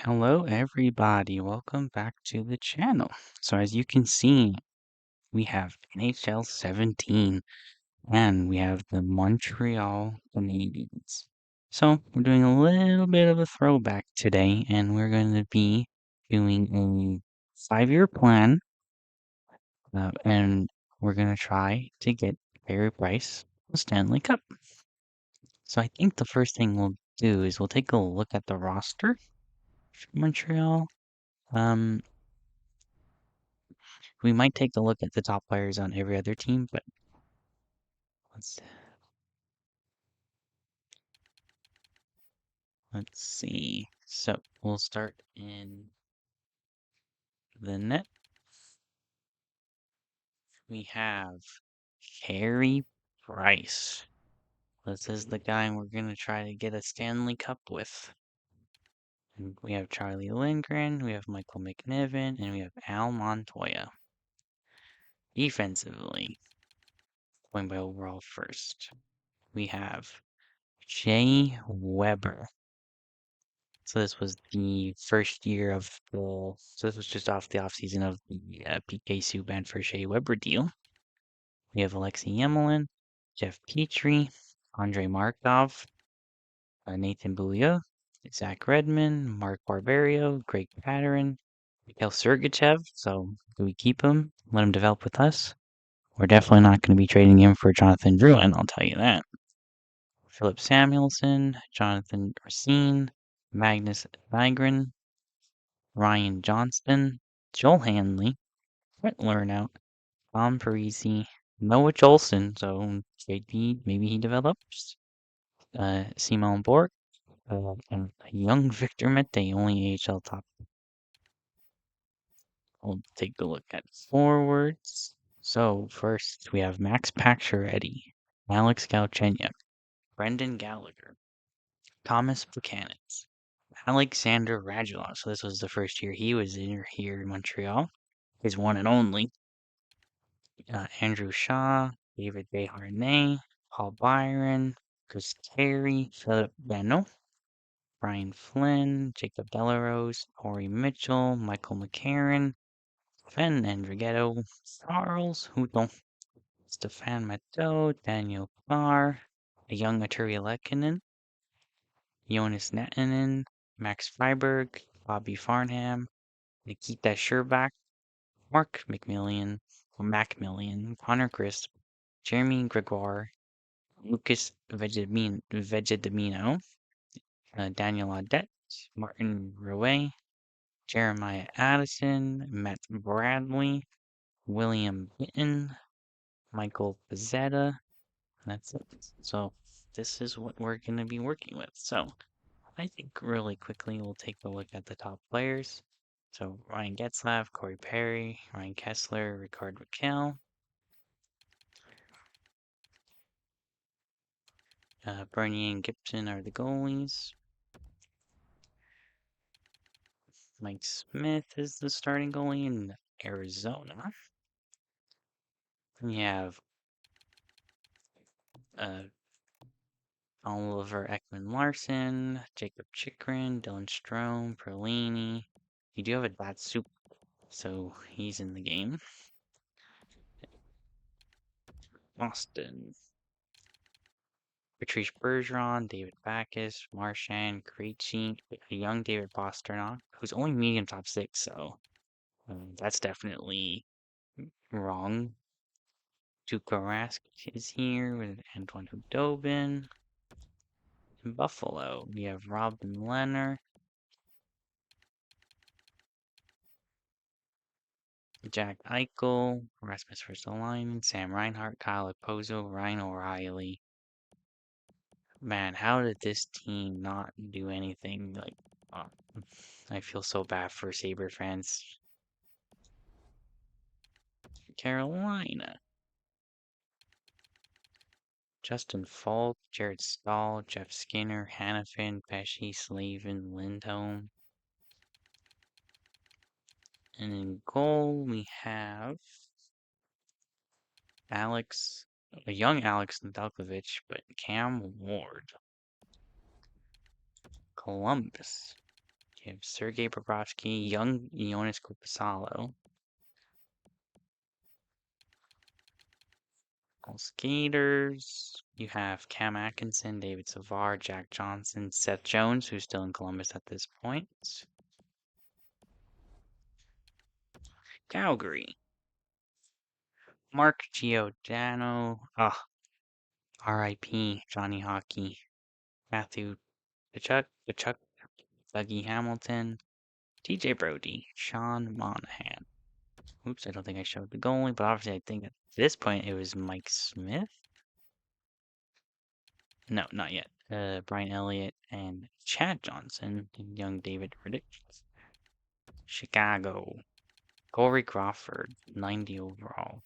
Hello everybody, welcome back to the channel. So as you can see, we have NHL 17 and we have the Montreal Canadiens. So we're doing a little bit of a throwback today and we're going to be doing a 5-year plan and we're going to try to get Carey Price the Stanley Cup. So I think the first thing we'll do is we'll take a look at the roster for Montreal. We might take a look at the top players on every other team, but let's let's see. So we'll start in the net. We have Carey Price. This is the guy we're gonna try to get a Stanley Cup with. And we have Charlie Lindgren, we have Michael McNiven, and we have Al Montoya. Defensively, going by overall first, we have Jay Weber. So this was the first year of the. So this was just off the offseason of the PK Subban for Shea Weber deal. We have Alexei Yemelin, Jeff Petrie, Andrei Markov, Nathan Beaulieu, Zach Redmond, Mark Barberio, Greg Patterin, Mikhail Sergachev. So do we keep him? Let him develop with us? We're definitely not going to be trading him for Jonathan Drouin, I'll tell you that. Philip Samuelson, Jonathan Racine, Magnus Nygren, Ryan Johnston, Joel Hanley, Brett Lernout, Tom Parisi, Noah Jolson, so maybe he develops, Simon Bork, and a young Victor Mete, only AHL top. We'll take a look at forwards. So first we have Max Pacioretty, Alex Galchenyuk, Brendan Gallagher, Thomas Buchanan, Alexander Radulov. So this was the first year he was here in Montreal. His one and only. Andrew Shaw, David Desharnais, Paul Byron, Chris Terry, Philip Beno, Brian Flynn, Jacob Delarose, Corey Mitchell, Michael McCarron, Sven Andrighetto, Charles Houton, Stefan Matteau, Daniel Carr, a young Arturi Lekkinen, Jonas Nettinen, Max Freiberg, Bobby Farnham, Nikita Sherbak, Mark McMillian, Connor Crisp, Jeremy Gregoire, Lucas Vegetamino, Daniel Audette, Martin Rouet, Jeremiah Addison, Matt Bradley, William Bitten, Michael Pizzetta. That's it. So this is what we're going to be working with. So I think really quickly we'll take a look at the top players. So Ryan Getzlav, Corey Perry, Ryan Kessler, Ricard Raquel, Bernier and Gibson are the goalies. Mike Smith is the starting goalie in Arizona. We have Oliver Ekman-Larsson, Jacob Chikrin, Dylan Strome, Perlini. You do have a Datsup, so he's in the game. Boston. Patrice Bergeron, David Backes, Marchand, Krejci, a young David Pastrnak, who's only medium top 6, so that's definitely wrong. Tuukka Rask is here with Antoine Hudobin. In Buffalo, we have Robin Leonard, Jack Eichel, Rasmus Ristolainen, Sam Reinhart, Kyle Okposo, Ryan O'Reilly. Man, how did this team not do anything? Like, I feel so bad for Sabre fans. Carolina. Justin Falk, Jared Stahl, Jeff Skinner, Hannafin, Pesci, Slavin, Lindholm. And in goal, we have a young Alex Nedeljkovic, but Cam Ward. Columbus. You have Sergei Bobrovsky, young Jonas Korpisalo. All skaters. You have Cam Atkinson, David Savard, Jack Johnson, Seth Jones, who's still in Columbus at this point. Calgary. Mark Giordano. R.I.P. Johnny Hockey. Matthew Tkachuk, Dougie Hamilton, TJ Brody, Sean Monahan. Oops, I don't think I showed the goalie, but obviously I think at this point it was Mike Smith. No, not yet. Brian Elliott and Chad Johnson and young David Riddick. Chicago. Corey Crawford, 90 overall.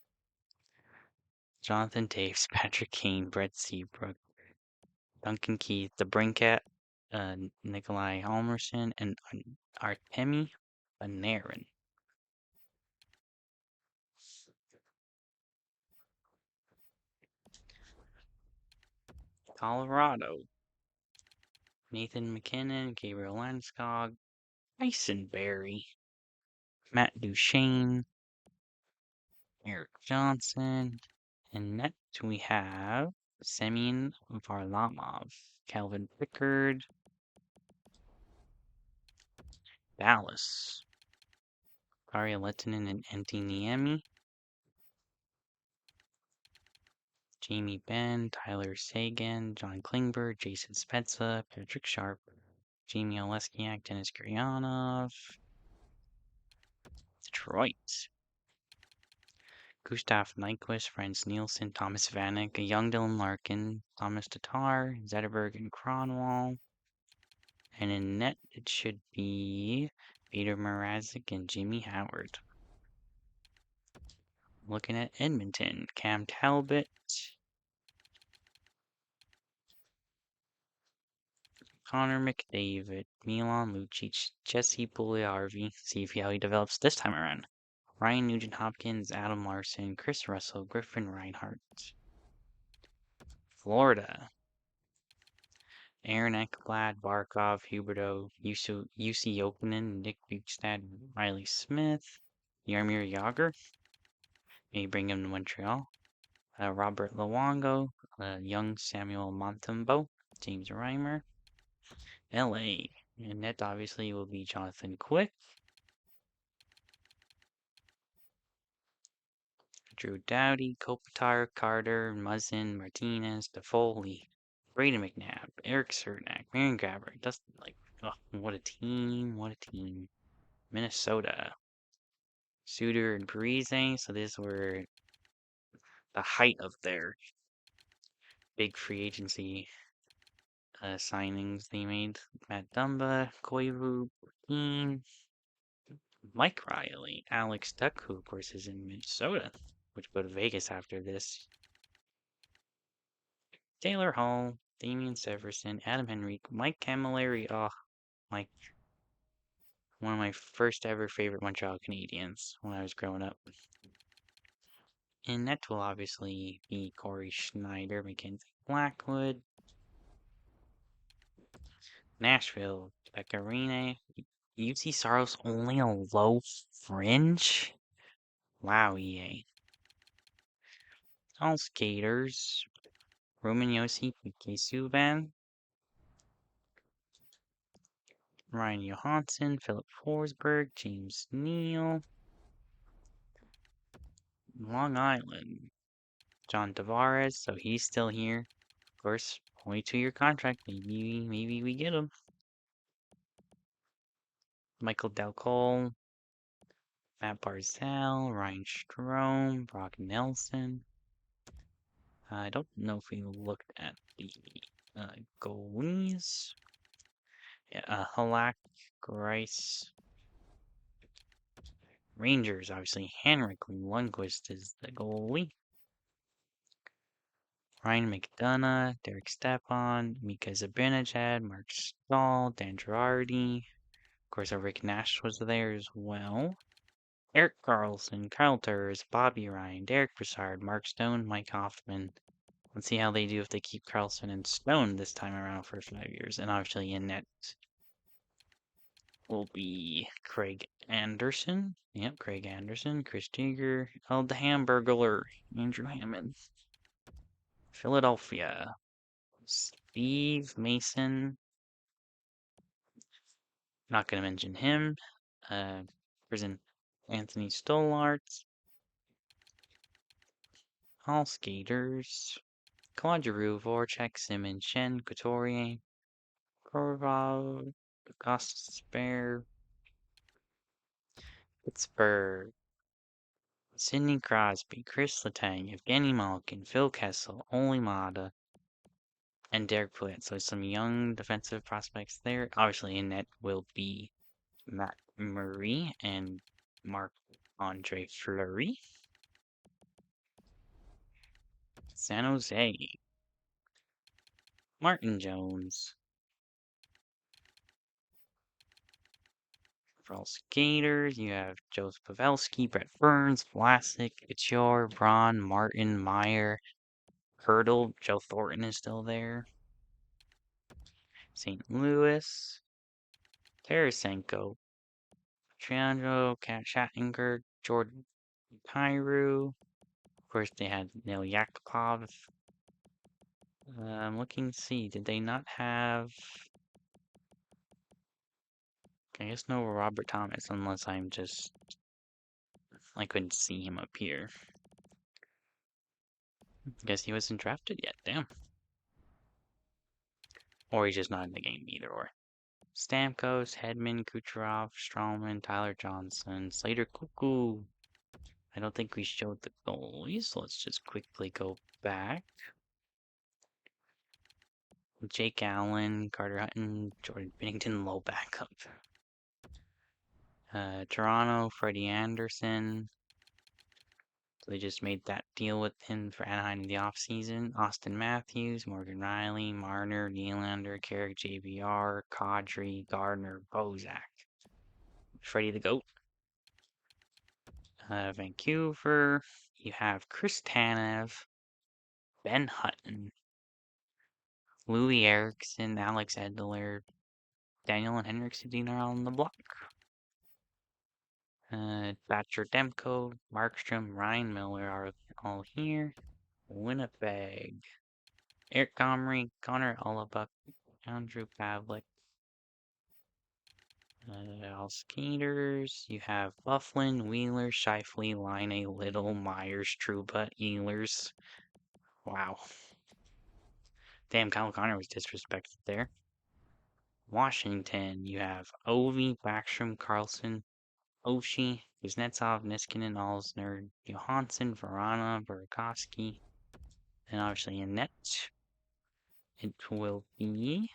Jonathan Taves, Patrick Kane, Brett Seabrook, Duncan Keith, the Brinket, Nikolai Halmerson, and Artemi Panarin. Colorado. Nathan McKinnon, Gabriel Landeskog, Tyson Berry, Matt Duchene, Eric Johnson, and next we have Semyon Varlamov, Calvin Pickard, Dallas, Kari Lettinen and Antti Niemi, Jamie Benn, Tyler Sagan, John Klingberg, Jason Spezza, Patrick Sharp, Jamie Oleskiak, Dennis Gurianov, Detroit. Gustav Nyquist, Franz Nielsen, Thomas Vanek, a young Dylan Larkin, Thomas Tatar, Zetterberg, and Cronwall. And in net, it should be Peter Mrazek and Jimmy Howard. Looking at Edmonton, Cam Talbot, Connor McDavid, Milan Lucic, Jesse Pugliarvi. See how he develops this time around. Ryan Nugent-Hopkins, Adam Larson, Chris Russell, Griffin Reinhart. Florida. Aaron Ekblad, Barkov, Huberto, UC Jokinen, Nick Bukestad, Riley Smith, Jaromir Jagr. Maybe bring him to Montreal. Robert Luongo, young Samuel Montembeault, James Reimer. LA. And net obviously will be Jonathan Quick. Drew Doughty, Kopitar, Carter, Muzzin, Martinez, DeFoley, Brady McNabb, Eric Cernak, Marion Gabbert. Dustin, what a team, what a team. Minnesota. Suter and Parise, so these were the height of their big free agency signings they made. Matt Dumba, Koivu, Keane, Mike Riley, Alex Tuck, who of course is in Minnesota, which go to Vegas after this. Taylor Hall, Damian Severson, Adam Henrique, Mike Camilleri. Oh, Mike, one of my first ever favorite Montreal Canadiens when I was growing up. And that will obviously be Corey Schneider, Mackenzie Blackwood, Nashville, Pecorine, UC Saros only a low fringe? Wow, EA. All skaters, Roman Yossi, PK Subban, Ryan Johansson, Philip Forsberg, James Neal, Long Island, John Tavares, so he's still here. Of course, only 2-year contract. Maybe we get him. Michael Delcole, Matt Barzell, Ryan Strome, Brock Nelson. I don't know if we looked at the goalies. Yeah, Halak, Grice. Rangers, obviously, Henrik Lundqvist is the goalie. Ryan McDonough, Derek Stepan, Mika Zibanejad, Mark Stahl, Dan Girardi. Of course, Rick Nash was there as well. Eric Carlson, Kyle Turris, Bobby Ryan, Derek Brassard, Mark Stone, Mike Hoffman. Let's see how they do if they keep Carlson and Stone this time around for 5 years, and obviously in net. will be Craig Anderson. Yep, Craig Anderson. Chris Jagger. Oh, the Hamburglar. Andrew Hammond. Philadelphia. Steve Mason. Not going to mention him. Prison Anthony Stolarz. All skaters. Claude Giroux, Voracek, Simmons, Shen, Couturier, Korval, Gosper, Pittsburgh, Sidney Crosby, Chris Letang, Evgeny Malkin, Phil Kessel, Oli Mata, and Derek Pouliot. So some young defensive prospects there. Obviously in net will be Matt Murray and Marc-Andre Fleury. San Jose, Martin Jones. For all skaters, you have Joseph Pavelski, Brett Burns, Vlasic, Couture, Braun, Martin, Meyer, Hurdle. Joe Thornton is still there. St. Louis, Tarasenko, Triandro, Shattenkirk, Jordan Kyrou. Of course, they had Neil Yakupov. I'm looking to see, did they not have... I guess no Robert Thomas, unless I couldn't see him up here. Guess he wasn't drafted yet, damn. Or he's just not in the game, either or. Stamkos, Hedman, Kucherov, Strawman, Tyler Johnson, Slater, Cuckoo. I don't think we showed the goalies, so let's just quickly go back. Jake Allen, Carter Hutton, Jordan Binnington, low backup. Toronto, Freddie Anderson. So they just made that deal with him for Anaheim in the offseason. Austin Matthews, Morgan Riley, Marner, Nylander, Carrick, JVR, Kadri, Gardner, Bozak. Freddie the GOAT. Vancouver, you have Chris Tanev, Ben Hutton, Louis Erickson, Alex Edler, Daniel and Henrik sitting there on the block. Thatcher Demko, Markstrom, Ryan Miller are all here. Winnipeg, Eric Comrie, Connor Olabuck, Andrew Pavlik. All skaters. You have Bufflin, Wheeler, Shifley, Line, Little, Myers, Trouba, Ehlers. Wow. Damn, Kyle Connor was disrespected there. Washington, you have Ovi, Backstrom, Carlson, Oshie, Kuznetsov, Niskanen, Alsner, Johansson, Verana, Burakovsky. And obviously in net, it will be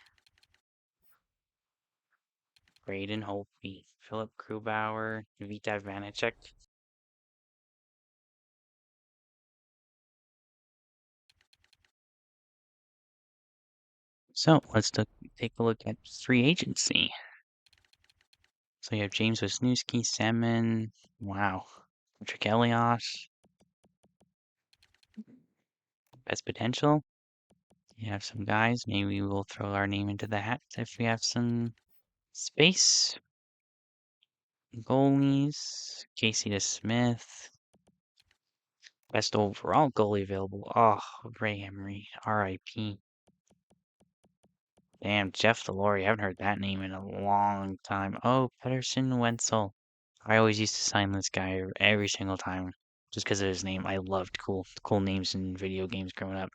Braden Holtby, Philip Grubauer, Vita Vanacek. So let's take a look at free agency. So you have James Wisniewski, Salmon, wow, Patrick Elliott, best potential. You have some guys, maybe we'll throw our name into the hat if we have some space. Goalies, Casey DeSmith, best overall goalie available. Oh, Ray Emery, RIP. Damn, Jeff Delory, I haven't heard that name in a long time. Oh, Pedersen Wenzel. I always used to sign this guy every single time just because of his name. I loved cool names in video games growing up.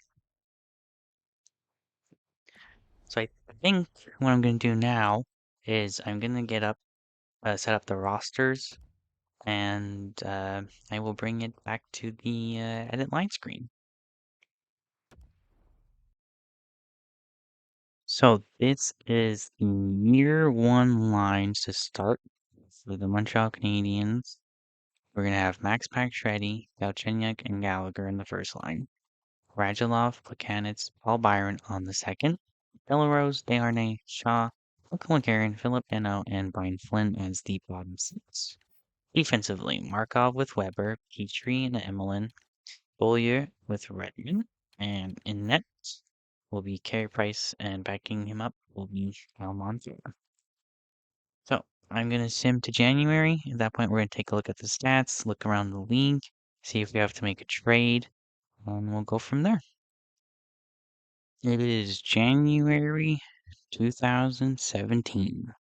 So I think what I'm going to do now is I'm going to set up the rosters, and I will bring it back to the edit line screen. So this is the year one lines to start for the Montreal Canadiens. We're going to have Max Pacioretty, Galchenyuk, and Gallagher in the first line. Radulov, Plekanec, Paul Byron on the second. Delarose, Desharnais, Shaw, McLaren, Philip Deno, and Brian Flynn as the bottom six. Defensively, Markov with Weber, Petrie and Emelin, Beaulieu with Redmond, and in net will be Carey Price, and backing him up will be Kyle Montour. So, I'm going to sim to January. At that point, we're going to take a look at the stats, look around the league, see if we have to make a trade, and we'll go from there. It is January 2017,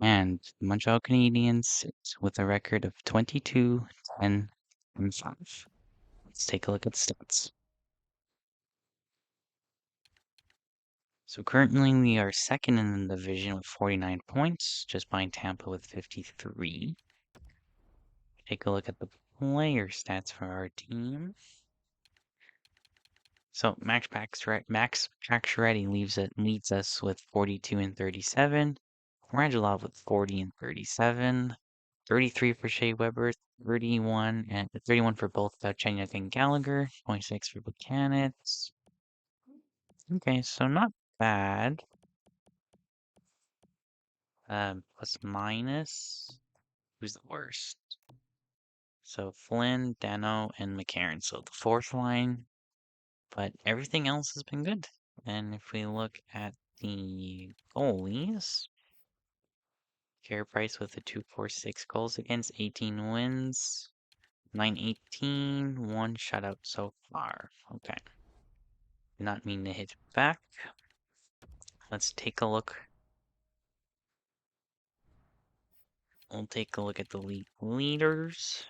and the Montreal Canadiens sit with a record of 22, 10, and 5. Let's take a look at the stats. So currently we are second in the division with 49 points, just behind Tampa with 53. Take a look at the player stats for our team. So Max Pacioretty leads us with 42 and 37. Radulov with 40 and 37. 33 for Shea Weber, 31 for both Chenyuk and Gallagher, 26 for Buchanan. Okay, so not bad. Plus minus. Who's the worst? So Flynn, Dano, and McCarron. So the fourth line, but everything else has been good. And if we look at the goalies, Carey Price with a 246 goals against, 18 wins, 918, one shutout so far. Okay. Did not mean to hit back. Let's take a look. We'll take a look at the league leaders.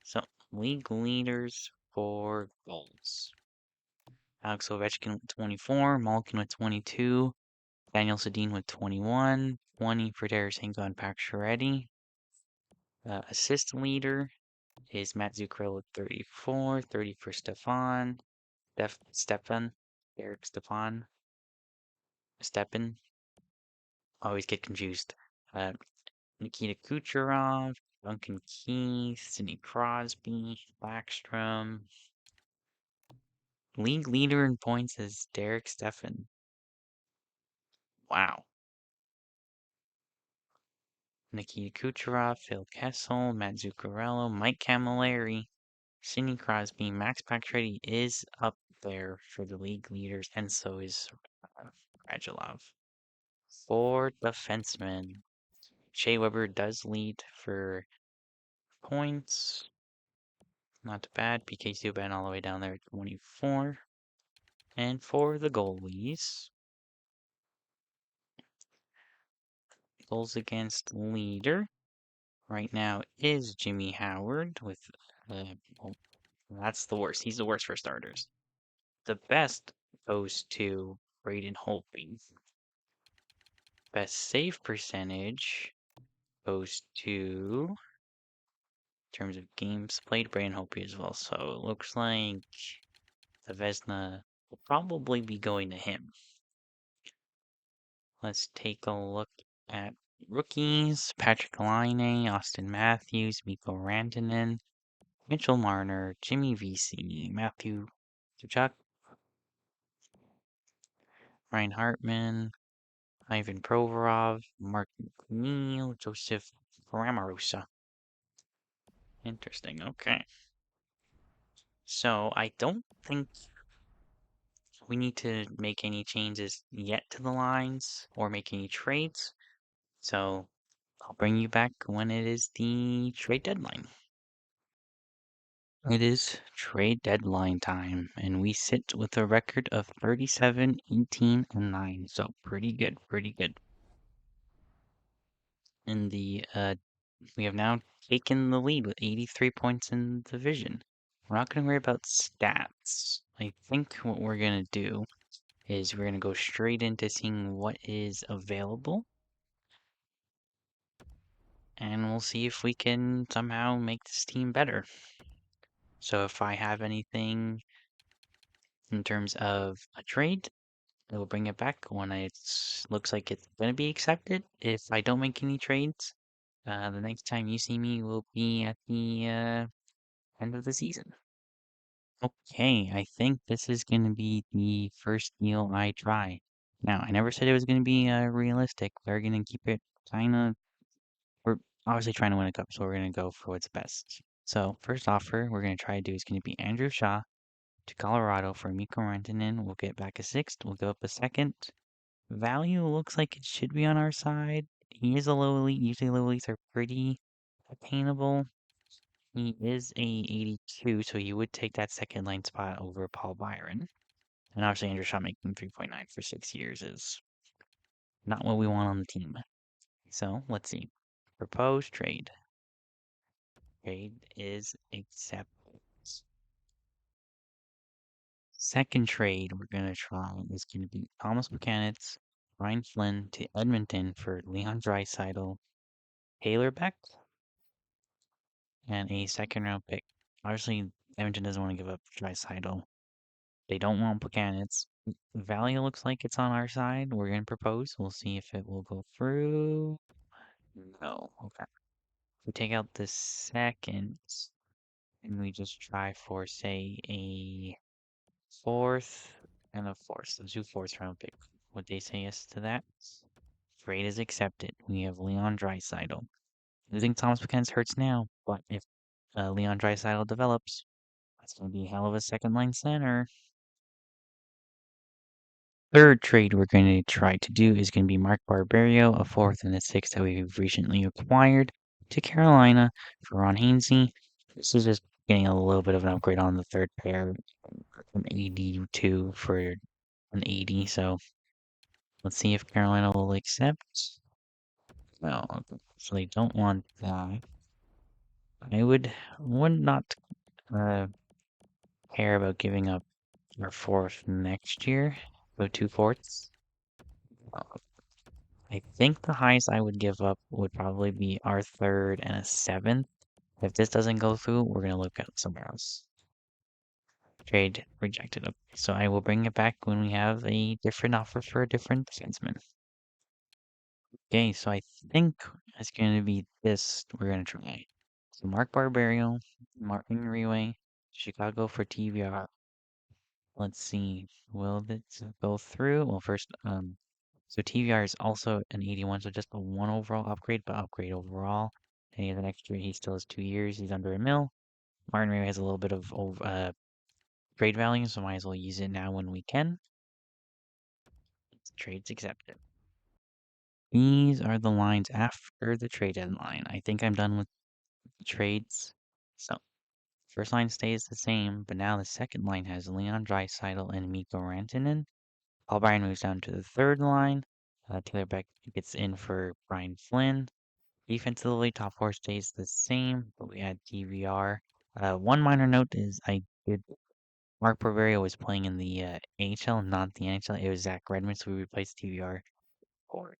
So, league leaders for goals. Alex Ovechkin with 24, Malkin with 22, Daniel Sedin with 21, 20 for Tarasenko and Pacioretty. Assist leader is Matt Zuccarello with 34, 30 for Derek Stepan. Always get confused. Uh, Nikita Kucherov, Duncan Keith, Sidney Crosby, Backstrom. League leader in points is Derek Stepan. Wow. Nikita Kucherov, Phil Kessel, Matt Zuccarello, Mike Camilleri, Sidney Crosby, Max Pacioretty is up there for the league leaders, and so is Radulov. For defensemen, Shea Weber does lead for points. Not bad. PK Subban all the way down there at 24. And for the goalies, goals against leader right now is Jimmy Howard with, well, that's the worst. He's the worst for starters. The best goes to Braden Holtby. Best save percentage goes to, in terms of games played, Braden Holtby as well. So it looks like the Vezina will probably be going to him. Let's take a look at rookies. Patrick Laine, Austin Matthews, Mikko Rantanen, Mitchell Marner, Jimmy Vesey, Matthew Tkachuk, Ryan Hartman, Ivan Provorov, Mark McNeil, Joseph Ramarusa. Interesting, okay. So I don't think we need to make any changes yet to the lines or make any trades. So I'll bring you back when it is the trade deadline. It is trade deadline time, and we sit with a record of 37, 18, and 9. So pretty good, pretty good. In the we have now taken the lead with 83 points in the division. We're not going to worry about stats. I think what we're going to do is we're going to go straight into seeing what is available. And we'll see if we can somehow make this team better. So if I have anything in terms of a trade, I will bring it back when it looks like it's going to be accepted. If I don't make any trades, the next time you see me will be at the end of the season. Okay, I think this is going to be the first deal I try. Now, I never said it was going to be realistic. We're going to keep it kind of, we're obviously trying to win a cup, so we're going to go for what's best. So, first offer we're going to try to do is going to be Andrew Shaw to Colorado for Mikko Rantanen. We'll get back a sixth. We'll give up a second. Value looks like it should be on our side. he is a low elite. Usually low elites are pretty attainable. He is a 82, so he would take that second line spot over Paul Byron. And obviously Andrew Shaw making 3.9 for 6 years is not what we want on the team. So let's see. Proposed trade. Trade is accepted. Second trade we're going to try is going to be Thomas Buchanan's Ryan Flynn to Edmonton for Leon Draisaitl, Taylor Beck, and a second round pick. Obviously, Edmonton doesn't want to give up Draisaitl. They don't want Buchanan's. Value looks like it's on our side. We're going to propose. We'll see if it will go through. No. Okay. We take out the second, and we just try for, say, a fourth and a fourth. So two fourth round pick. Would they say yes to that? Trade is accepted. We have Leon Draisaitl. Losing Thomas Buchanan hurts now, but if Leon Draisaitl develops, that's going to be a hell of a second line center. Third trade we're going to try to do is going to be Mark Barberio, a fourth and a sixth that we've recently acquired to Carolina for Ron Hainsey. This is just getting a little bit of an upgrade on the third pair from 82 for an 80. So let's see if Carolina will accept. No, so they don't want that. I would not care about giving up our fourth next year. Go two fourths. I think the highest I would give up would probably be our third and a seventh. If this doesn't go through, we're gonna look at somewhere else. Trade rejected. Okay, so I will bring it back when we have a different offer for a different defenseman. Okay, so I think it's gonna be this we're gonna try. So Mark Barberio, Martin Riwe, Chicago for TVR. Let's see, will this go through? Well, first, so TVR is also an 81, so just a one overall upgrade, but upgrade overall. And he has an extra, he still has 2 years, he's under a mil. Martin Ray has a little bit of trade value, so might as well use it now when we can. Trades accepted. These are the lines after the trade deadline. I think I'm done with the trades. So, first line stays the same, but now the second line has Leon Draisaitl and Mikko Rantanen. Paul Byron moves down to the third line. Taylor Beck gets in for Brian Flynn. Defensively, top four stays the same, but we add DVR. One minor note is I did Mark Barberio was playing in the AHL, not the NHL. It was Zach Redmond, so we replaced DVR for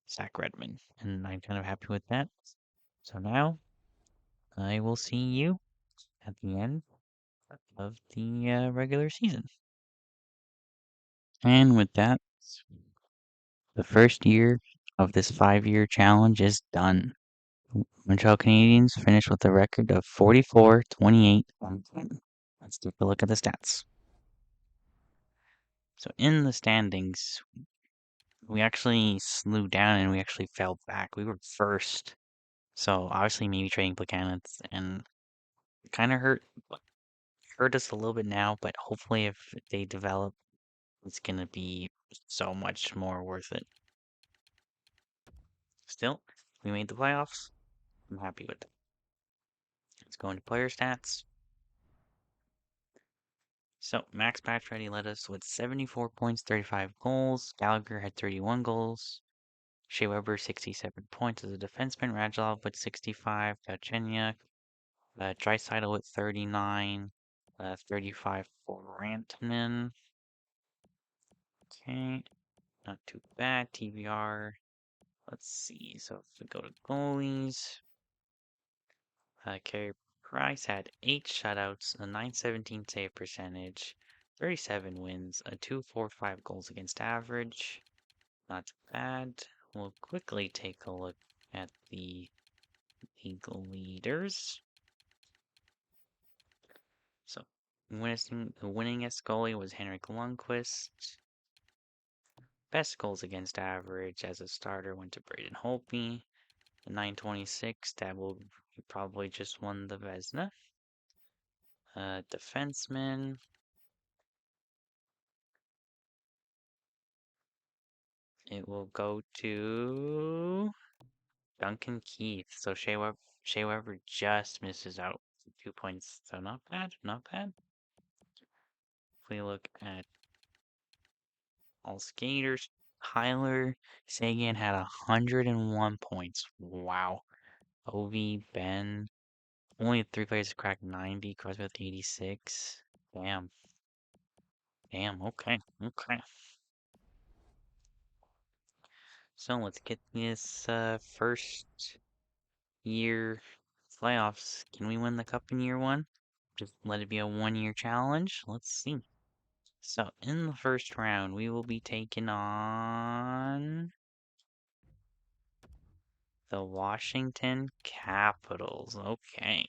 Zach Redmond, and I'm kind of happy with that. So now I will see you at the end of the regular season. And with that, the first year of this 5-year challenge is done. Montreal Canadiens finished with a record of 44, 28, and 10. Let's take a look at the stats. So in the standings, we actually slew down and we actually fell back. We were first. So obviously maybe trading Buchanan's and it kind of hurt us a little bit now, but hopefully if they develop, it's gonna be so much more worth it. Still, we made the playoffs. I'm happy with it. Let's go into player stats. So Max Pacioretty led us with 74 points, 35 goals. Gallagher had 31 goals. Shea Weber 67 points as a defenseman. Radulov with 65. Galchenyuk. Draisaitl with 39. 35 for Rantanen. Okay, not too bad. TVR. Let's see. So if we go to goalies, Carey Price had 8 shutouts, a 917 save percentage, 37 wins, a 245 goals against average. Not bad. We'll quickly take a look at the league leaders. So, the winningest goalie was Henrik Lundqvist. Best goals against average as a starter went to Braden Holtby. The 926, that will probably just won the Vezina. Defenseman. It will go to Duncan Keith. So Shea Weber just misses out 2 points. So not bad, not bad. If we look at all skaters, Tyler Sagan had 101 points. Wow. Ovi, Ben, only 3 players cracked 90. Crosby with 86. Damn. Damn. Okay. Okay. So let's get this first year playoffs. Can we win the cup in year one? Just let it be a 1-year challenge. Let's see. So in the first round, we will be taking on the Washington Capitals. Okay.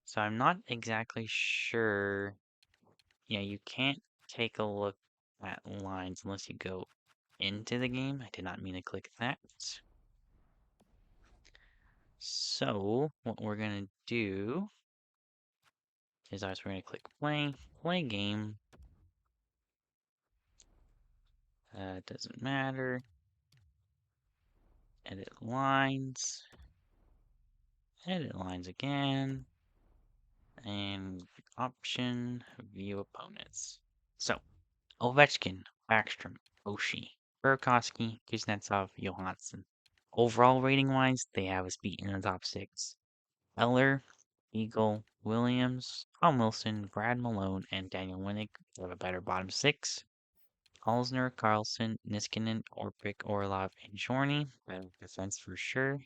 So I'm not exactly sure. Yeah, you can't take a look at lines unless you go into the game. I did not mean to click that. So what we're gonna do is we're gonna click play game. Doesn't matter. Edit lines again, and option view opponents. So Ovechkin, Backstrom, Oshie, Burakovsky, Kuznetsov, Johansson. Overall rating wise, they have us beat in the top 6. Eller, Eagle, Williams, Tom Wilson, Brad Malone, and Daniel Winnick have a better bottom 6. Halsner, Carlson, Niskanen, Orpik, Orlov, and Shorny. Better defense for sure.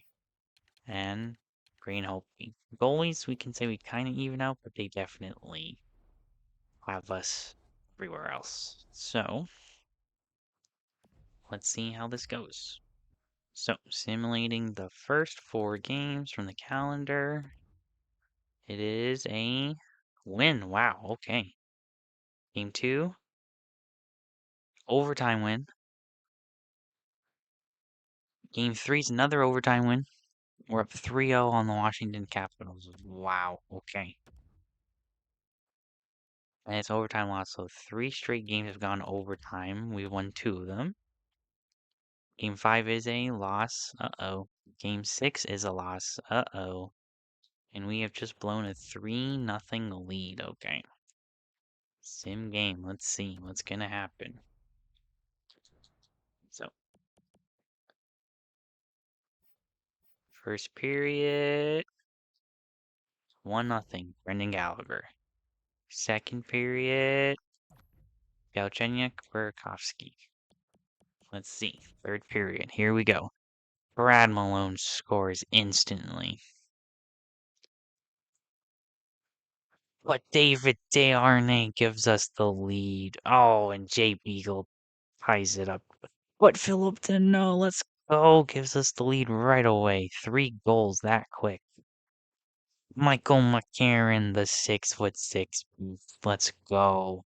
And Green Holtby. Goalies, we can say we kind of even out, but they definitely have us everywhere else. So, let's see how this goes. So, simulating the first 4 games from the calendar. It is a win. Wow, okay. Game 2, overtime win. Game 3 is another overtime win. We're up 3-0 on the Washington Capitals. Wow, okay. And it's overtime loss, so 3 straight games have gone overtime. We won 2 of them. Game 5 is a loss. Uh-oh. Game 6 is a loss. Uh-oh. And we have just blown a 3-0 lead. Okay. Sim game. Let's see what's gonna happen. So, first period, 1-0. Brendan Gallagher. Second period, Galchenyuk, Burakovsky. Let's see. Third period. Here we go. Brad Malone scores instantly. But David Desharnais gives us the lead. Oh, and Jay Beagle ties it up. But Philip Deneau, let's go, gives us the lead right away. 3 goals that quick. Michael McCarron, the 6'6" beast. Let's go.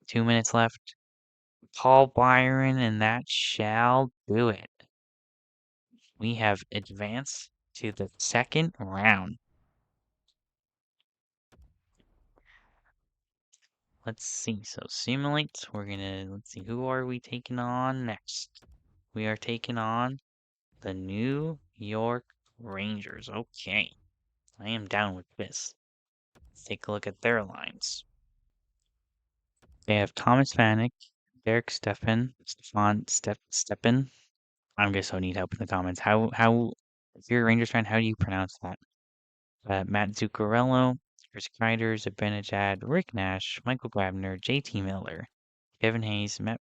2 minutes left. Paul Byron, and that shall do it. We have advanced to the second round. Let's see. So simulate. Let's see. Who are we taking on next? We are taking on the New York Rangers. Okay. I am down with this. Let's take a look at their lines. They have Thomas Vanek, Derek Stepan, Stepan. I'm just so need help in the comments. If you're a Rangers fan, how do you pronounce that? Matt Zuccarello, Chris Kreider, Zibanejad, Rick Nash, Michael Grabner, JT Miller, Kevin Hayes, Matt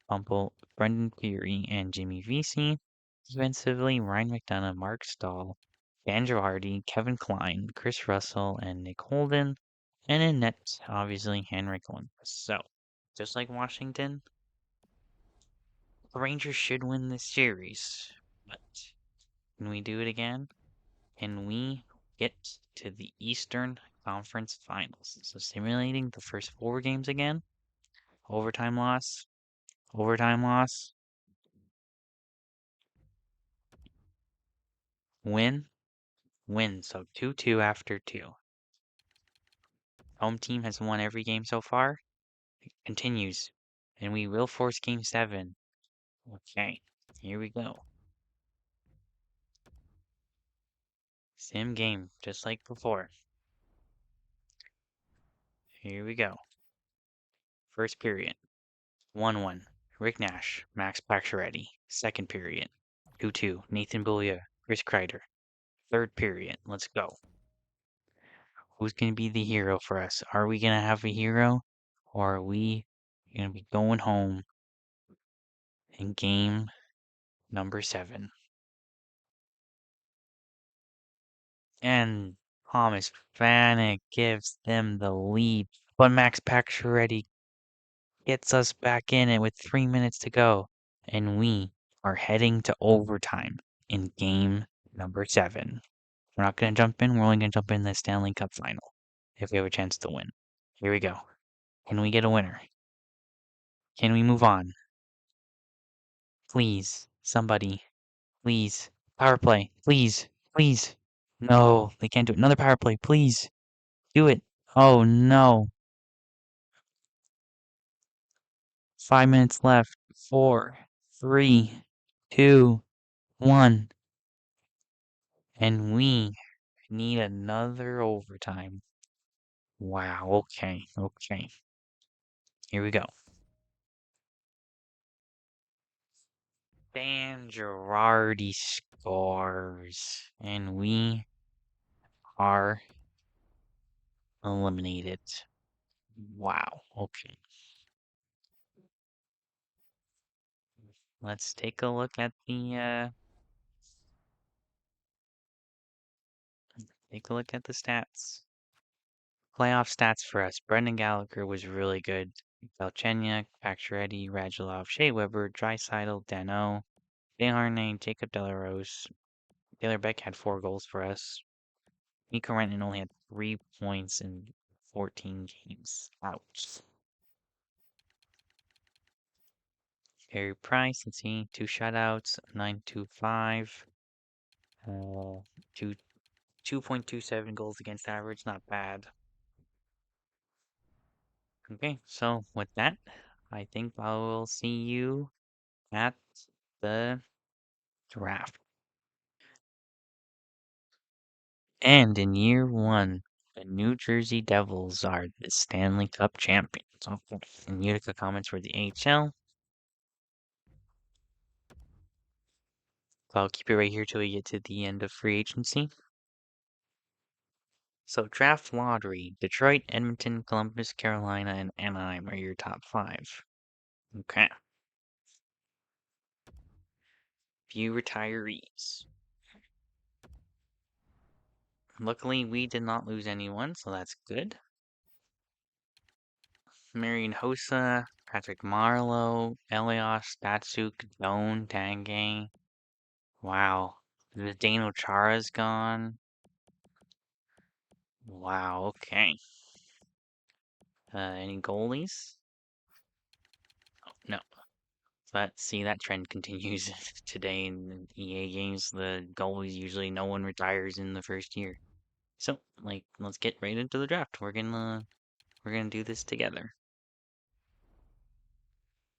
Pumple, Brendan Fury, and Jimmy Vesey. Defensively, Ryan McDonough, Mark Stahl, Dan Girardi, Kevin Klein, Chris Russell, and Nick Holden. And in net, obviously, Henrik Lundqvist. So, just like Washington, the Rangers should win this series. But can we do it again? Can we get to the Eastern Conference Finals? So simulating the first 4 games again. Overtime loss. Overtime loss. Win. Win. So 2-2 after 2. Home team has won every game so far. It continues. And we will force game 7. Okay. Here we go. Same game, just like before. Here we go. First period. 1-1. Rick Nash, Max Pacioretty. Second period. 2-2. Nathan Beaulieu, Chris Kreider. Third period. Let's go. Who's going to be the hero for us? Are we going to have a hero? Or are we going to be going home in game number 7? And Thomas Vanek gives them the lead. But Max Pacioretty gets us back in it with 3 minutes to go. And we are heading to overtime in game number 7. We're not going to jump in. We're only going to jump in the Stanley Cup final if we have a chance to win. Here we go. Can we get a winner? Can we move on? Please, somebody. Please. Power play. Please. Please. No, they can't do it. Another power play. Please. Do it. Oh, no. 5 minutes left. 4, 3, 2, 1. And we need another overtime. Wow. Okay. Okay. Here we go. Dan Girardi scores. And we are eliminated. Wow. Okay. Let's take a look at the stats. Playoff stats for us. Brendan Gallagher was really good. Galchenyuk, Pacioretty, Radulov, Shea Weber, Draisaitl, Dano, Desharnais, Jacob Delarose. Taylor Beck had 4 goals for us. Mikko Rantanen only had 3 points in 14 games. Ouch. Carey Price, let's see, 2 shutouts, 9.25, 2.27 goals against average, not bad. Okay, so with that, I think I will see you at the draft. And in year 1, the New Jersey Devils are the Stanley Cup champions. Okay. And Utica comments for the AHL. So I'll keep it right here till we get to the end of free agency. So draft lottery, Detroit, Edmonton, Columbus, Carolina, and Anaheim are your top 5. Okay. Few retirees. Luckily, we did not lose anyone, so that's good. Marian Hossa, Patrick Marleau, Elias, Datsuk, Doan, Tanguay. Wow. The Dano Chara's gone. Wow, okay. Any goalies? Oh, no. But see, that trend continues today in EA games. The goalies usually no one retires in the first year. So, like, let's get right into the draft. We're gonna do this together.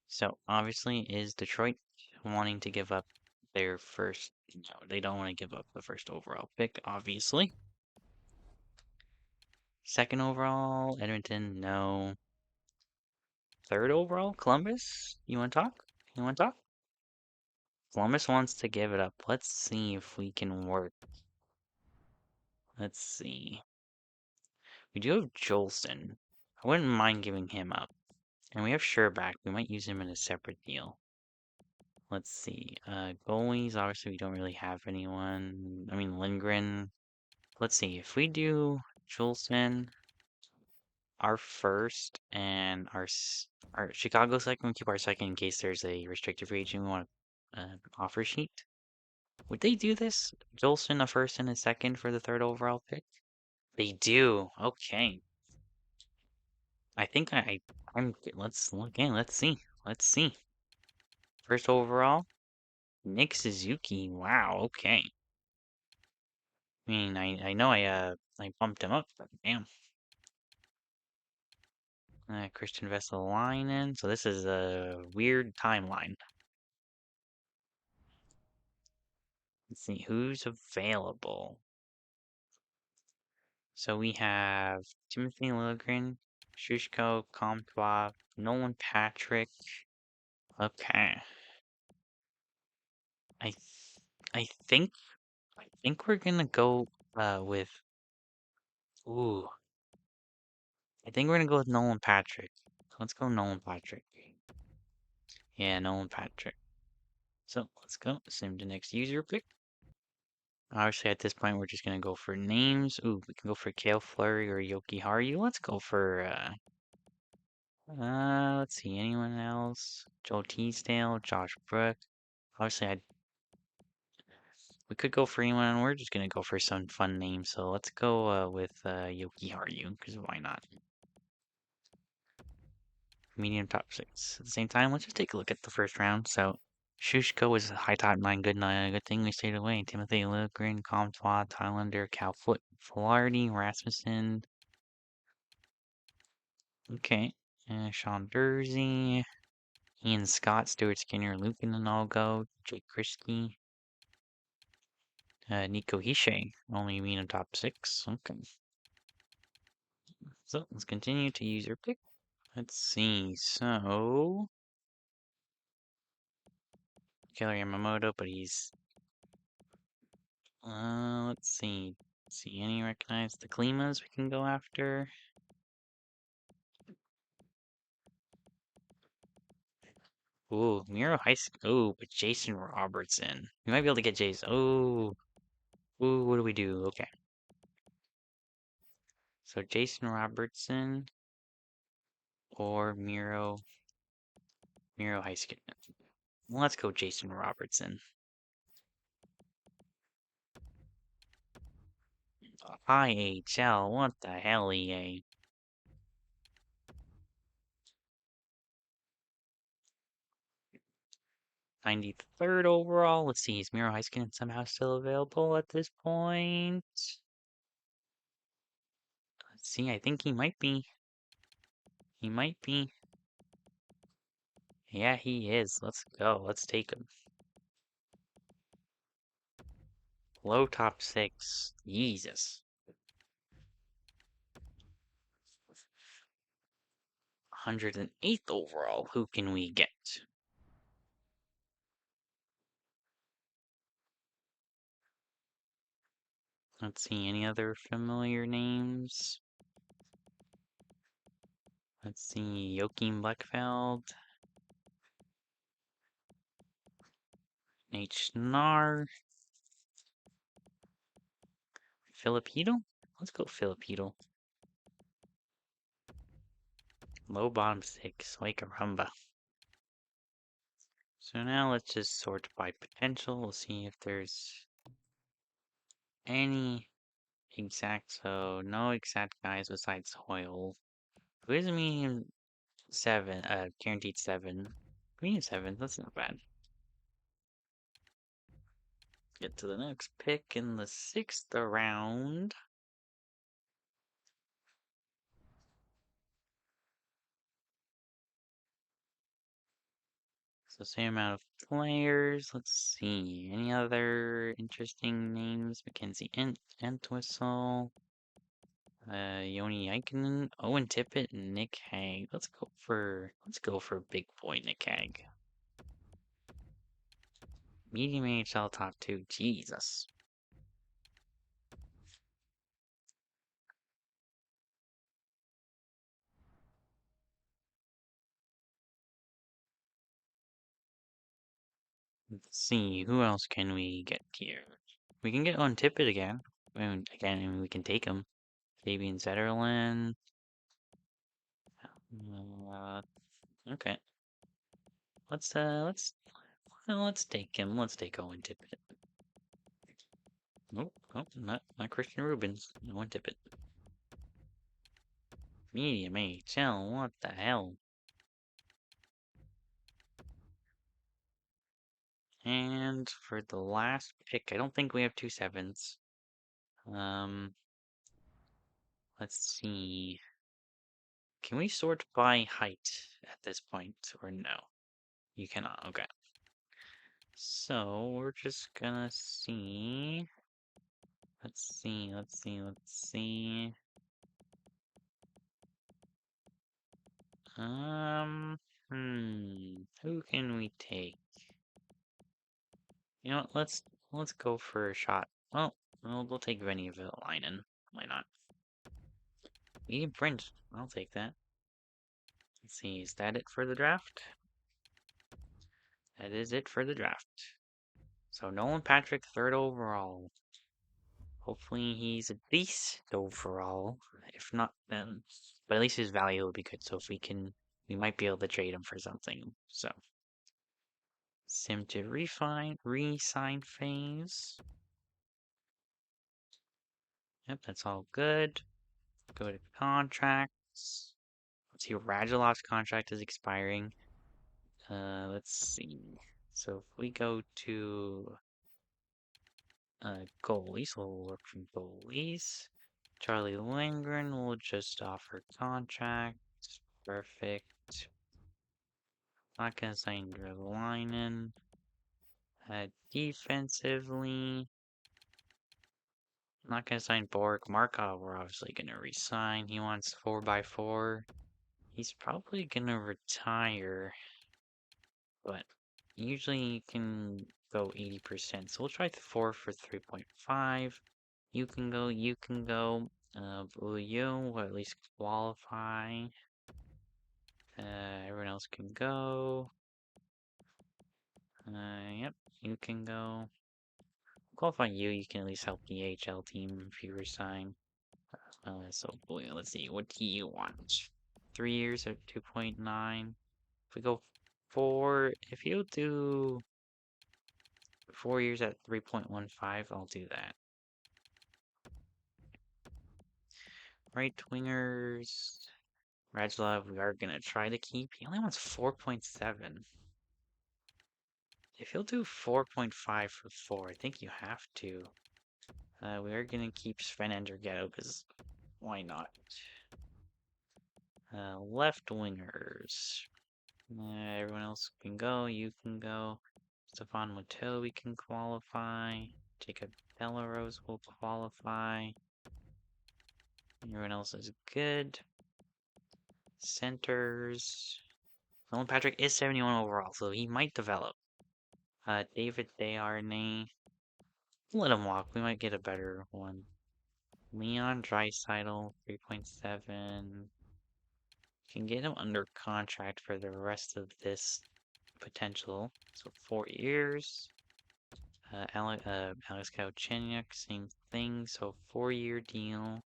So, obviously, is Detroit wanting to give up their first? No, they don't want to give up the first overall pick, obviously. Second overall, Edmonton, no. Third overall, Columbus? You want to talk? You want to talk? Columbus wants to give it up. Let's see if we can work. Let's see. We do have Jolson. I wouldn't mind giving him up. And we have Sherback. We might use him in a separate deal. Let's see. Goalies, obviously we don't really have anyone. I mean, Lindgren. Let's see. If we do Jolson, our first, and our Chicago second, we keep our second in case there's a restricted free agent we want to offer sheet. Would they do this? Jolson, a first and a second for the third overall pick? They do. Okay. I think I'm let's look in. Let's see. Let's see. First overall, Nick Suzuki. Wow. Okay. I mean, I know I bumped him up, but damn. Christian Vesalainen. So this is a weird timeline. Let's see who's available. So we have Timothy Liljegren, Shushko, Comtois, Nolan Patrick. Okay. I th I think we're gonna go with ooh. I think we're gonna go with Nolan Patrick. Let's go Nolan Patrick. Yeah, Nolan Patrick. So let's go. Sim the next user pick. Obviously, at this point, we're just gonna go for names. Ooh, we can go for Kale Fleury or Yoki Haru. Let's go for let's see, anyone else? Joel Teasdale, Josh Brook. Obviously, we could go for anyone, and we're just gonna go for some fun names. So let's go with Yoki Haru, because why not? Medium top six. At the same time, let's just take a look at the first round. So Shushko was a high top nine, good thing we stayed away. Timothy Liljegren, Comtois, Thailander, Calfoot, Flaherty, Rasmussen. Okay. Sean Dursey, Ian Scott, Stuart Skinner, Lucan and all go. Jake Krisky, Nico Hishe, only medium top six. Okay. So let's continue to use your pick. Let's see. So Killer Yamamoto, but he's let's see. See any recognize the Klimas we can go after? Ooh, Miro High School. Ooh, but Jason Robertson. We might be able to get Jason. Ooh. Ooh, what do we do? Okay. So Jason Robertson or Miro High School. Let's go Jason Robertson. IHL, what the hell, EA? 93rd overall. Let's see, is Miro Heiskanen somehow still available at this point? Let's see, I think he might be. He might be. Yeah, he is. Let's go. Let's take him. Low top six. Jesus. 108th overall. Who can we get? Let's see, any other familiar names? Let's see, Joachim Bleckfeld. Nate Schnarr. Filipino? Let's go Filipino. Low bottom six, like a rumba. So now let's just sort by potential. We'll see if there's any exact, so no exact guys besides Hoyle. Who is medium seven, guaranteed seven. Medium seven, that's not bad. Get to the next pick in the sixth round. So same amount of players. Let's see. Any other interesting names? Mackenzie Entwistle. Yoni Ikonen, Owen Tippett, and Nick Hague. Let's go for big boy Nick Hague. Medium AHL top two. Jesus. Let's see, who else can we get here? We can get on Tippett again. We can take him. Fabian Zetterlund. Uh, okay. Let's take him. Let's take Owen Tippett. Nope, not Christian Rubens. Owen Tippett. Medium AHL, what the hell? And for the last pick, I don't think we have two sevens. Let's see. Can we sort by height at this point, or no? You cannot, okay. So we're just gonna see. Let's see. Um, who can we take? You know what, let's go for a shot. Well, we'll take Vinny Villainen. Why not? Medium print. I'll take that. Let's see, is that it for the draft? That is it for the draft. So Nolan Patrick, third overall. Hopefully he's a decent overall. If not, then, but at least his value will be good. So if we might be able to trade him for something. So, sim to re-sign phase. Yep, that's all good. Go to contracts. Let's see, Radulov's contract is expiring. Let's see. So if we go to goalies, we'll work from goalies. Charlie Lindgren will just offer contract. Perfect. Not gonna sign Drevelainen. Defensively, not gonna sign Bork. Markov, we're obviously gonna resign. He wants 4x4. He's probably gonna retire, but usually you can go 80%. So we'll try the 4 for 3.5. You can go, you can go. Bouillon will at least qualify. Everyone else can go. Yep, you can go. Qualify you, you can at least help the AHL team if you resign. So Bouillon, let's see, what do you want? 3 years at 2.9. If we go 4, if you do 4 years at 3.15, I'll do that. Right wingers. Radulov, we are gonna try to keep. He only wants 4.7. If you'll do 4.5 for 4, I think you have to. We are gonna keep Sven Andergetto, because why not? Left wingers. Everyone else can go, you can go. Stefan Moteau, we can qualify. Jacob Delarose will qualify. Everyone else is good. Centers. Nolan Patrick is 71 overall, so he might develop. David Desharnais. Let him walk. We might get a better one. Leon Draisaitl, 3.7. Can get him under contract for the rest of this potential. So 4 years. Alex Galchenyuk, same thing. So 4-year deal.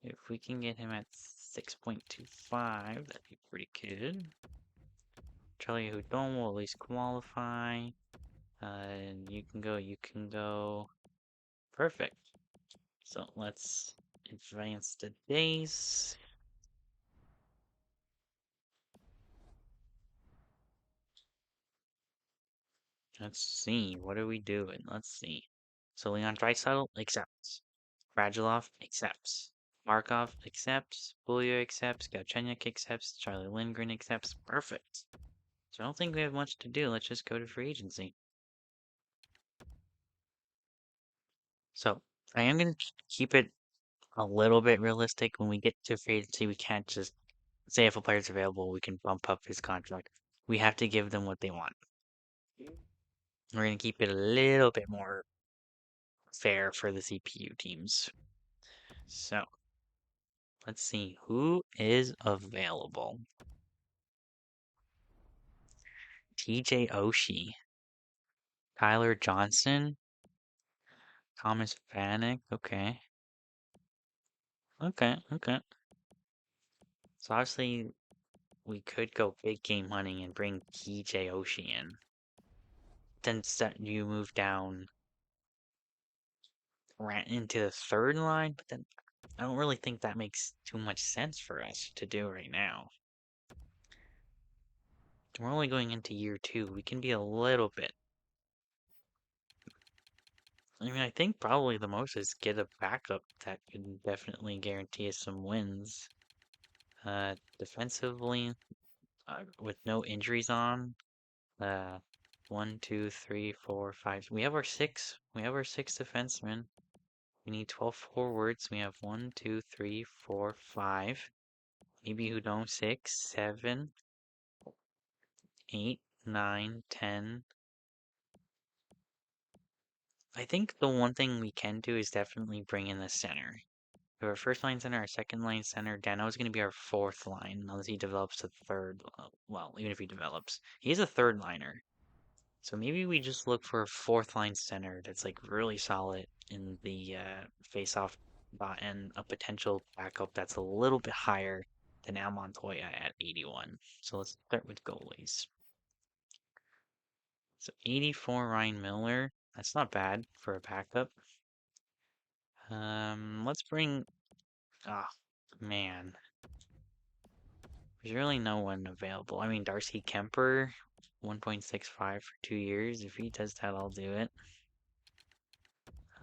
If we can get him at 6.25, that'd be pretty good. Charlie Houdon will at least qualify. And you can go, you can go. Perfect. So let's advance the days. Let's see, what are we doing? Let's see. So Leon Draisaitl accepts. Radulov accepts. Markov accepts. Bulya accepts. Galchenyuk accepts. Charlie Lindgren accepts. Perfect. So I don't think we have much to do. Let's just go to free agency. So I am going to keep it a little bit realistic. When we get to free agency, we can't just say if a player's available, we can bump up his contract. We have to give them what they want. We're going to keep it a little bit more fair for the CPU teams. So let's see who is available. TJ Oshie, Tyler Johnson, Thomas Vanek. Okay. So obviously we could go big game hunting and bring TJ Oshie in. Then you move down into the third line, but then I don't really think that makes too much sense for us to do right now. We're only going into year 2. We can be a little bit. I mean, I think probably the most is get a backup that can definitely guarantee us some wins. Defensively, with no injuries on, 1, 2, 3, 4, 5. We have our six. We have our six defensemen. We need 12 forwards. We have 1, 2, 3, 4, 5. Maybe who don't 6, 7, 8, 9, 10. I think the one thing we can do is definitely bring in the center. We have our first line center, our second line center. Dano is going to be our fourth line, unless he develops a third. Well, even if he develops, he's a third liner. So maybe we just look for a fourth line center that's like really solid in the face-off dot and a potential backup that's a little bit higher than Al Montoya at 81. So let's start with goalies. So 84 Ryan Miller. That's not bad for a backup. Let's bring. Ah, man. There's really no one available. I mean, Darcy Kemper, 1.65 for 2 years. If he does that, I'll do it.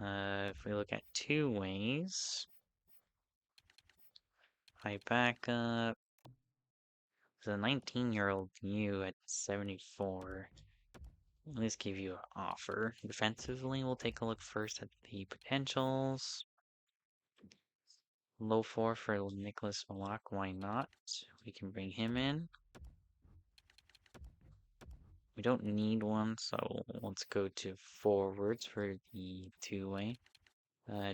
If we look at two ways, high backup. There's a 19-year-old you at 74. Let's give you an offer. Defensively, we'll take a look first at the potentials. Low 4 for Nicholas Malak, why not? We can bring him in. We don't need one, so let's go to forwards for the two-way.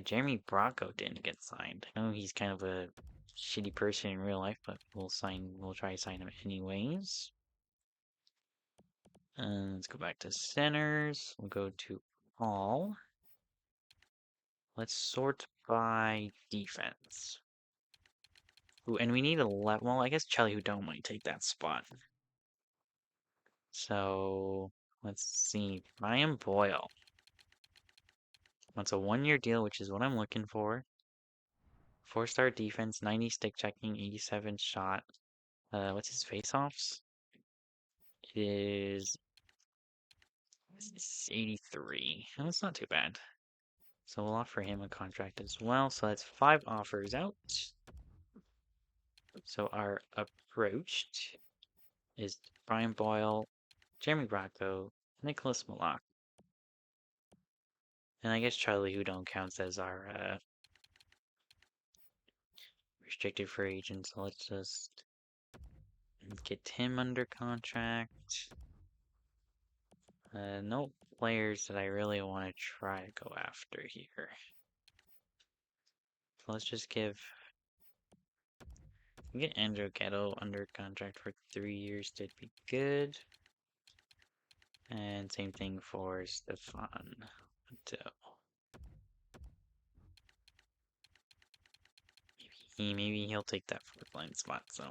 Jeremy Bracco didn't get signed. I know he's kind of a shitty person in real life, but we'll try to sign him anyways. Let's go back to centers. We'll go to all. Let's sort by defense. Ooh, and we need a well, I guess Charlie Hudon might take that spot. So let's see. Brian Boyle. That's a 1-year deal, which is what I'm looking for. 4-star defense, 90 stick checking, 87 shot. What's his face-offs? It is 83. That's not too bad. So we'll offer him a contract as well. So that's 5 offers out. So our approach is Brian Boyle, Jeremy Bracco, Nicholas Malak. And I guess Charlie Hudon counts as our restricted free agent. So let's just get him under contract. No players that I really want to try to go after here. So let's just get Andrew Ghetto under contract for 3 years. Did be good. And same thing for Stefan. Maybe he'll take that fourth line spot. So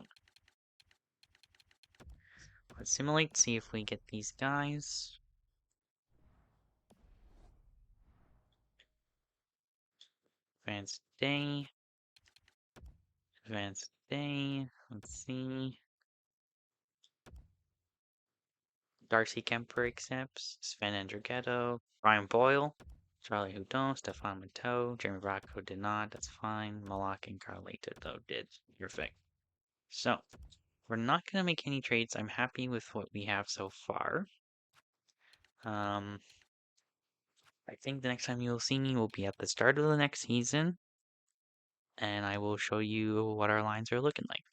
let's simulate, see if we get these guys. Advanced day. Advanced day. Let's see. Darcy Kemper accepts. Sven Andrighetto. Brian Boyle. Charlie Hudon. Stefan Matteau. Jeremy Bracco did not. That's fine. Malak and Carlita, though, did. Perfect. So, we're not going to make any trades. I'm happy with what we have so far. I think the next time you'll see me will be at the start of the next season. And I will show you what our lines are looking like.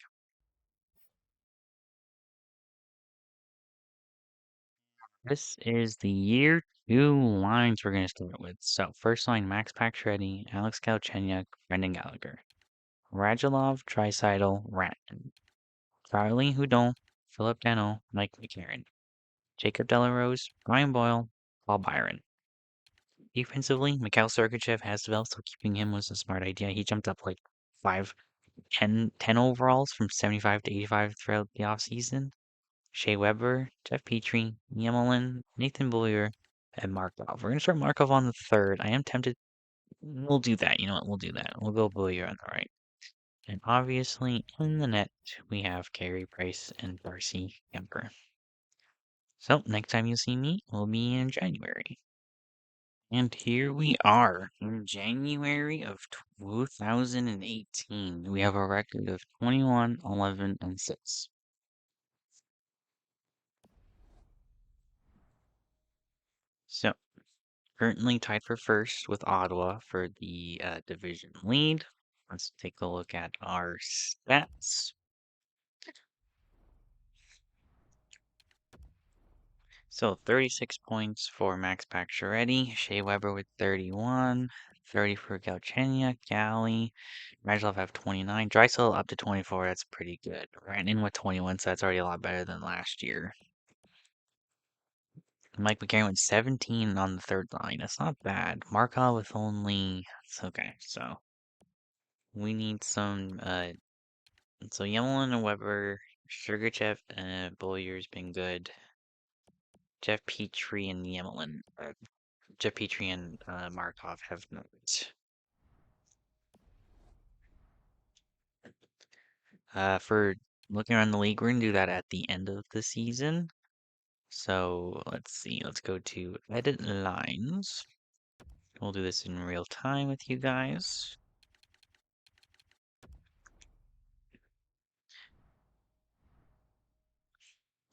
This is the year 2 lines we're going to start with. So, first line, Max Pacioretty, Alex Galchenyuk, Brendan Gallagher. Radulov, Draisaitl, Rantanen. Charlie Hudon, Philip Dano, Mike McCarron. Jacob Delarose, Brian Boyle, Paul Byron. Defensively, Mikhail Sergachev has developed, so keeping him was a smart idea. He jumped up like 10 overalls from 75 to 85 throughout the offseason. Shea Weber, Jeff Petrie, Yemelin, Nathan Boyer, and Markov. We're going to start Markov on the third. I am tempted. We'll do that. You know what? We'll do that. We'll go Boyer on the right. And obviously, in the net, we have Carey Price and Darcy Kemper. So, next time you see me will be in January. And here we are in January of 2018. We have a record of 21, 11, and 6. So, currently tied for first with Ottawa for the division lead. Let's take a look at our stats. So 36 points for Max Pacioretty, Shea Weber with 31, 30 for Galchenyuk, Galley, Radulov have 29, Draisaitl up to 24, that's pretty good. Rantanen with 21, so that's already a lot better than last year. Mike McCarron with 17 on the third line, that's not bad. Markov with only, it's okay, so we need some, so Yemelin and Weber, Sergachev and Boyer's been good. Jeff Petrie and Yemelin, Jeff Petrie and Markov have not. For looking around the league, we're gonna do that at the end of the season. So let's see. Let's go to edit lines. We'll do this in real time with you guys.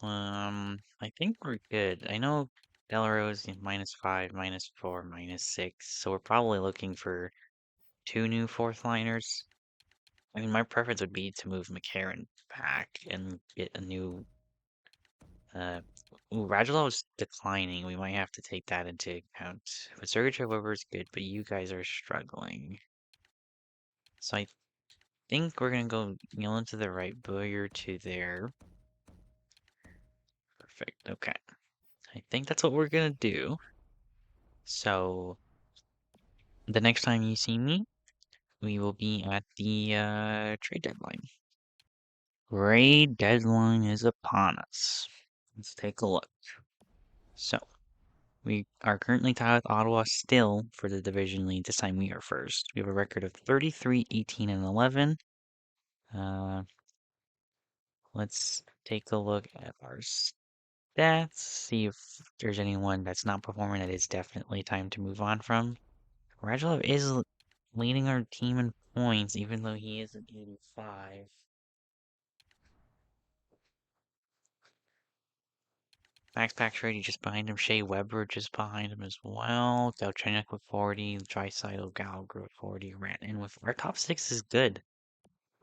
I think we're good. I know Delarose -5, -4, -6. So we're probably looking for two new fourth liners. I mean, my preference would be to move McCarron back and get a new. Ooh, Radulov's declining. We might have to take that into account. But Sergachev Weber is good, but you guys are struggling. So I think we're gonna go Milan to the right, Boyer to there. Perfect. Okay. I think that's what we're gonna do. So the next time you see me, we will be at the trade deadline. Trade deadline is upon us. Let's take a look. So we are currently tied with Ottawa still for the division lead. This time we are first. We have a record of 33, 18, and 11. Let's take a look at our stats, see if there's anyone that's not performing that it's definitely time to move on from. Radulov is leading our team in points, even though he is at 85. Max Pacioretty just behind him. Shea Weber just behind him as well. Galchenyuk with 40. Draisaitl, Gallagher with 40. Rantanen with... Our top six is good.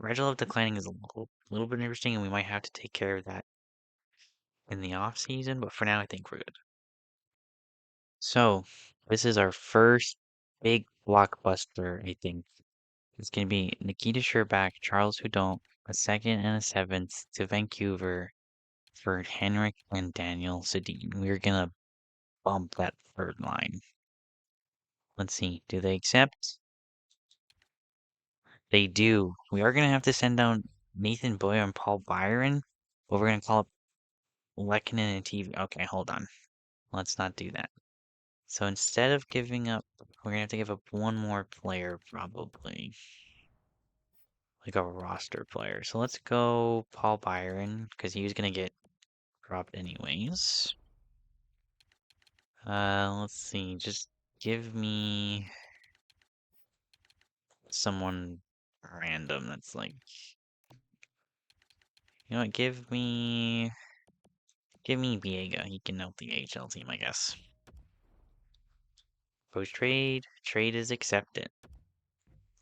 Radulov declining is a little bit interesting, and we might have to take care of that in the off season. But for now, I think we're good. So, this is our first big blockbuster, I think. It's going to be Nikita Sherbak, Charles Hudon, a second and a seventh to Vancouver for Henrik and Daniel Sedin. We're going to bump that third line. Let's see. Do they accept? They do. We are going to have to send down Nathan Boyer and Paul Byron, but we're going to call up Lehkonen and TV. Okay, hold on. Let's not do that. So instead of giving up, we're going to have to give up one more player, probably. Like a roster player. So let's go Paul Byron, because he was going to get dropped anyways. Let's see. Just give me someone random that's like, you know what? Give me Viega. He can help the AHL team, I guess. Post trade is accepted.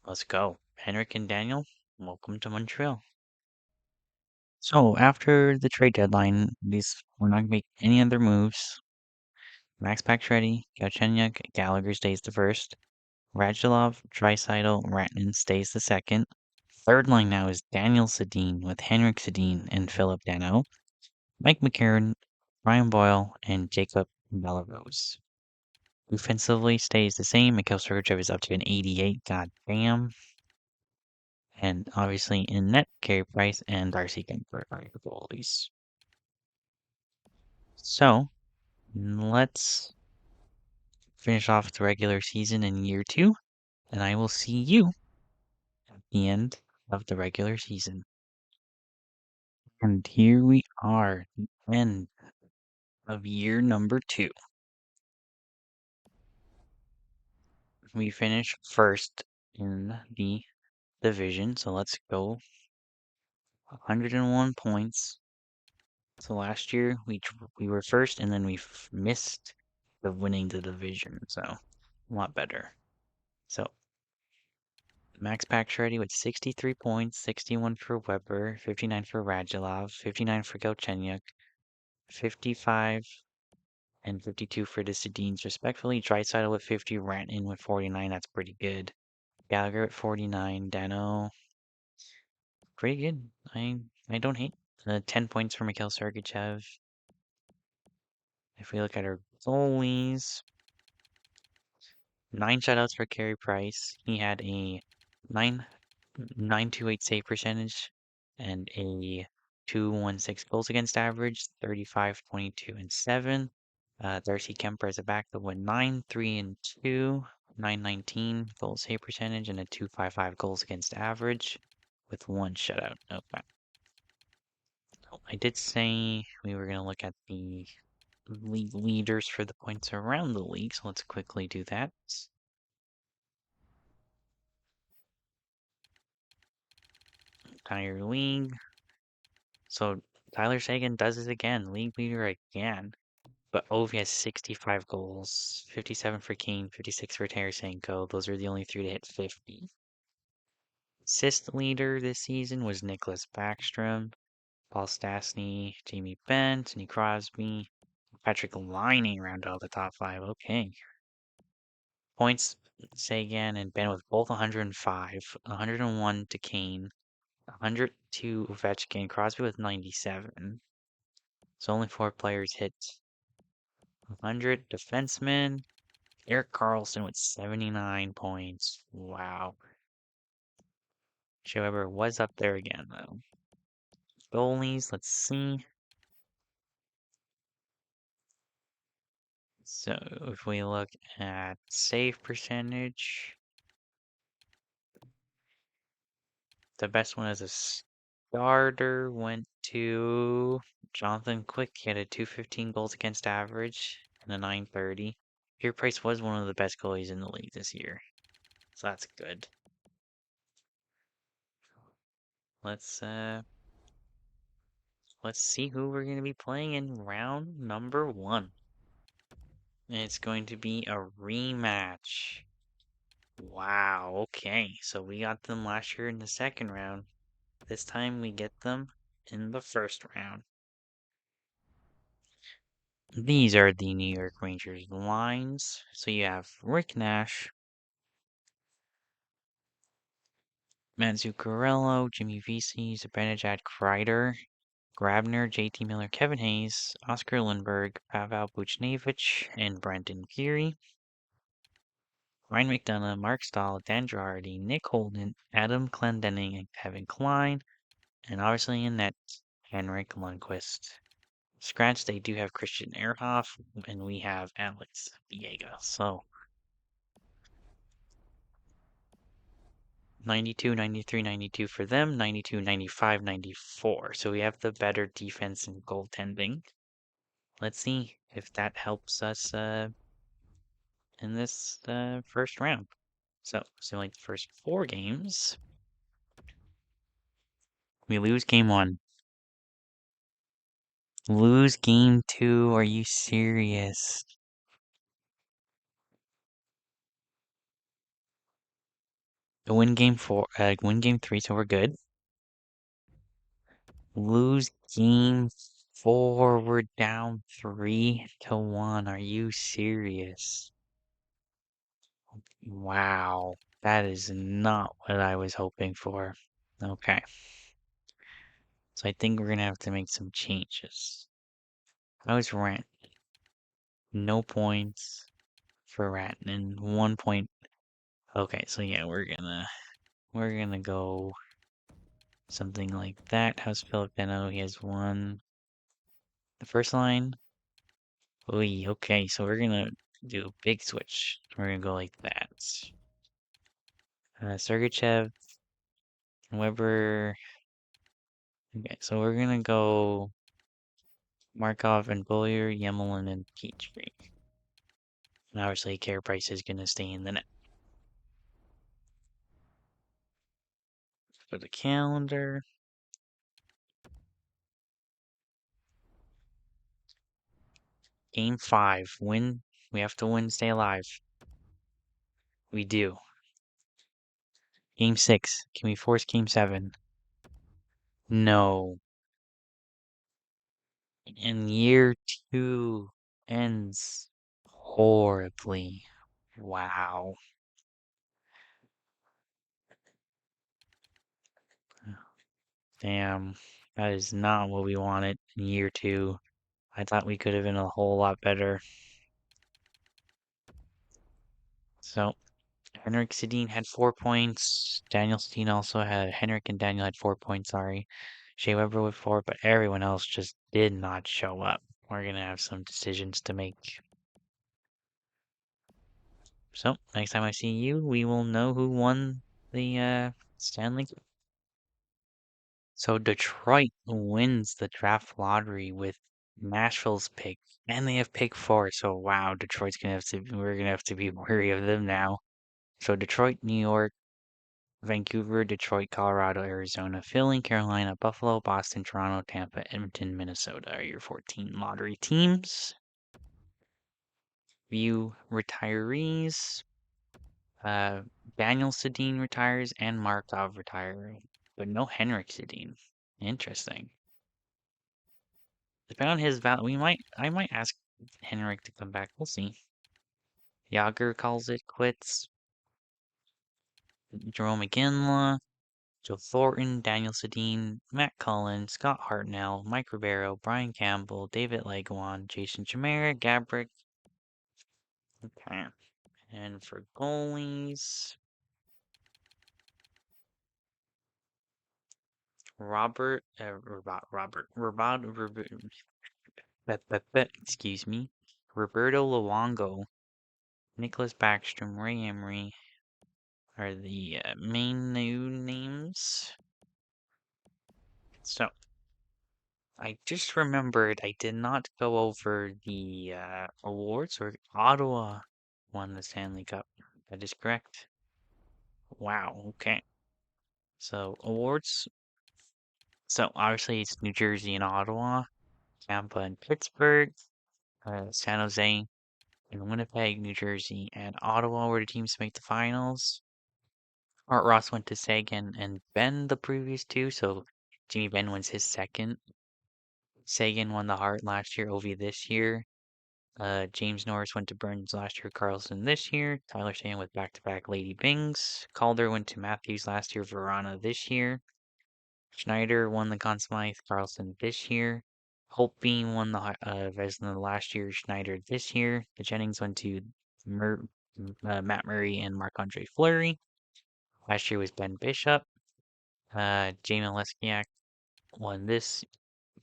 Let's go. Henrik and Daniel, welcome to Montreal. So after the trade deadline, we're not gonna make any other moves. Max Pacioretty, Galchenyuk, Gallagher stays the first. Radulov, Draisaitl, Rantanen stays the second. Third line now is Daniel Sedin with Henrik Sedin and Philip Dano. Mike McCarron, Brian Boyle, and Jacob Belarose. Defensively stays the same. Mikhail Sergachev is up to an 88. God damn. And obviously in net, Carey Price and Darcy Kemper are the goalies. So let's finish off the regular season in year 2, and I will see you at the end of the regular season. And here we are, the end of year number 2. We finished first in the division, so let's go. 101 points. So last year we were first, and then we missed of winning the division, so a lot better. So Max Pacioretty with 63 points, 61 for Weber, 59 for Radulov, 59 for Galchenyuk, 55 and 52 for the Sedins, respectfully. Draisaitl with 50, Rantanen with 49. That's pretty good. Gallagher at 49. Dano, pretty good. I don't hate. 10 points for Mikhail Sergachev. If we look at our goalies, 9 shutouts for Carey Price. He had a 9.928 save percentage and a 216 goals against average, 35, 22, and 7. Darcy Kemper as a backup went 9, 3, and 2, 919 goals save percentage, and a 255 goals against average with 1 shutout. Okay. I did say we were going to look at the league leaders for the points around the league, so let's quickly do that. Entire league. So Tyler Seguin does it again, league leader again. But Ovi has 65 goals, 57 for Kane, 56 for Tarasenko. Those are the only 3 to hit 50. Assist leader this season was Nicholas Backstrom, Paul Stastny, Jamie Benn, Sidney Crosby, Patrick Laine round out the top 5. Okay. Points, Sagan and Ben with both 105, 101 to Kane, 100 to Ovechkin, Crosby with 97. So only 4 players hit 100. Defensemen, Eric Carlson with 79 points. Wow. Schweber was up there again, though. Goalies, let's see. So if we look at save percentage, the best one as a starter went to Jonathan Quick. He had a 215 goals against average and a 930. Here Price was one of the best goalies in the league this year, so that's good. Let's see who we're gonna be playing in round number 1. And it's going to be a rematch. Wow, okay. So we got them last year in the second round. This time we get them in the first round. These are the New York Rangers lines. So you have Rick Nash, Matt Zuccarello, Jimmy Vesey, Zibanejad Kreider, Grabner, JT Miller, Kevin Hayes, Oscar Lindberg, Pavel Buchnevich, and Brendan Geary. Ryan McDonough, Mark Stahl, Dan Girardi, Nick Holden, Adam Clendenning, and Kevin Klein. And obviously in net, Henrik Lundqvist. Scratch, they do have Christian Ehrhoff, and we have Alex Viega. So 92, 93, 92 for them, 92, 95, 94. So we have the better defense and goaltending. Let's see if that helps us in this first round. So like the first 4 games, we lose game 1. Lose game 2? Are you serious? Win game 4, win game 3, so we're good. Lose game 4, we're down 3-1. Are you serious? Wow, that is not what I was hoping for. Okay. So I think we're gonna have to make some changes. I was Rant. No points for Ratnan. 1 point. Okay, so yeah, we're gonna go something like that. How's Philip Deno? He has 1. The first line. Oy, okay, so we're gonna do a big switch. We're gonna go like that. Sergachev, Weber. Okay, so we're gonna go Markov and Bullier, Yemelin, and Peachtree. And obviously, Care Price is gonna stay in the net. For the calendar. Game 5. Win We have to win, stay alive. We do. Game 6. Can we force Game 7? No. And year 2 ends horribly. Wow. Damn. That is not what we wanted in year 2. I thought we could have been a whole lot better. So, Henrik Sedin had 4 points. Daniel Sedin also had, Henrik and Daniel had 4 points, sorry. Shea Weber with 4, but everyone else just did not show up. We're going to have some decisions to make. So, next time I see you, we will know who won the Stanley Cup. So, Detroit wins the draft lottery with Nashville's pick, and they have pick 4. So, wow, we're gonna have to be wary of them now. So, Detroit, New York, Vancouver, Detroit, Colorado, Arizona, Philly, Carolina, Buffalo, Boston, Toronto, Tampa, Edmonton, Minnesota are your 14 lottery teams. View retirees. Daniel Sedin retires and Markov retire, but no Henrik Sedin. Interesting. Depending on his value, I might ask Henrik to come back. We'll see. Yager calls it quits. Jerome McGinley, Joe Thornton, Daniel Sedin, Matt Cullen, Scott Hartnell, Mike Ribeiro, Brian Campbell, David Legwan, Jason Chimera, Gabrick. Okay. And for goalies, excuse me, Roberto Luongo, Nicholas Backstrom, Ray Emery are the main new names. So, I just remembered I did not go over the awards, or Ottawa won the Stanley Cup. That is correct. Wow, okay. So, awards. So, obviously, it's New Jersey and Ottawa, Tampa and Pittsburgh, San Jose and Winnipeg, New Jersey, and Ottawa were the teams to make the finals. Art Ross went to Sagan and Ben the previous 2, so Jimmy Benn wins his second. Sagan won the Hart last year, Ovi this year. James Norris went to Burns last year, Carlson this year. Tyler Shan with back-to-back Lady Bings. Calder went to Matthews last year, Verana this year. Schneider won the Conn Smythe, Carlson this year. Holtby won the Vezina last year, Schneider this year. The Jennings went to Matt Murray and Marc-Andre Fleury. Last year was Ben Bishop. Jamie Leskiak won this.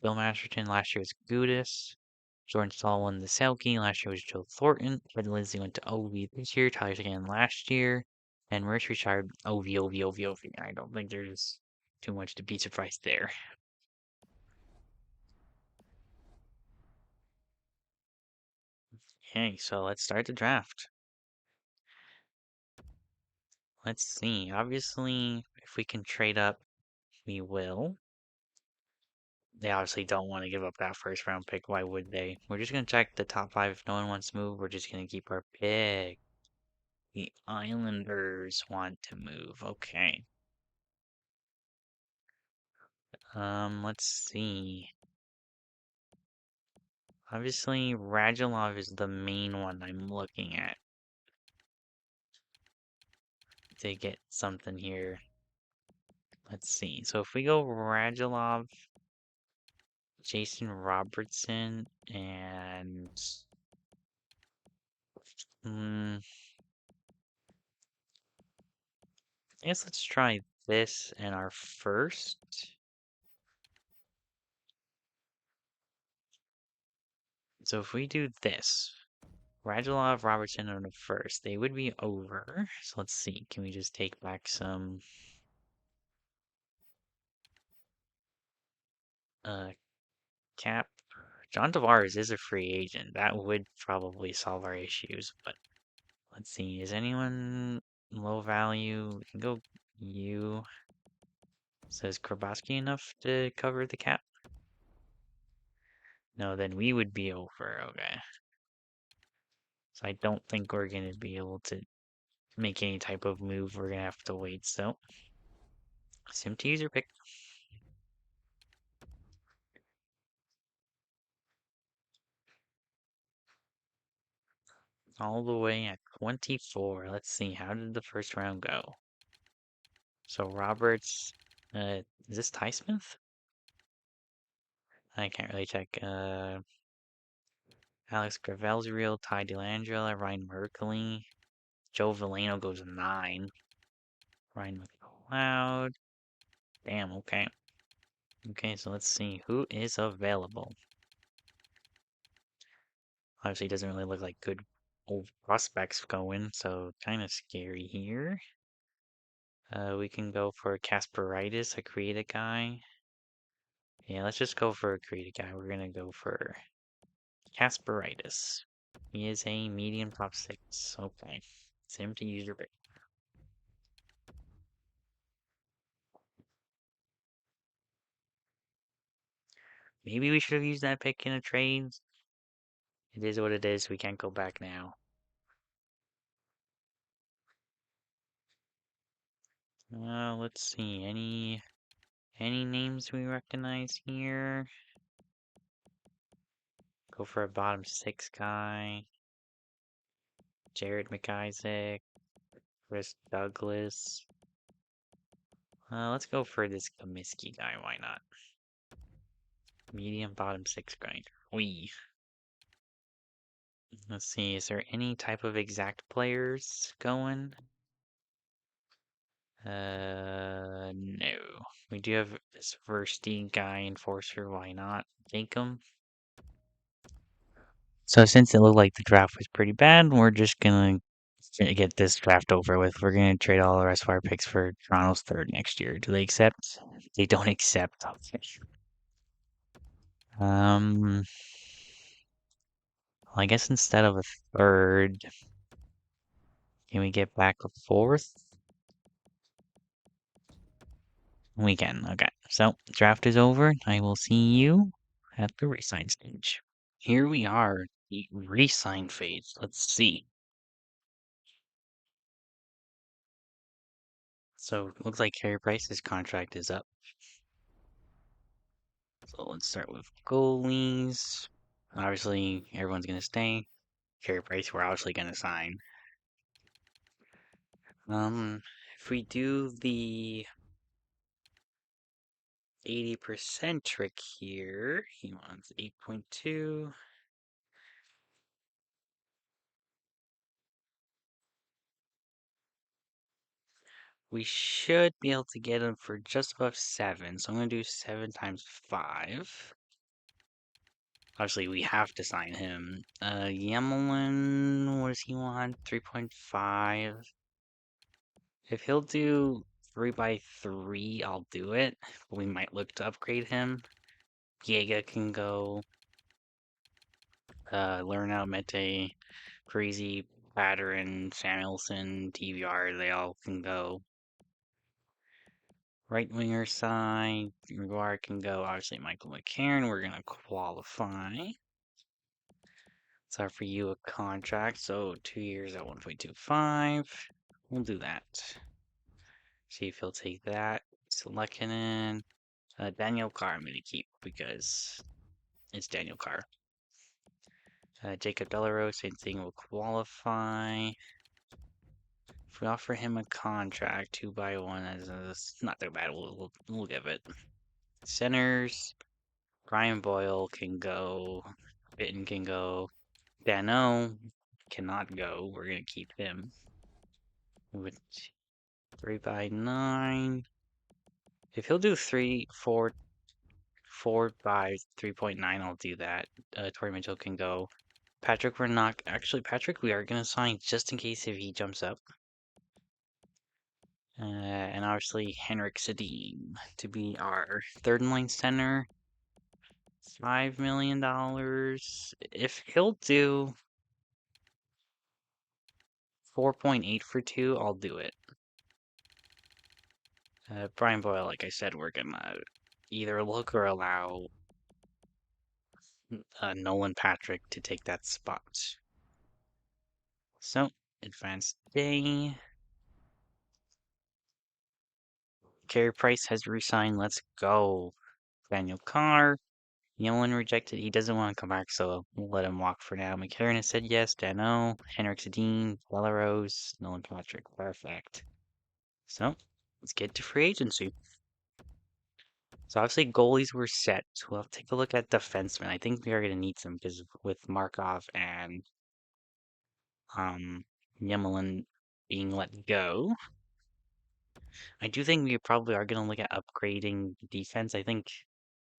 Bill Masterton last year was Gudis. Jordan Stahl won the Selkie. Last year was Joe Thornton. Fred Lindsay went to OV this year. Tyler again last year. And Merce retired OV. I don't think there's too much to be surprised there. Okay, so let's start the draft. Let's see. Obviously, if we can trade up, we will. They obviously don't want to give up that first round pick. Why would they? We're just going to check the top 5. If no one wants to move, we're just going to keep our pick. The Islanders want to move. Okay. Let's see. Obviously, Radulov is the main one I'm looking at to get something here. Let's see. So if we go Radulov, Jason Robertson, and I guess let's try this in our first. So if we do this, Radulov, Robertson on the first, they would be over. So let's see. Can we just take back some cap? John Tavares is a free agent. That would probably solve our issues, but let's see. Is anyone low value? We can go you. Says Krabowski enough to cover the cap? No, then we would be over. Okay. So I don't think we're going to be able to make any type of move. We're going to have to wait. So, sim to user pick. All the way at 24. Let's see. How did the first round go? So Roberts, is this Ty Smith? I can't really check. Alex Gravel's real, Ty Delangela, Ryan Merkley, Joe Veleno goes 9. Ryan McLeod. Damn, okay. Okay, so let's see who is available. Obviously, it doesn't really look like good old prospects going, so kind of scary here. We can go for Kasperitis, a creative guy. Yeah, let's just go for a creative guy. We're gonna go for Kasperitis. He is a medium top 6. Okay. Sim to user pick. Maybe we should have used that pick in a trade. It is what it is. We can't go back now. Let's see. Any names we recognize here? Go for a bottom 6 guy. Jared McIsaac. Chris Douglas. Let's go for this Comiskey guy. Why not? Medium bottom 6 grinder. Wee. Let's see. Is there any type of exact players going? No. We do have this Verstein guy, Enforcer, why not? Take him. So since it looked like the draft was pretty bad, we're just gonna get this draft over with. We're gonna trade all the rest of our picks for Toronto's third next year. Do they accept? They don't accept. Well, I guess instead of a third, can we get back a fourth? We can. Okay. So draft is over. I will see you at the resign stage. Here we are, the resign phase. Let's see. So it looks like Carey Price's contract is up. So let's start with goalies. Obviously, everyone's gonna stay. Carey Price, we're obviously gonna sign. If we do the 80% trick here, he wants 8.2. We should be able to get him for just above 7. So I'm gonna do 7 times 5. Obviously, we have to sign him. Yemelin, what does he want? 3.5. If he'll do 3x3, I'll do it. We might look to upgrade him. Giga can go. Learn out Mete, Crazy, Pattern, Samuelson, TVR, they all can go. Right winger side, McGuire can go. Obviously, Michael McCarron, we're going to qualify. Let's offer you a contract, so 2 years at 1.25. We'll do that. See if he'll take that. Selekinen. Daniel Carr I'm going to keep because it's Daniel Carr. Jacob Delarose, same thing, will qualify. If we offer him a contract, 2x1, that's not that bad. We'll give it. Centers. Brian Boyle can go. Bitten can go. Dano cannot go. We're going to keep him. With 3x9. If he'll do 4 by 3.9, I'll do that. Tori Mitchell can go. Patrick, we're not. Actually, Patrick, we are going to sign just in case if he jumps up. And obviously, Henrik Sedin to be our third line center. $5 million. If he'll do 4.8 for 2, I'll do it. Brian Boyle, like I said, we're gonna either look or allow Nolan Patrick to take that spot. So, advanced day. Carey Price has resigned. Let's go. Daniel Carr. Yolan rejected. He doesn't want to come back, so we'll let him walk for now. McCarron has said yes. Dano, Henrik Sedin, Belarus, Nolan Patrick. Perfect. So, let's get to free agency. So obviously goalies were set. So we'll have to take a look at defensemen. I think we are going to need some because with Markov and Yemelin being let go, I do think we probably are going to look at upgrading defense. I think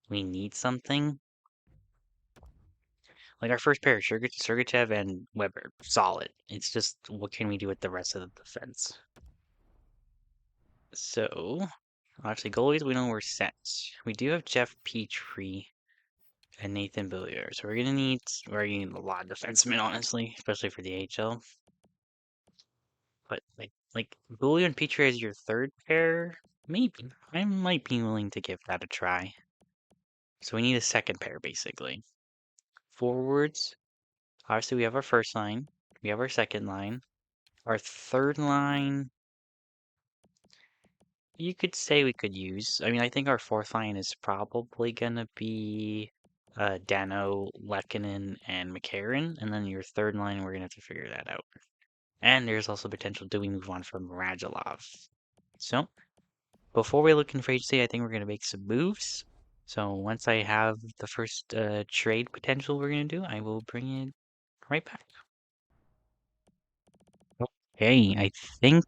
we need something. Like our first pair, Sergachev and Weber, solid. It's just what can we do with the rest of the defense? So, actually, goalies we know we're set. We do have Jeff Petrie and Nathan Billier, so we're gonna need a lot of defensemen, honestly, especially for the AHL. But like Billier and Petrie as your third pair, maybe I might be willing to give that a try. So we need a second pair basically. Forwards, obviously we have our first line, we have our second line. Our third line, you could say we could use. I mean, I think our fourth line is probably gonna be Dano, Lehkonen, and McCarron, and then your third line, we're gonna have to figure that out. And there's also potential, do we move on from Radulov? So, before we look in for agency, I think we're gonna make some moves. So once I have the first trade potential we're gonna do, I will bring it right back. Okay, I think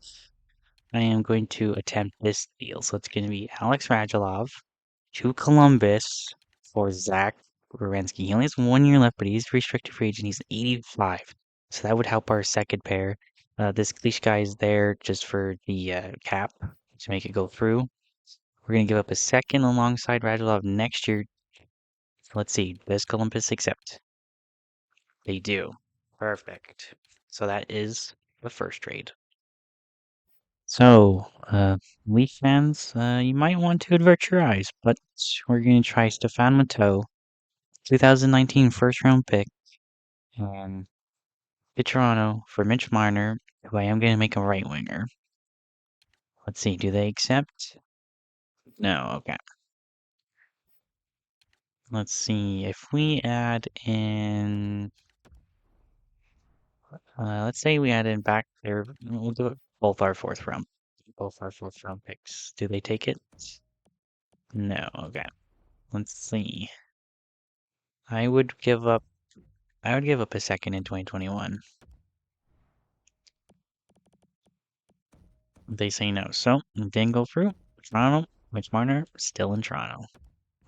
I am going to attempt this deal. So it's going to be Alex Radulov to Columbus for Zach Werenski. He only has 1 year left, but he's restricted free agent. He's 85. So that would help our second pair. This Cliche guy is there just for the cap to make it go through. We're going to give up a second alongside Radulov next year. Let's see. Does Columbus accept? They do. Perfect. So that is the first trade. So, Leaf fans, you might want to avert your eyes, but we're going to try Stefan Matteau, 2019 first round pick, and to Toronto for Mitch Marner, who I am going to make a right winger. Let's see, do they accept? No, okay. Let's see, if we add in, let's say we add in back there, we'll do it both our fourth round picks. Do they take it? No, okay. Let's see. I would give up a second in 2021. They say no. So, it didn't go through. Toronto, Mitch Marner, still in Toronto.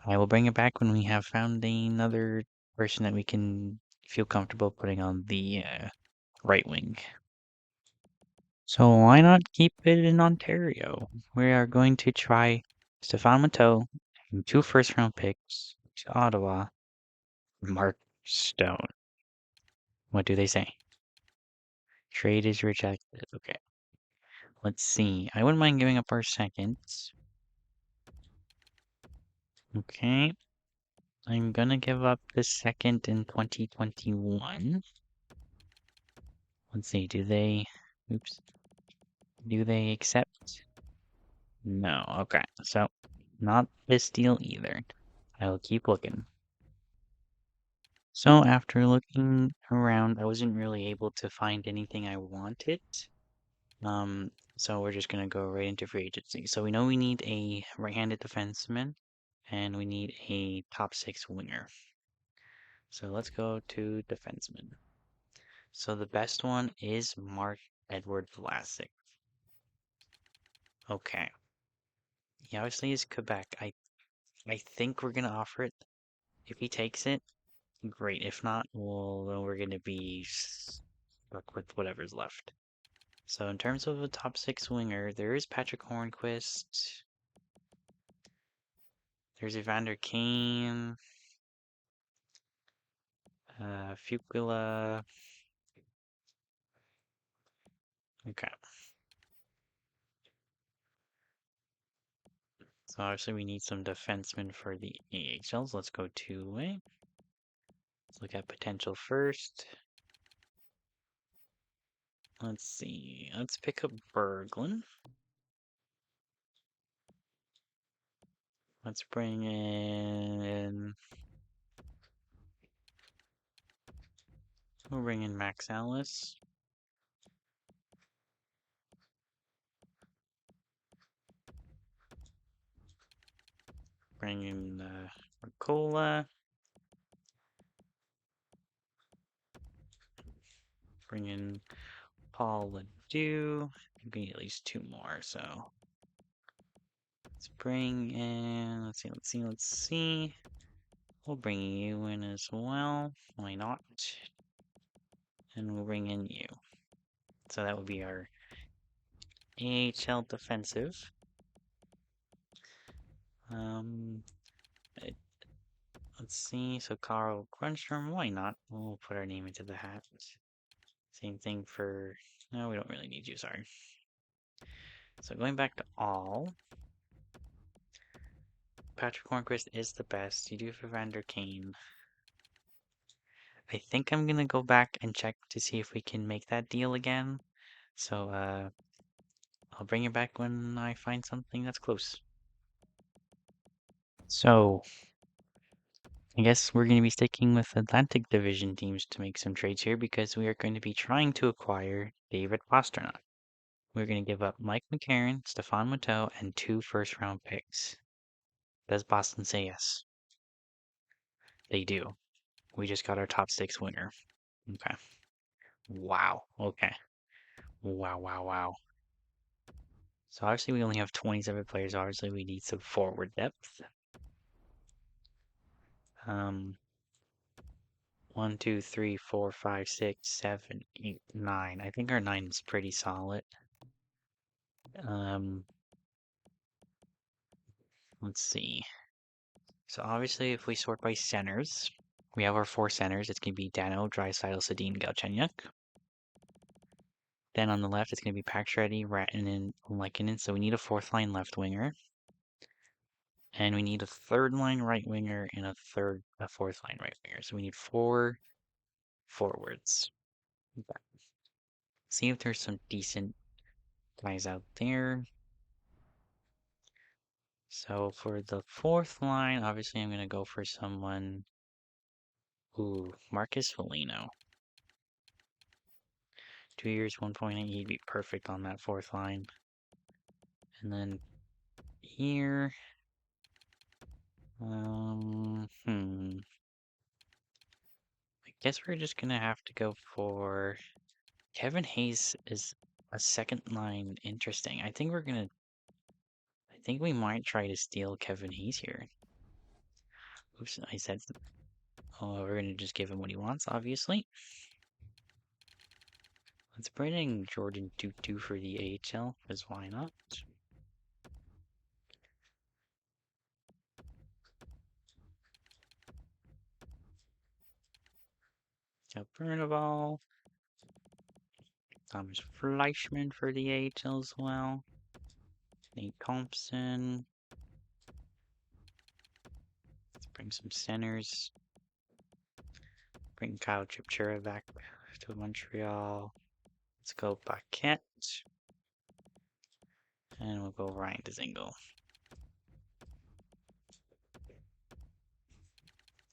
I will bring it back when we have found another person that we can feel comfortable putting on the right wing. So why not keep it in Ontario? We are going to try Stefan Matteau and 2 first-round picks to Ottawa. Mark Stone. What do they say? Trade is rejected. Okay. Let's see. I wouldn't mind giving up our second. Okay. I'm gonna give up the second in 2021. Let's see, do they accept? No, okay. So, not this deal either. I will keep looking. So after looking around, I wasn't really able to find anything I wanted. So we're just gonna go right into free agency. So we know we need a right-handed defenseman and we need a top 6 winger. So let's go to defenseman. So the best one is Marc-Edouard Vlasic. Okay. He obviously is Quebec. I think we're gonna offer it. If he takes it, great. If not, well, then we're gonna be stuck with whatever's left. So in terms of a top 6 winger, there is Patrick Hornquist. There's Evander Kane. Fuqua. Okay. So obviously we need some defensemen for the AHLs. Let's go two-way. Eh? Let's look at potential first. Let's see. Let's pick up Berglund. Let's bring in. We'll bring in Max Alice. Bring in Ricola. Bring in Paul Ledoux. We need at least 2 more, so let's bring in. Let's see. We'll bring you in as well. Why not? And we'll bring in you. So that would be our AHL defensive. Um, let's see. So Carl Grunstrom, why not? We'll put our name into the hat. Same thing for. No, we don't really need you. Sorry. So going back to all. Patrick Hornquist is the best. You do for Vander Kane. I think I'm gonna go back and check to see if we can make that deal again. So I'll bring it back when I find something that's close. So I guess we're going to be sticking with Atlantic Division teams to make some trades here because we are going to be trying to acquire David Pastrnak. We're going to give up Mike McCarron, Stefan Matteau, and 2 first-round picks. Does Boston say yes? They do. We just got our top 6 winner. Okay. Wow. Okay. Wow. So obviously we only have 27 players. Obviously we need some forward depth. 1, 2, 3, 4, 5, 6, 7, 8, 9. I think our 9 is pretty solid. Let's see. So obviously, if we sort by centers, we have our 4 centers. It's going to be Dano, Draisaitl, Sedin, Galchenyuk. Then on the left, it's going to be Pacioretty, Rantanen, and Lehkonen. So we need a 4th line left winger, and we need a 3rd line right winger and a 4th line right winger. So we need 4 forwards. Okay. See if there's some decent guys out there. So for the 4th line, obviously I'm going to go for someone. Ooh, Marcus Foligno. 2 years, 1.8. He'd be perfect on that 4th line. And then here, I guess we're just gonna have to go for Kevin Hayes is a 2nd line. Interesting. I think we might try to steal Kevin Hayes here. Oops, I said, oh, we're gonna just give him what he wants, obviously. Let's bring in Jordan Tutu for the AHL, because why not? Got Bernabal. Thomas Fleischman for the AHL as well. Nate Thompson. Let's bring some centers. Bring Kyle Chipchura back to Montreal. Let's go Paquette. And we'll go Ryan Dzingel.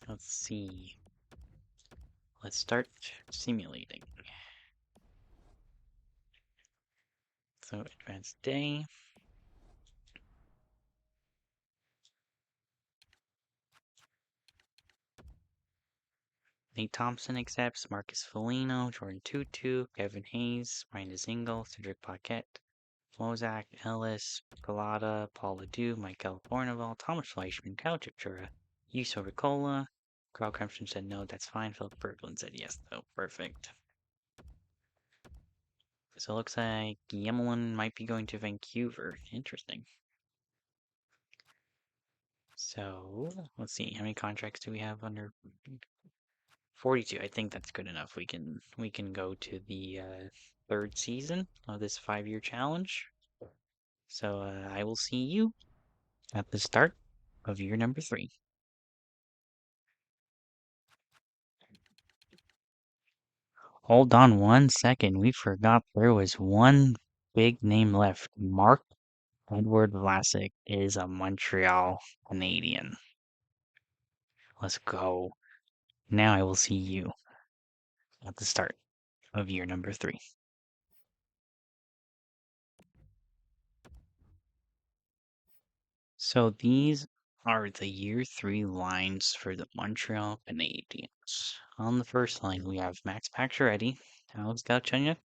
Let's see. Let's start simulating. So advanced day. Nate Thompson accepts. Marcus Foligno, Jordan Tutu, Kevin Hayes, Ryan Dzingel, Cedric Paquette, Mozak, Ellis, Galata, Paul Ledoux, Michael Bourneval, Thomas Fleischman, Kyle Chipchura, Yuso Ricola. Carl Crumpton said no, that's fine. Philip Berglund said yes, though. Perfect. So it looks like Yemelin might be going to Vancouver. Interesting. So let's see, how many contracts do we have under 42? I think that's good enough. We can go to the 3rd season of this 5-year challenge. So I will see you at the start of year number 3. Hold on 1 second. We forgot there was one big name left. Mark Edward Vlasic is a Montreal Canadian. Let's go. Now I will see you at the start of year number 3. So these are the year 3 lines for the Montreal Canadiens. On the first line, we have Max Pacioretty, Alex Galchenyuk,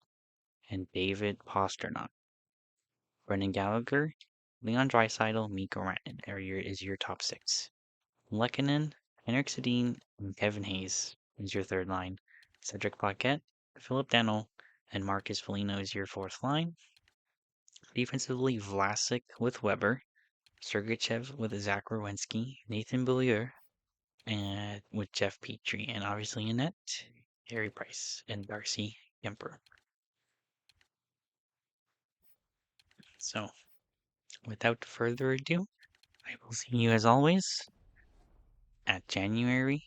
and David Pastrnak. Brendan Gallagher, Leon Draisaitl, Mikko Rantanen is your top 6. Lehkonen, Henrik Sedin, and Kevin Hayes is your third line. Cedric Paquette, Philip Dano, and Marcus Foligno is your fourth line. Defensively, Vlasic with Weber, Sergachev with Zach Werenski, Nathan Beaulieu, and with Jeff Petrie, and obviously in net, Harry Price and Darcy Kemper. So, without further ado, I will see you as always at January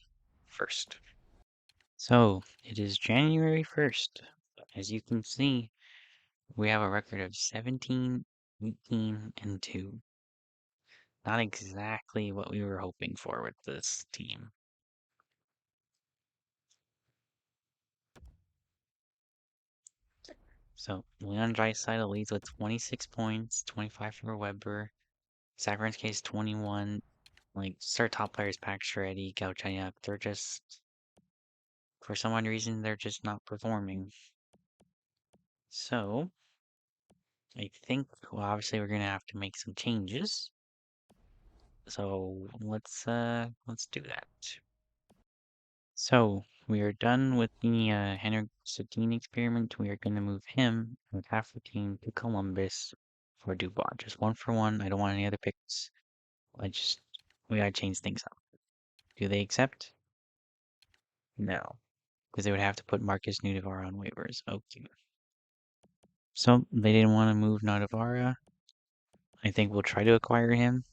1st. So, it is January 1st. As you can see, we have a record of 17, 18, and 2. Not exactly what we were hoping for with this team. So Leon Draisaitl leads with 26 points, 25 for Weber. Zach Werenski is 21. Like, our top players, Pacioretty, Galchenyuk, they're just, for some odd reason, they're just not performing. So, I think, well, obviously we're gonna have to make some changes. So let's do that. So we are done with the Henrik Sedin experiment. We are going to move him with half the team to Columbus for Dubois. Just 1-for-1. I don't want any other picks. We gotta change things up. Do they accept? No, because they would have to put Marcus Nudivara on waivers. Okay. So they didn't want to move Nudivara. I think we'll try to acquire him,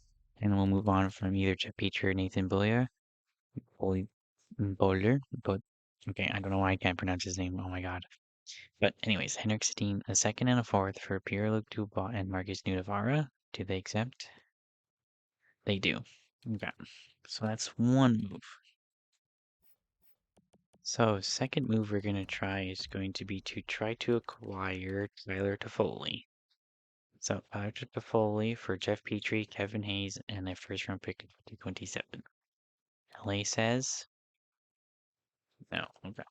and we'll move on from either Jeff Petrie or Nathan Beaulieu. Bowler, but okay, I don't know why I can't pronounce his name. Oh my god. But anyways, Henrik Sedin, a second and a fourth for Pierre-Luc Dubois and Marcus Nudivara. Do they accept? They do. Okay. So that's one move. So second move we're gonna try is going to be to try to acquire Tyler Toffoli. So Tyler Toffoli for Jeff Petrie, Kevin Hayes, and a first round pick in 2027. LA says no. Okay.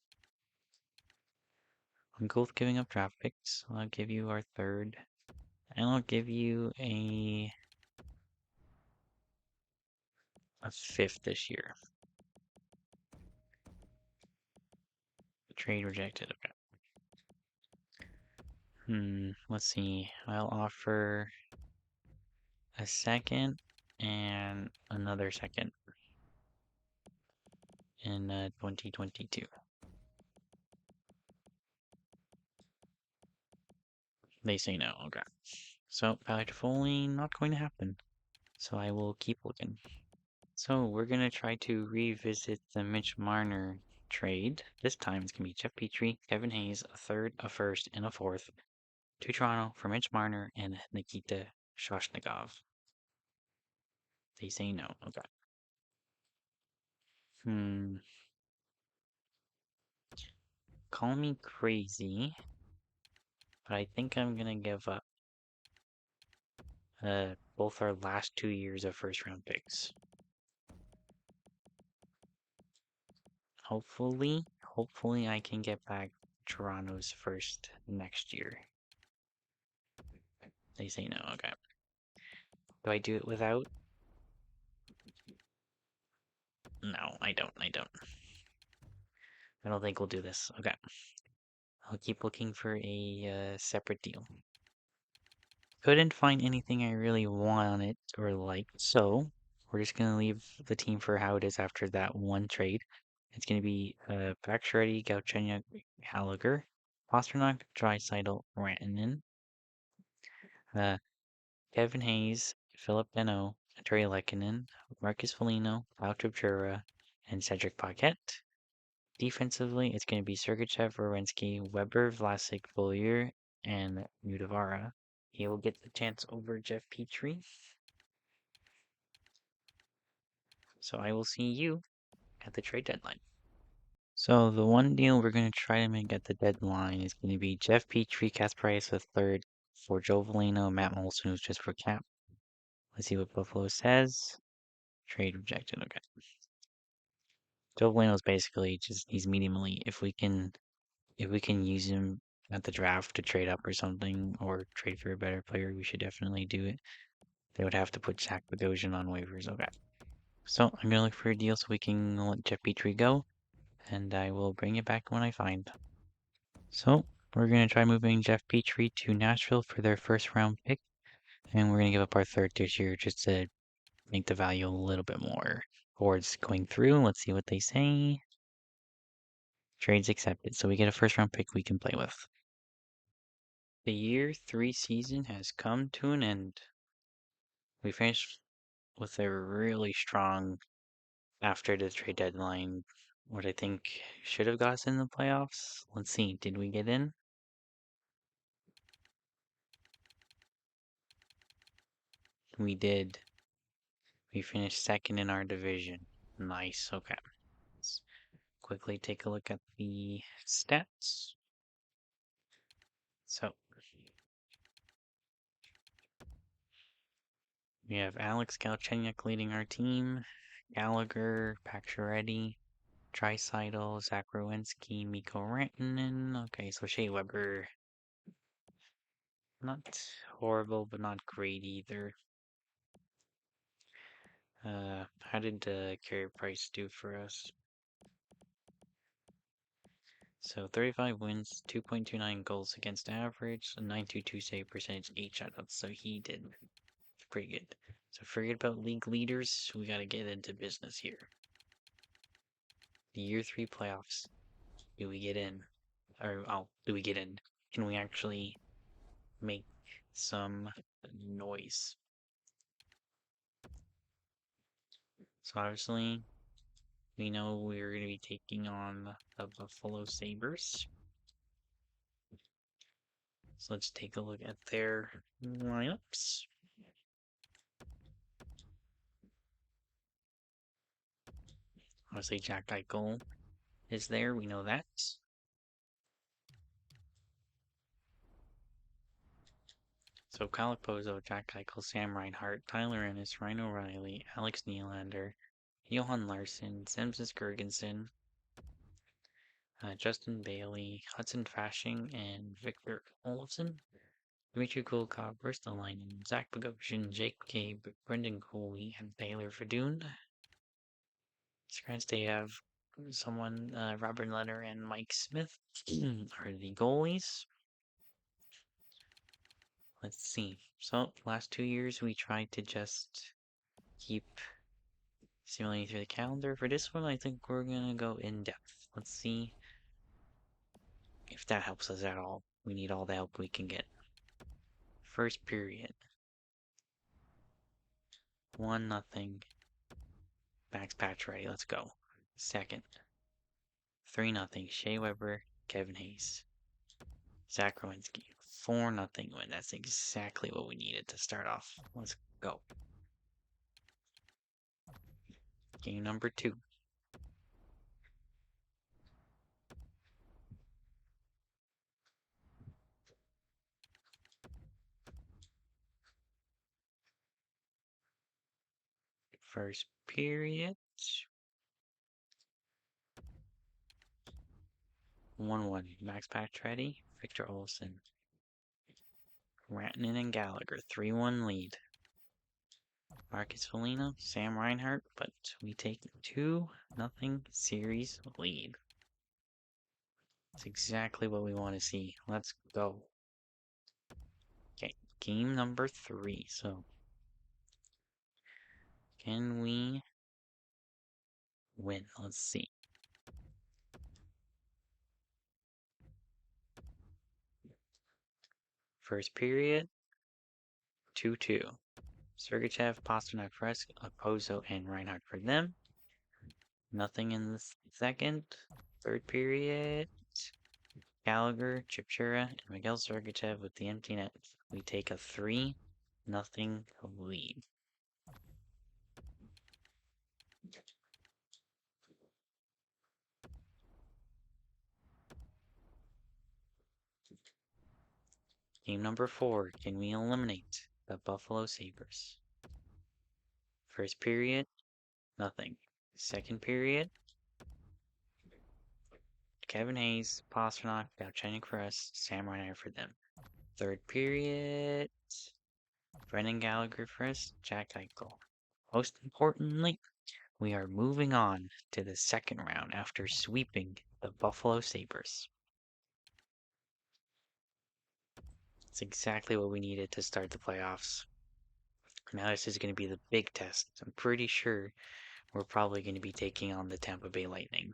I'm cool with giving up draft picks. I'll give you our third. And I'll give you a fifth this year. Trade rejected. Okay. Let's see. I'll offer a second and another second in 2022. They say no. Okay. So, Palatofoli not going to happen. So I will keep looking. So we're gonna try to revisit the Mitch Marner trade. This time it's gonna be Jeff Petrie, Kevin Hayes, a third, a first, and a fourth to Toronto for Mitch Marner and Nikita Shoshnikov. They say no. Okay. Call me crazy, but I think I'm gonna give up both our last 2 years of first round picks. Hopefully I can get back Toronto's first next year. They say no. Okay. Do I do it without? No, I don't. I don't think we'll do this. Okay. I'll keep looking for a separate deal. Couldn't find anything I really wanted or liked, so we're just gonna leave the team for how it is after that one trade. It's gonna be Pacioretty, Galchenyuk, Gallagher, Pastrnak, Draisaitl, Rantanen, uh, Kevin Hayes, Philip Dano, Terry Lehkonen, Marcus Foligno, Kyle Trubchura, and Cedric Paquette. Defensively, it's going to be Sergachev, Werenski, Weber, Vlasic, Beaulieu, and Udavara. He will get the chance over Jeff Petrie. So I will see you at the trade deadline. So the one deal we're going to try to make at the deadline is going to be Jeff Petrie, Kasparis the third for Joe Veleno, Matt Molson, who's just for cap. Let's see what Buffalo says. Trade rejected. Okay. Joe Veleno's basically just he's medium elite. If we can use him at the draft to trade up or something, or trade for a better player, we should definitely do it. They would have to put Zach Bogosian on waivers. Okay. So I'm gonna look for a deal so we can let Jeff Petrie go, and I will bring it back when I find. So we're gonna try moving Jeff Petrie to Nashville for their first round pick, and we're gonna give up our third this year just to make the value a little bit more. Boards going through. Let's see what they say. Trades accepted. So we get a first round pick we can play with. The year 3 season has come to an end. We finished with a really strong after the trade deadline, what I think should have got us in the playoffs. Let's see, did we get in? We did. We finished second in our division. Nice, okay. Let's quickly take a look at the stats. So, we have Alex Galchenyuk leading our team, Gallagher, Pacioretty, Draisaitl, Zach Werenski, Mikko Rantanen. Okay, so Shea Weber, not horrible, but not great either. How did Carey Price do for us? So 35 wins, 2.29 goals against average, a 922 save percentage, 8 shutouts. So he did pretty good. So forget about league leaders. We got to get into business here. The year 3 playoffs. Do we get in? Or, do we get in? Can we actually make some noise? So obviously, we know we're going to be taking on the Buffalo Sabres. So let's take a look at their lineups. Obviously, Jack Eichel is there. We know that. So Kyle Pozo, Jack Eichel, Sam Reinhart, Tyler Ennis, Ryan O'Reilly, Alex Nylander, Johan Larsson, Zemgus Girgensson, Justin Bailey, Hudson Fasching, and Victor Olofsson. Dmitry Kulikov versus the line, Zach Bogosian, Jake Cabe, Brendan Cooley, and Taylor Fedun. They have someone, Robert Leonard and Mike Smith are the goalies. Let's see. So, last 2 years we tried to just keep simulating through the calendar. For this one, I think we're gonna go in depth. Let's see if that helps us at all. We need all the help we can get. First period. 1-0. Max Pacioretty, let's go. Second. 3-0. Shea Weber, Kevin Hayes. Zach Werenski. 4-0 win. That's exactly what we needed to start off. Let's go. Game number 2. First period. 1-1. Max Pacioretty, Victor Olofsson. Rantanen and Gallagher, 3-1 lead. Marcus Foligno, Sam Reinhart, but we take 2-0 series lead. That's exactly what we want to see. Let's go. Okay, game number 3. So, can we win? Let's see. First period, 2-2. Sergachev, Pasternak, Pozo, and Reinhardt for them. Nothing in the second. Third period, Gallagher, Chipchura, and Miguel Sergachev with the empty net. We take a 3-0 lead. Game number 4, can we eliminate the Buffalo Sabres? First period, nothing. Second period, Kevin Hayes, Pastrnak, Galchenyuk for us, Sam Reinhart for them. Third period, Brendan Gallagher for us, Jack Eichel. Most importantly, we are moving on to the second round after sweeping the Buffalo Sabres. It's exactly what we needed to start the playoffs. Now this is going to be the big test. I'm pretty sure we're probably going to be taking on the Tampa Bay Lightning.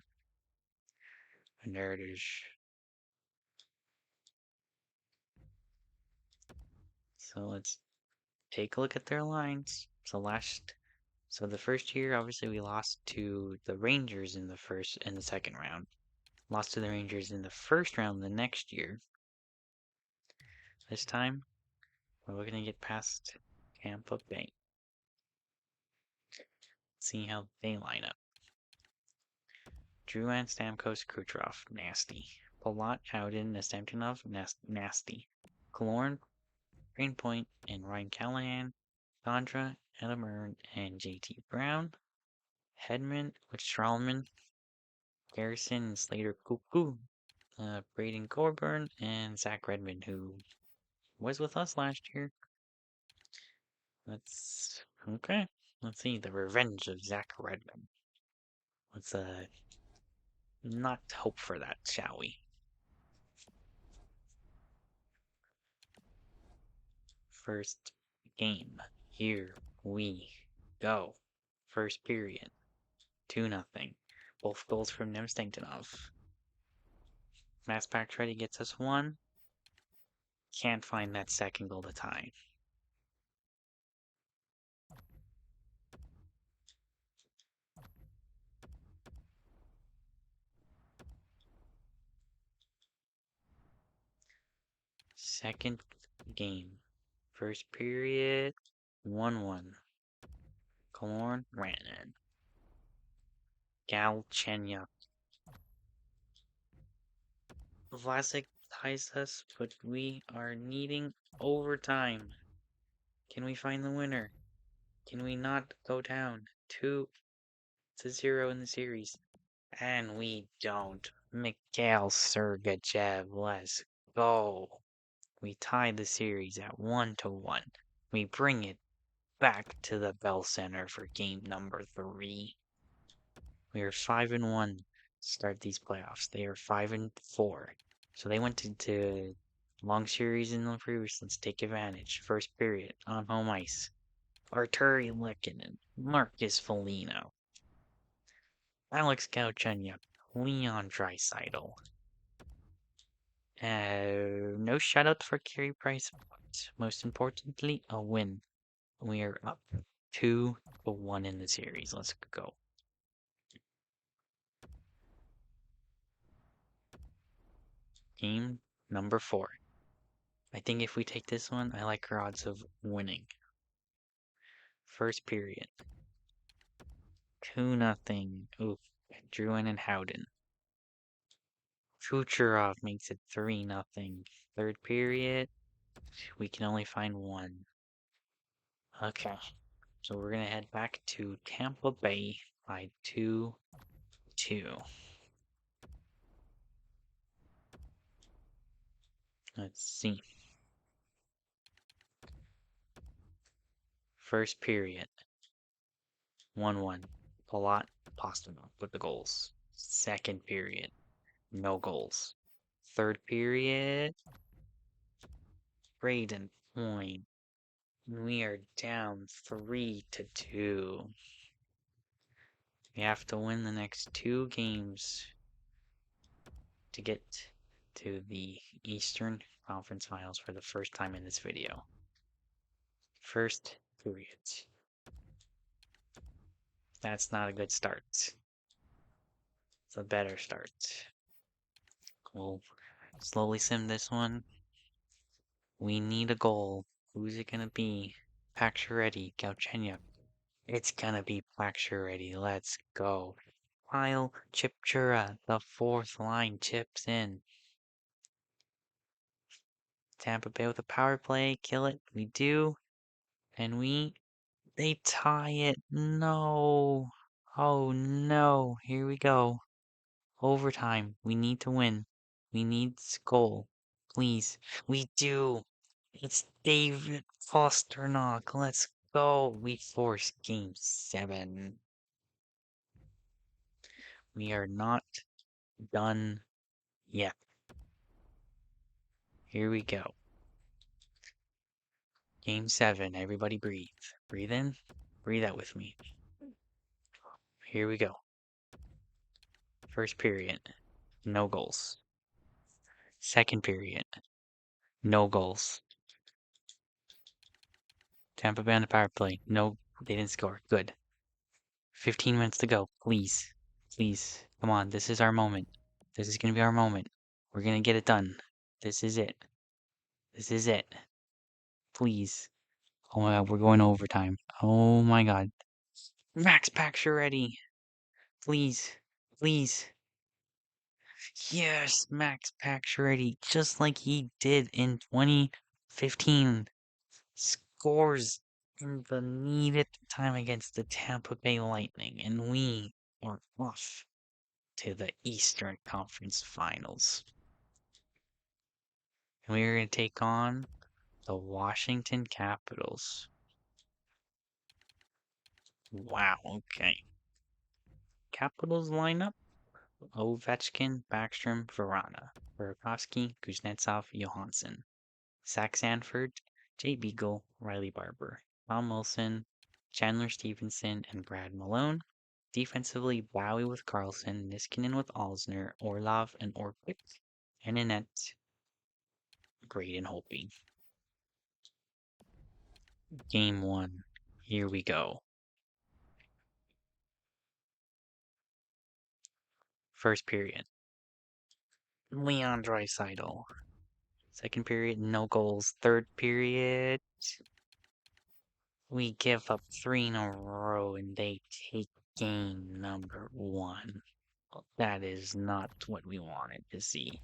And there it is. So let's take a look at their lines. So the first year, obviously we lost to the Rangers in the second round. Lost to the Rangers in the first round the next year. This time, we're looking to get past Tampa Bay. See how they line up. Drouin, Stamkos, Kucherov, nasty. Palat, Howden, Nestemchinov, nasty. Killorn, Rainpoint, and Ryan Callahan, Sandra, Edamern, and JT Brown. Hedman with Stralman, Garrison, and Slater Cuckoo. Braden Coburn, and Zach Redmond, who was with us last year. Okay. Let's see, the revenge of Zach Redmond. Let's not hope for that, shall we? First game. Here we go. First period. 2-0. Both goals from Nemstankinov. Mass Ready gets us 1. Can't find that second goal to tie. Second game. First period. 1-1. Killorn ran in. Galchenyuk. Vlasic ties us, but we are needing overtime. Can we find the winner? Can we not go down 2-0 in the series? And we don't. Mikhail Sergachev, let's go. We tie the series at 1-1. We bring it back to the Bell Center for game number 3. We are 5-1 to start these playoffs. They are 5-4. So they went into long series in the previous. Let's take advantage. First period on home ice. Arturi Lehkonen, Marcus Foligno, Alex Galchenyuk, Leon Draisaitl. No shutout for Carey Price, but most importantly, a win. We are up 2-1 in the series. Let's go. Game number 4. I think if we take this one, I like our odds of winning. First period. 2-0. Ooh, Drouin and Howden. Kucherov makes it 3-0. Third period. We can only find 1. Okay. So we're going to head back to Tampa Bay by 2-2. Let's see. First period. 1-1. Palat, Pastrnak with the goals. Second period. No goals. Third period. Braden Point. We are down 3-2. We have to win the next 2 games to get to the Eastern Conference Finals for the first time in this video. First period. That's not a good start. It's a better start. We'll slowly sim this one. We need a goal. Who's it gonna be? Pacioretty, Galchenyuk. It's gonna be Pacioretty. Let's go. Kyle Chipchura, the fourth line, chips in. Tampa Bay with a power play. Kill it. We do. And they tie it. No. Oh no. Here we go. Overtime. We need to win. We need this goal. Please. We do. It's David Pastrnak. Let's go. We force game 7. We are not done yet. Here we go. Game 7. Everybody breathe. Breathe in. Breathe out with me. Here we go. First period. No goals. Second period. No goals. Tampa Bay on the power play. No, they didn't score. Good. 15 minutes to go. Please. Please. Come on. This is our moment. This is going to be our moment. We're going to get it done. This is it. This is it. Please. Oh my god, we're going to overtime. Oh my god. Max Pacioretty. Please. Please. Yes, Max Pacioretty. Just like he did in 2015. Scores in the needed time against the Tampa Bay Lightning. And we are off to the Eastern Conference Finals. And we are going to take on the Washington Capitals. Wow, okay. Capitals lineup: Ovechkin, Backstrom, Verana, Burakovsky, Kuznetsov, Johansson, Zach Sanford, Jay Beagle, Riley Barber, Tom Wilson, Chandler Stevenson, and Brad Malone. Defensively, Bowie with Carlson, Niskanen with Alsner, Orlov and Orpik, and in net, Braden Holtby. Game 1. Here we go. First period. Leon Draisaitl. Second period, no goals. Third period, we give up 3 in a row and they take game number 1. Well, that is not what we wanted to see.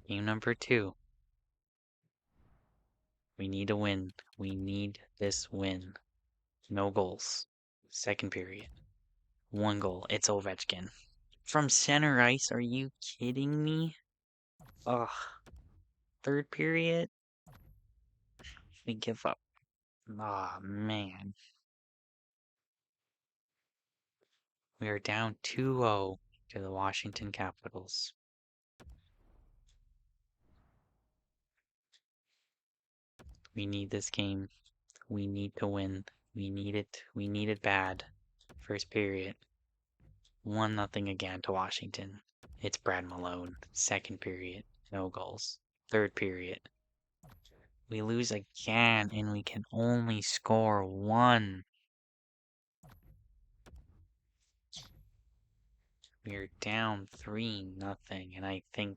Game number 2. We need a win. We need this win. No goals. Second period. 1 goal. It's Ovechkin. From center ice, are you kidding me? Ugh. Third period, we give up. Aw, man. We are down 2-0 to the Washington Capitals. We need this game. We need to win. We need it. We need it bad. First period. 1-0 again to Washington. It's Brad Malone. Second period. No goals. Third period. We lose again and we can only score 1. We're down 3-0 and I think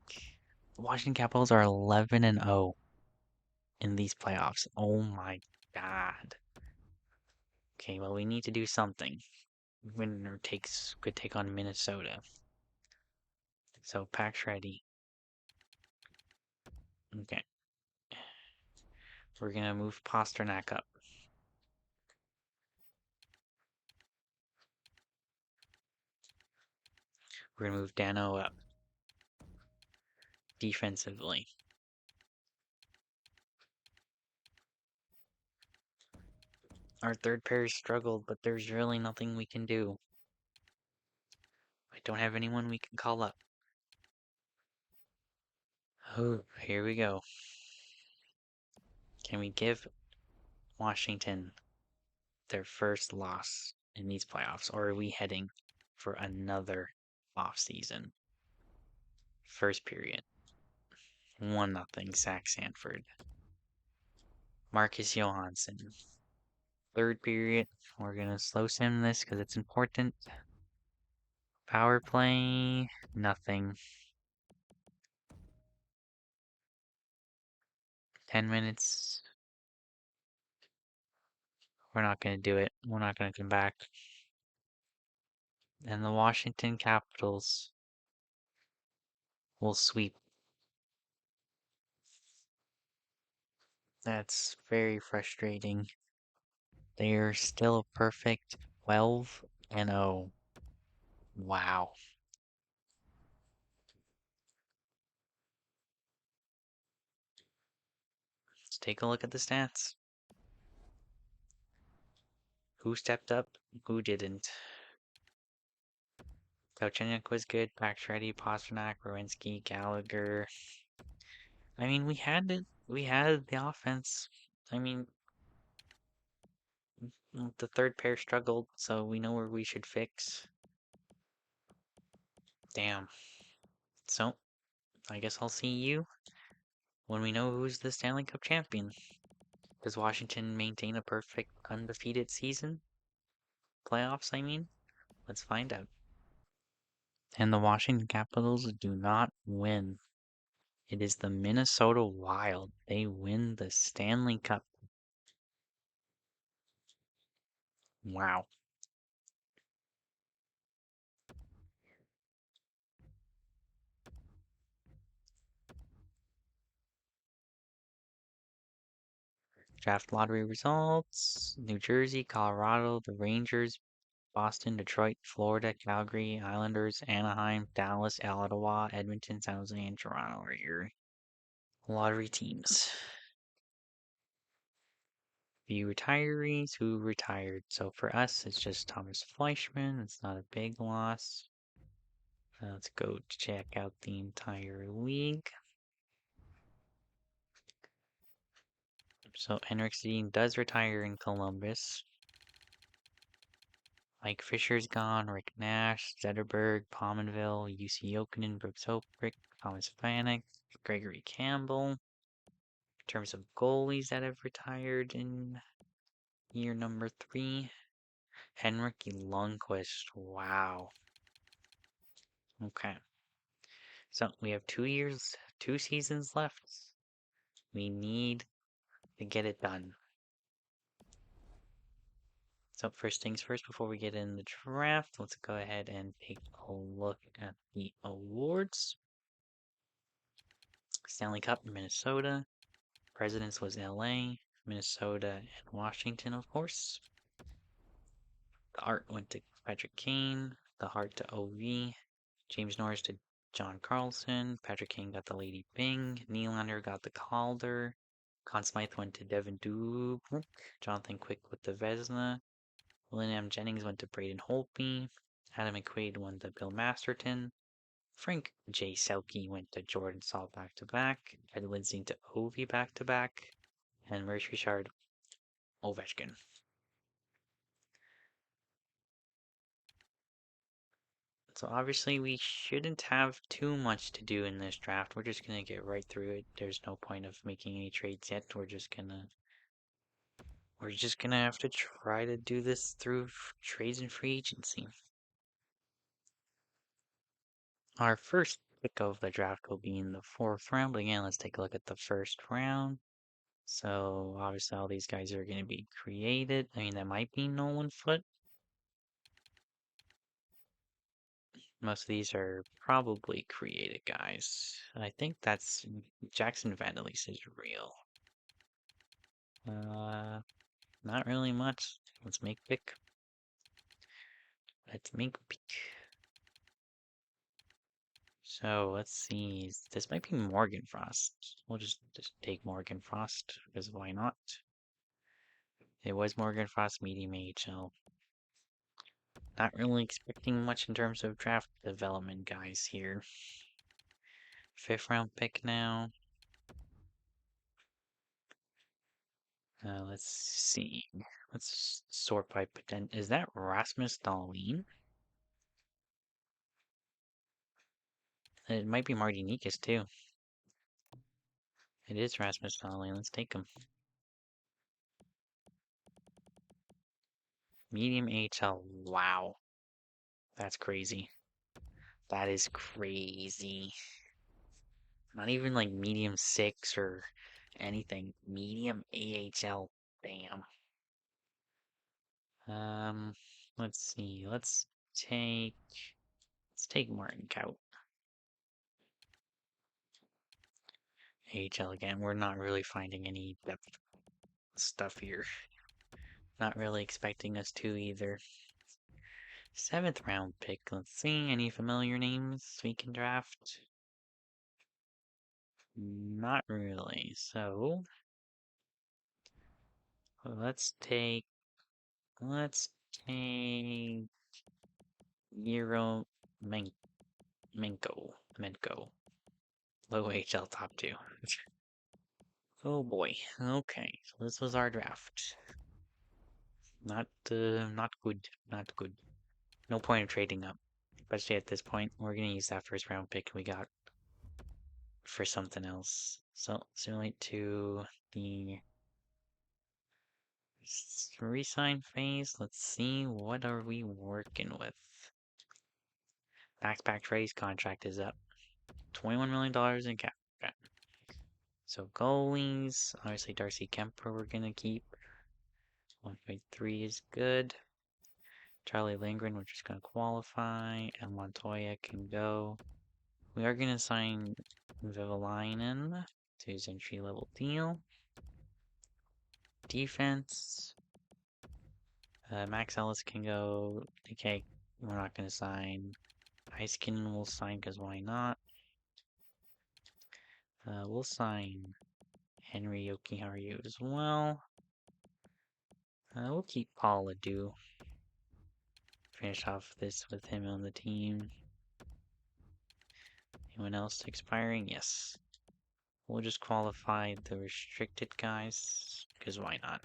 the Washington Capitals are 11-0 in these playoffs. Oh my god. Okay, well we need to do something. Winner could take on Minnesota. So Pack's ready. Okay. We're gonna move Pasternak up. We're gonna move Dano up. Defensively. Our third pair struggled, but there's really nothing we can do. I don't have anyone we can call up. Oh, here we go. Can we give Washington their first loss in these playoffs, or are we heading for another off season? First period. 1-0 Zach Sanford. Marcus Johansson. third period. We're gonna slow sim this because it's important. Power play, nothing. 10 minutes. We're not gonna do it. We're not gonna come back. And the Washington Capitals will sweep. That's very frustrating. They are still a perfect 12-0. Wow. Let's take a look at the stats. Who stepped up? Who didn't? Galchenyuk was good. Pacioretty, Pastrnak, Rowinski, Gallagher. I mean, we had it. We had the offense. I mean, the third pair struggled, so we know where we should fix. Damn. So, I guess I'll see you when we know who's the Stanley Cup champion. Does Washington maintain a perfect undefeated season? Playoffs, I mean? Let's find out. And the Washington Capitals do not win. It is the Minnesota Wild. They win the Stanley Cup. Wow. Draft lottery results. New Jersey, Colorado, the Rangers, Boston, Detroit, Florida, Calgary, Islanders, Anaheim, Dallas, Ottawa, Edmonton, San Jose, and Toronto are your lottery teams. The retirees who retired. So for us, it's just Thomas Fleischman. It's not a big loss. Let's go check out the entire league. So Henrik Sedin does retire in Columbus. Mike Fisher's gone, Rick Nash, Zetterberg, Pominville, UC Jokinen, Brooks Hoprick, Thomas Vanek, Gregory Campbell. In terms of goalies that have retired in year number 3, Henrik Lundqvist. Wow. Okay. So we have 2 seasons left. We need to get it done. So first things first, before we get in the draft, let's go ahead and take a look at the awards. Stanley Cup, Minnesota. Presidents was LA, Minnesota, and Washington, of course. The art went to Patrick Kane, the heart to OV, James Norris to John Carlson, Patrick Kane got the Lady Bing, Nylander got the Calder, Conn Smythe went to Devin Dubnyk, Jonathan Quick with the Vezina, William Jennings went to Braden Holtby, Adam McQuaid went to Bill Masterton, Frank J. Selke went to Jordan Saul back-to-back, Ed Lindsay to Ovi back-to-back, and Maurice Richard Ovechkin. So obviously we shouldn't have too much to do in this draft. We're just gonna get right through it. There's no point of making any trades yet. We're just gonna have to try to do this through trades and free agency. Our first pick of the draft will be in the 4th round, but again, let's take a look at the first round. So obviously all these guys are gonna be created. I mean, that might be Nolan Foote. Most of these are probably created guys. I think that's Jackson Vanderleest is real. Not really much. Let's make pick. Let's make pick. So let's see. This might be Morgan Frost. We'll just take Morgan Frost because why not? It was Morgan Frost medium AHL. Not really expecting much in terms of draft development guys here. 5th round pick now. Let's see. Let's sort by potential. Is that Rasmus Dahlin? It might be Marty Nikas too. It is Rasmus Dahlin. Let's take him. Medium AHL. Wow. That's crazy. That is crazy. Not even like medium 6 or anything. Medium AHL. Damn. Um, let's see. Let's take Martin Kaut. AHL again. We're not really finding any depth stuff here. Not really expecting us to either. 7th round pick. Let's see. Any familiar names we can draft? Not really. So let's take Euro Menko. Low HL top 2. Oh boy. Okay. So this was our draft. Not good. Not good. No point of trading up. Especially at this point. We're gonna use that first round pick we got for something else. So simulate to the resign phase. Let's see, what are we working with? Max Trey's contract is up. $21 million in cap. Okay. So goalies, obviously Darcy Kemper we're gonna keep. 1.3 is good. Charlie Lindgren, we're just gonna qualify, and Montoya can go. We are gonna sign Vivalainen to his entry-level deal. Defense. Max Ellis can go. Okay, we're not gonna sign. Heiskanen will sign because why not? We'll sign Henry Yokiharu as well. We'll keep Paul Adu. Finish off this with him on the team. Anyone else expiring? Yes. We'll just qualify the restricted guys, because why not?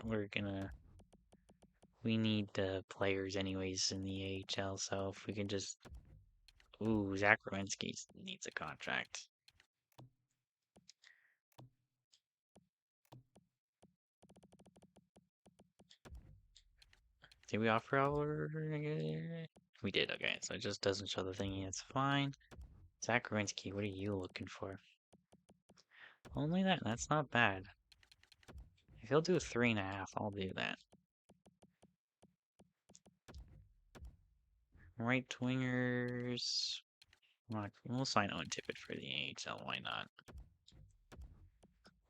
We need players anyways in the AHL, so if we can just... Ooh, Zach Rowensky needs a contract. Did we offer our... We did, okay, so it just doesn't show the thingy, it's fine. Zach Rowensky, what are you looking for? Only that, that's not bad. If he'll do 3.5, I'll do that. Right wingers... We'll sign Owen Tippett for the AHL, why not?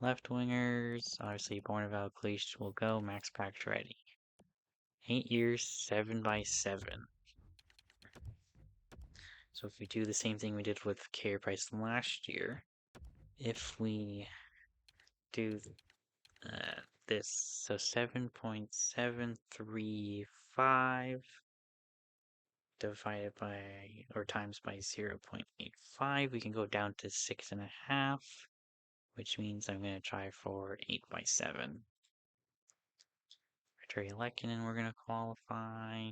Left wingers, obviously Bourneval Cleach will go, Max Pacioretty. 8 years, 7x7. So if we do the same thing we did with Carey Price last year, if we do this, so 7.735 divided by, or times by 0.85, we can go down to 6.5, which means I'm going to try for 8x7. Terry Lekkinen, we're going to qualify.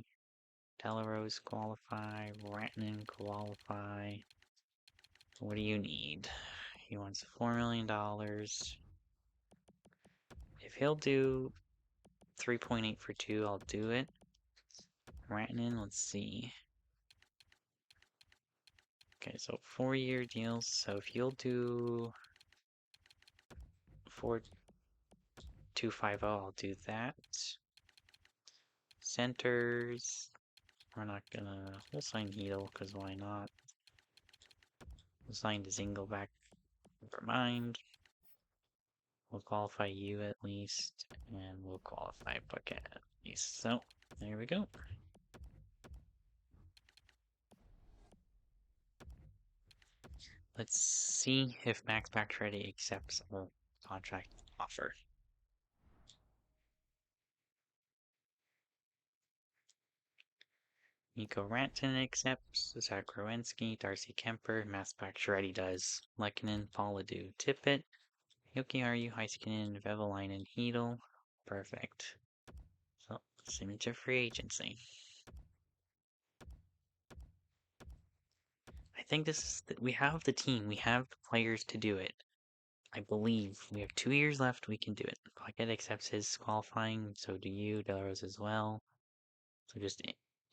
Delarose qualify. Rantanen qualify. What do you need? He wants $4 million. If he'll do 3.8 for 2, I'll do it. Rantanen, let's see. Okay, so 4-year deals. So if you'll do 4.250, I'll do that. Centers. We'll sign Heedle, because why not? We'll sign Zingle back. Never mind. We'll qualify you at least, and we'll qualify Bucket at least. So, there we go. Let's see if Max Pacioretty accepts our contract offer. Mikko Rantanen accepts, Zach Rowensky, Darcy Kemper, Max Pacioretty does, Lekkinen, Paladou, Tippett, Jokiharju, Heiskanen, Vevalainen, Heedle. Perfect. So, signature free agency. I think we have the team, we have the players to do it. I believe we have 2 years left, we can do it. Bucket accepts his qualifying, so do you, Delarose as well. So just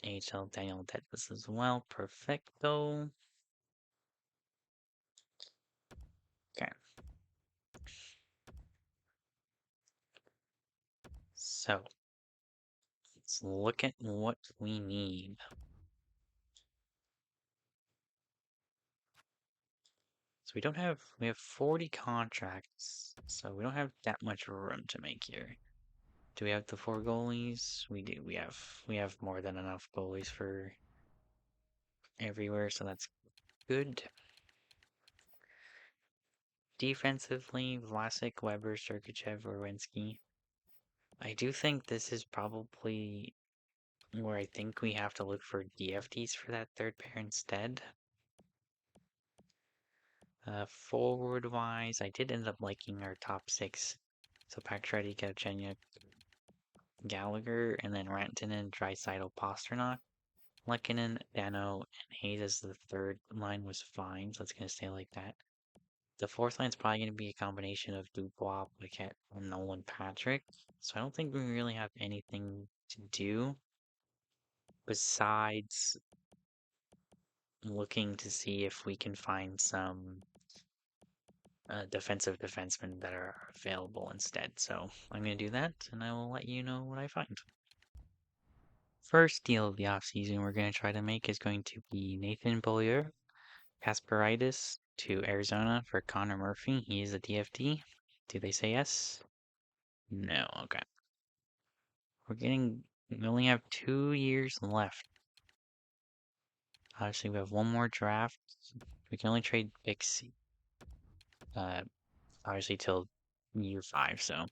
AHL Daniel Tetris as well. Perfecto. Okay. So let's look at what we need. So we have 40 contracts, so we don't have that much room to make here. Do we have the 4 goalies? We do. We have more than enough goalies for everywhere, so that's good. Defensively, Vlasic, Weber, Sergachev, Werenski. I do think this is probably where I think we have to look for DFTs for that third pair instead. Forward wise, I did end up liking our top six. So Pacioretty, Galchenyuk, Gallagher, and then Rantanen, Draisaitl, Pastrnak. Lehkonen, Dano, and Hayes as the third line was fine, so it's going to stay like that. The fourth line is probably going to be a combination of Dubois, Paquette, and Nolan Patrick. So I don't think we really have anything to do besides looking to see if we can find some defensive defensemen that are available instead. So I'm going to do that, and I will let you know what I find. First deal of the offseason we're going to try to make is going to be Nathan Beaulieu, Kasparaitis to Arizona for Connor Murphy. He is a DFT. Do they say yes? No. Okay. We only have 2 years left. Obviously, we have one more draft. We can only trade picks, uh, obviously till year 5. So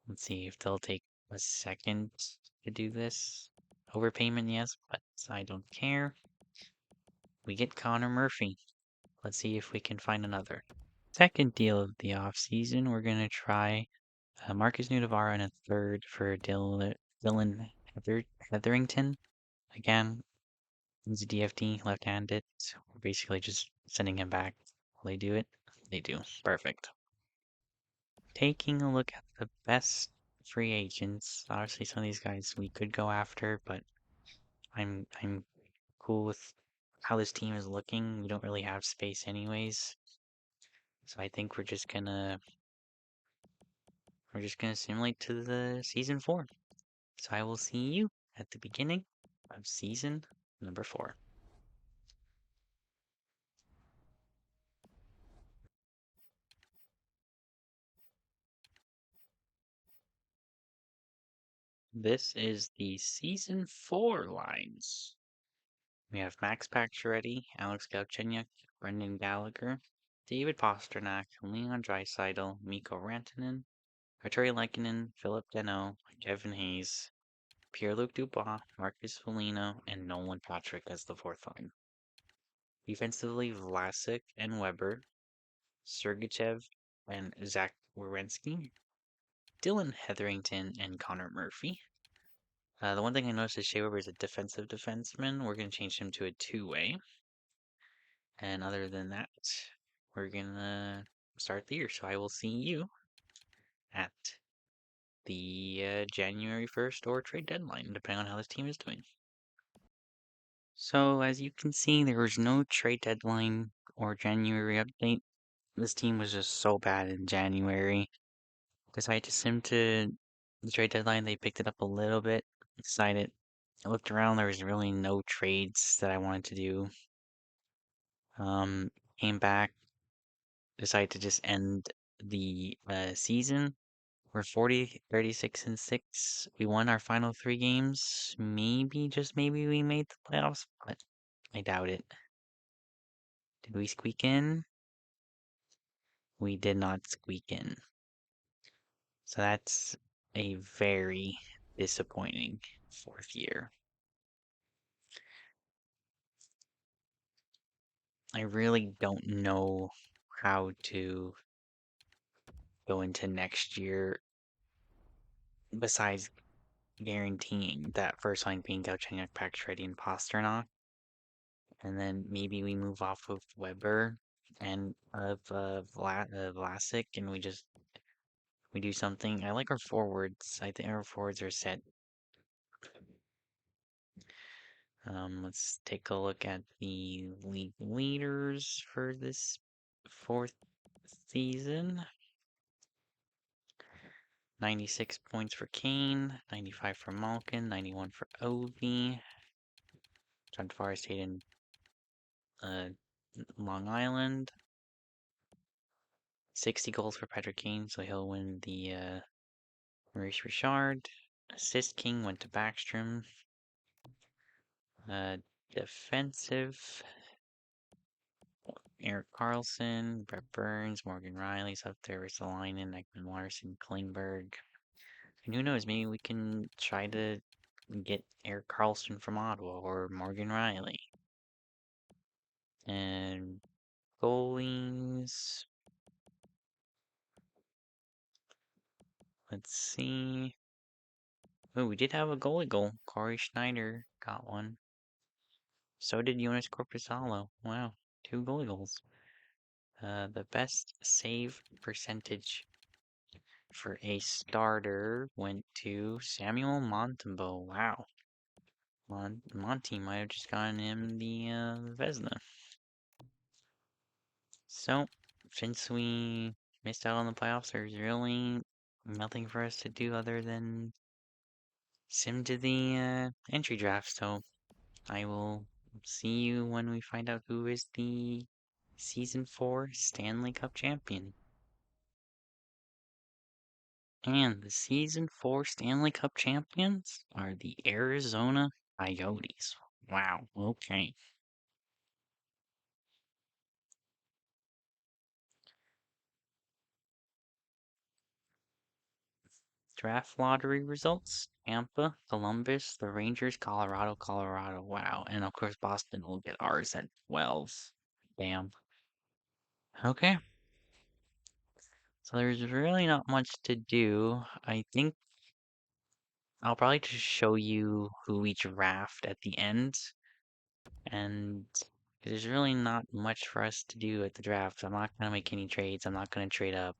let's see if they'll take a second to do this. Overpayment, yes, but I don't care. We get Connor Murphy. Let's see if we can find another. Second deal of the off season, we're gonna try Marcus Nudavara and a third for Dylan Hetherington. Again, he's a DFT, left-handed. We're basically just sending him back. Will they do it? They do. Perfect. Taking a look at the best free agents. Obviously, some of these guys we could go after, but I'm cool with how this team is looking. We don't really have space anyways. So I think we're just gonna simulate to the season 4. So I will see you at the beginning of season number 4. This is the season 4 lines. We have Max Pacioretty, Alex Galchenyuk, Brendan Gallagher, David Pastrnak, Leon Draisaitl, Mikko Rantanen, Arturi Lehkonen, Philip Deneau, Kevin Hayes, Pierre-Luc Dubois, Marcus Foligno, and Nolan Patrick as the fourth line. Defensively, Vlasic and Weber, Sergachev and Zach Werenski, Dylan Hetherington and Connor Murphy. The one thing I noticed is Shea Weber is a defensive defenseman. We're going to change him to a two-way. And other than that, we're going to start the year. So I will see you at the January 1st or trade deadline, depending on how this team is doing. So as you can see, there was no trade deadline or January update. This team was just so bad in January. Decided to sim to the trade deadline. They picked it up a little bit. Decided, I looked around. There was really no trades that I wanted to do. Came back. Decided to just end the season. We're 40, 36, and 6. We won our final 3 games. Maybe, just maybe, we made the playoffs, but I doubt it. Did we squeak in? We did not squeak in. So that's a very disappointing 4th year. I really don't know how to go into next year besides guaranteeing that first line being Galchenyuk, Pacioretty, and Pastrnak. And then maybe we move off of Weber and of Vlasic and we do something. I like our forwards. I think our forwards are set. Let's take a look at the league leaders for this fourth season. 96 points for Kane, 95 for Malkin, 91 for Ovi. John Tavares stayed in Long Island. 60 goals for Patrick Kane, so he'll win the Maurice Richard. Assist King went to Backstrom. Defensive, Eric Carlson, Brett Burns, Morgan Riley's up there, Ristolainen, Ekman Larson, Klingberg. And who knows, maybe we can try to get Eric Carlson from Ottawa or Morgan Riley. And goalies. Let's see. Oh, we did have a goalie goal. Corey Schneider got one. So did Jonas Corposalo. Wow, 2 goalie goals. The best save percentage for a starter went to Samuel Montembeault. Wow. Monty might have just gotten him the Vezina. So, since we missed out on the playoffs, there's really nothing for us to do other than sim to the entry draft. So, I will see you when we find out who is the Season 4 Stanley Cup champion. And the Season 4 Stanley Cup champions are the Arizona Coyotes. Wow, okay. Draft lottery results: Tampa, Columbus, the Rangers, Colorado. Wow, and of course Boston will get ours at 12. Damn. Okay, so there's really not much to do. I think I'll probably just show you who we draft at the end, and there's really not much for us to do at the draft. I'm not gonna make any trades. I'm not gonna trade up.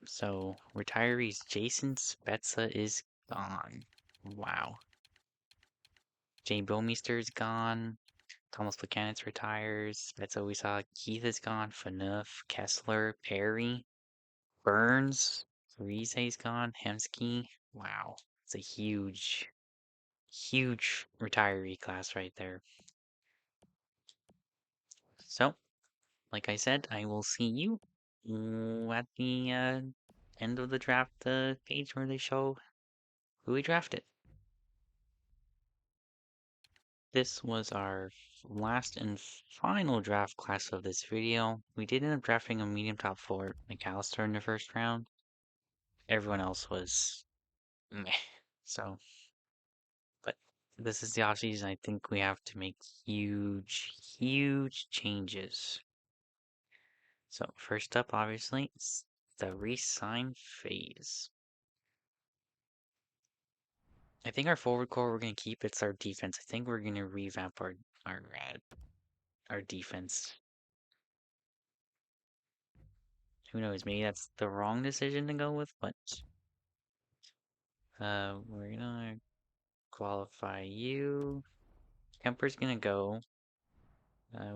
So, retirees, Jason Spezza is gone. Wow. Jay Bomeister is gone. Thomas Buchanan's retires. Spezza we saw. Keith is gone. Phaneuf, Kessler, Perry, Burns, Rize's gone. Hemsky. Wow. It's a huge, huge retiree class right there. So, like I said, I will see you at the end of the draft page where they show who we drafted. This was our last and final draft class of this video. We did end up drafting a medium top for McAllister in the first round. Everyone else was meh. So, but this is the offseason. I think we have to make huge, huge changes. So, first up, obviously, it's the re-sign phase. I think our forward core we're gonna keep. It's our defense. I think we're gonna revamp our defense. Who knows? Maybe that's the wrong decision to go with, but we're gonna qualify you. Kemper's gonna go.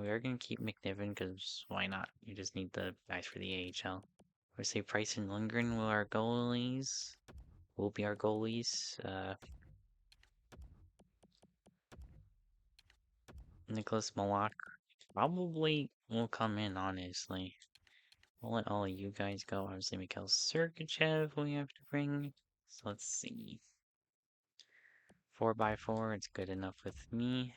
We are gonna keep McNiven because why not? You just need the guys for the AHL. I would say Price and Lundgren will our goalies. Will be our goalies. Nicholas Malak probably will come in, honestly. We'll let all of you guys go. Obviously, Mikhail Sergachev we have to bring. So let's see. 4x4, it's good enough with me.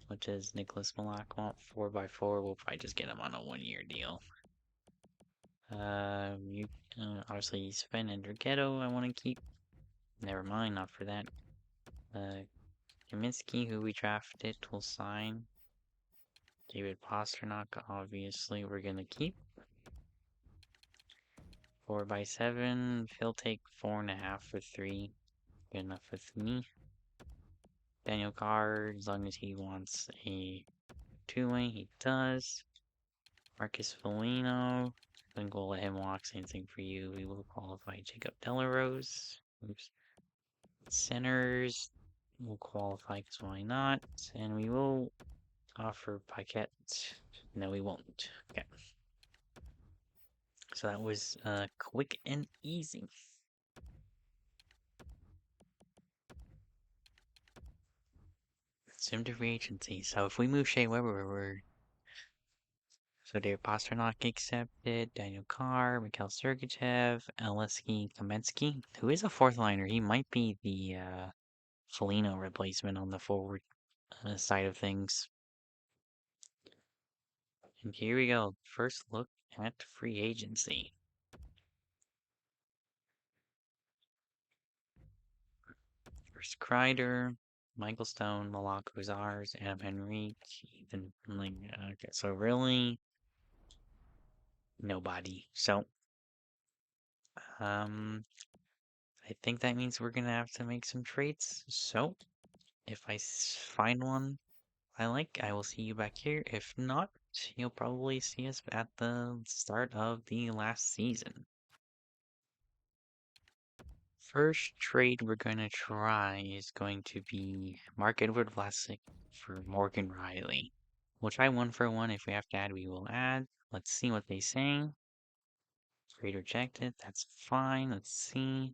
What does Nicholas Malak want? 4x4, we'll probably just get him on a 1-year deal. Obviously Sven and Draghetto I want to keep. Never mind, not for that. Kaminsky, who we drafted, will sign. David Pasternak, obviously, we're gonna keep. 4x7, he'll take 4.5 for 3. Good enough with me. Daniel Carr, as long as he wants a 2-way, he does. Marcus Foligno, I think we'll let him walk. Same thing for you. We will qualify Jacob Delarose. Oops. Centers will qualify because why not? And we will offer Paquette. No, we won't. Okay. So that was quick and easy. Sim to free agency. So if we move Shea Weber, so Dave Pasternak accepted, Daniel Carr, Mikhail Sergachev, Alesky Kamensky, who is a fourth liner. He might be the Foligno replacement on the forward side of things. And here we go. First look at free agency. First Kreider, Michael Stone, Malak Zars, Adam Henrique, Ethan Ling. Okay, so really nobody. So I think that means we're gonna have to make some trades. So if I find one I like, I will see you back here. If not, you'll probably see us at the start of the last season. First trade we're going to try is going to be Mark Edward Vlasic for Morgan Riley. We'll try 1-for-1. If we have to add, we will add. Let's see what they say. Trade rejected. That's fine. Let's see.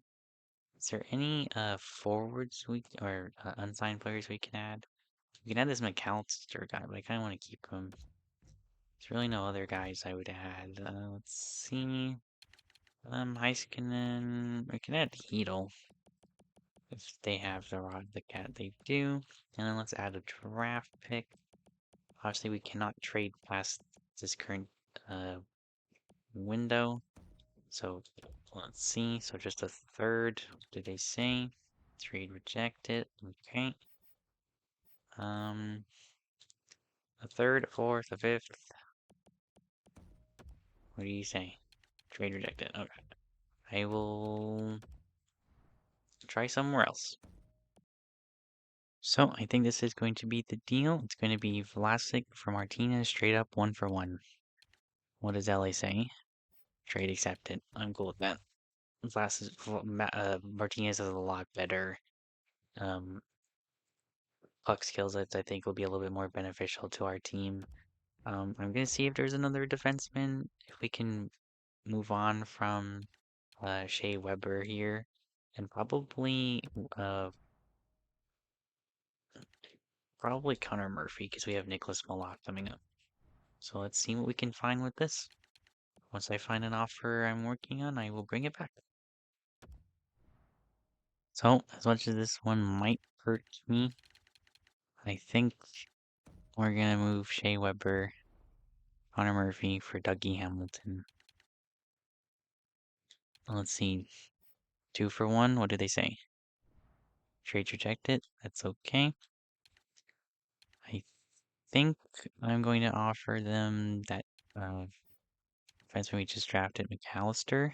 Is there any forwards or unsigned players we can add? We can add this McAllister guy, but I kind of want to keep him. There's really no other guys I would add. Let's see. Heiskanen. We can add Heedle if they have the cat they do. And then let's add a draft pick. Obviously, we cannot trade past this current window. So let's see. So just a third. What did they say? Trade rejected. Okay. A third, a fourth, a fifth. What do you say? Trade rejected. Okay. I will try somewhere else. So I think this is going to be the deal. It's going to be Vlasic for Martinez straight up 1-for-1. What does LA say? Trade accepted. I'm cool with that. Martinez has a lot better um, puck skills that I think will be a little bit more beneficial to our team. I'm gonna see if there's another defenseman. If we can move on from Shea Weber here, and probably Connor Murphy because we have Nicholas Malak coming up. So let's see what we can find with this. Once I find an offer I'm working on, I will bring it back. So, as much as this one might hurt me, I think we're gonna move Shea Weber, Connor Murphy for Dougie Hamilton. Let's see. 2-for-1, what do they say? Trade rejected, that's okay. I think I'm going to offer them that defenseman we just drafted, McAllister.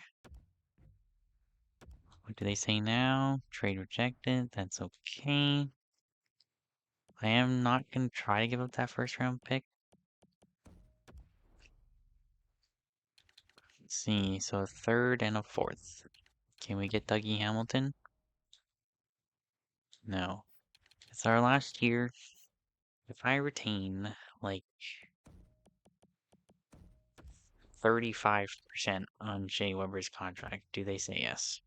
What do they say now? Trade rejected, that's okay. I am not going to try to give up that first round pick. Let's see, so a third and a fourth. Can we get Dougie Hamilton? No. It's our last year. If I retain, like, 35% on Shea Weber's contract, do they say yes?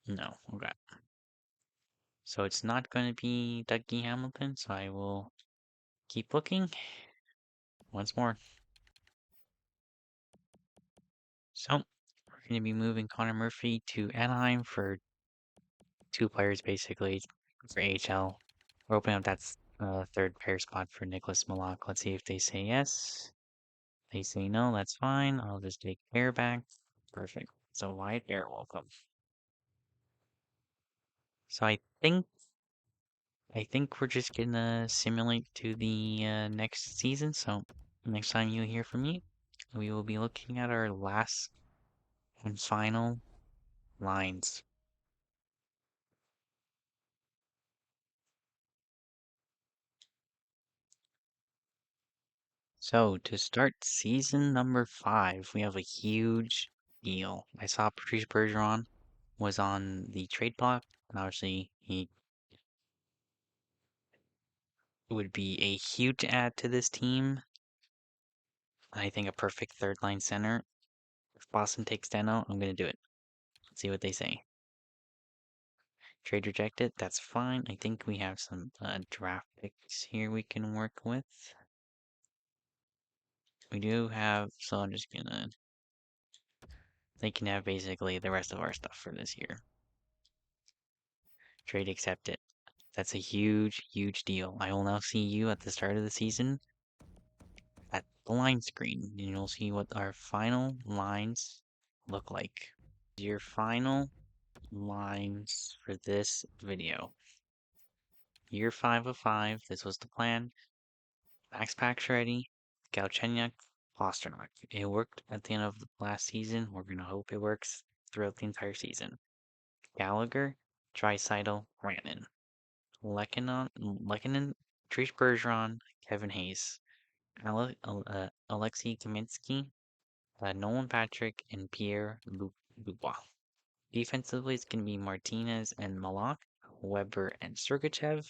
No. Okay. So it's not going to be Dougie Hamilton, so I will keep looking once more. So we're going to be moving Connor Murphy to Anaheim for 2 players, basically, for AHL. We're opening up that third pair spot for Nicholas Malak. Let's see if they say yes. They say no, that's fine. I'll just take Bear back. Perfect. So Wyatt Bear, welcome. So I think we're just gonna simulate to the next season. So next time you hear from me, we will be looking at our last and final lines. So to start season number 5, we have a huge deal. I saw Patrice Bergeron was on the trade block, and obviously he would be a huge add to this team. I think a perfect third line center. If Boston takes Deno, I'm gonna do it. Let's see what they say. Trade rejected, that's fine. I think we have some draft picks here we can work with. We do have, so I'm just gonna, they can have basically the rest of our stuff for this year. Trade accepted. That's a huge, huge deal. I will now see you at the start of the season at the line screen, and you'll see what our final lines look like. Your final lines for this video. Year 5 of 5, this was the plan. Max Pacioretty, Galchenyuk, Pastrnak. It worked at the end of the last season. We're going to hope it works throughout the entire season. Gallagher, Draisaitl, Rantanen. Lehkonen, Trish Bergeron, Kevin Hayes. Alexei Kaminsky, Nolan Patrick, and Pierre Dubois. Defensively, it's going to be Martinez and Malak, Weber and Sergachev,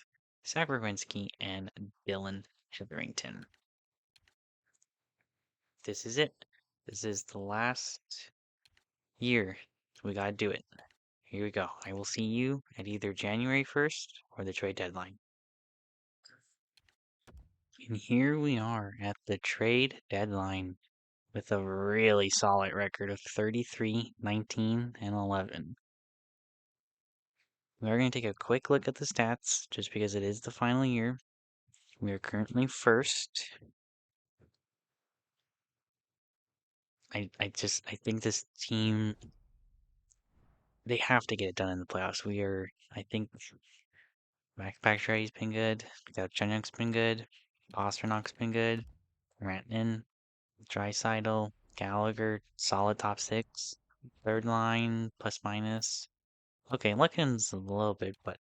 Sakharowski, and Dylan Hetherington. This is it. This is the last year. We gotta do it. Here we go. I will see you at either January 1st or the trade deadline. And here we are at the trade deadline with a really solid record of 33, 19, and 11. We are going to take a quick look at the stats just because it is the final year. We are currently first. I think this team, they have to get it done in the playoffs. I think Max Pacioretty's been good. Galchenyuk's been good. Pasternak's been good. Rantanen, Draisaitl, Gallagher, solid top six. Third line, plus minus. Okay, Lehkonen's a little bit, but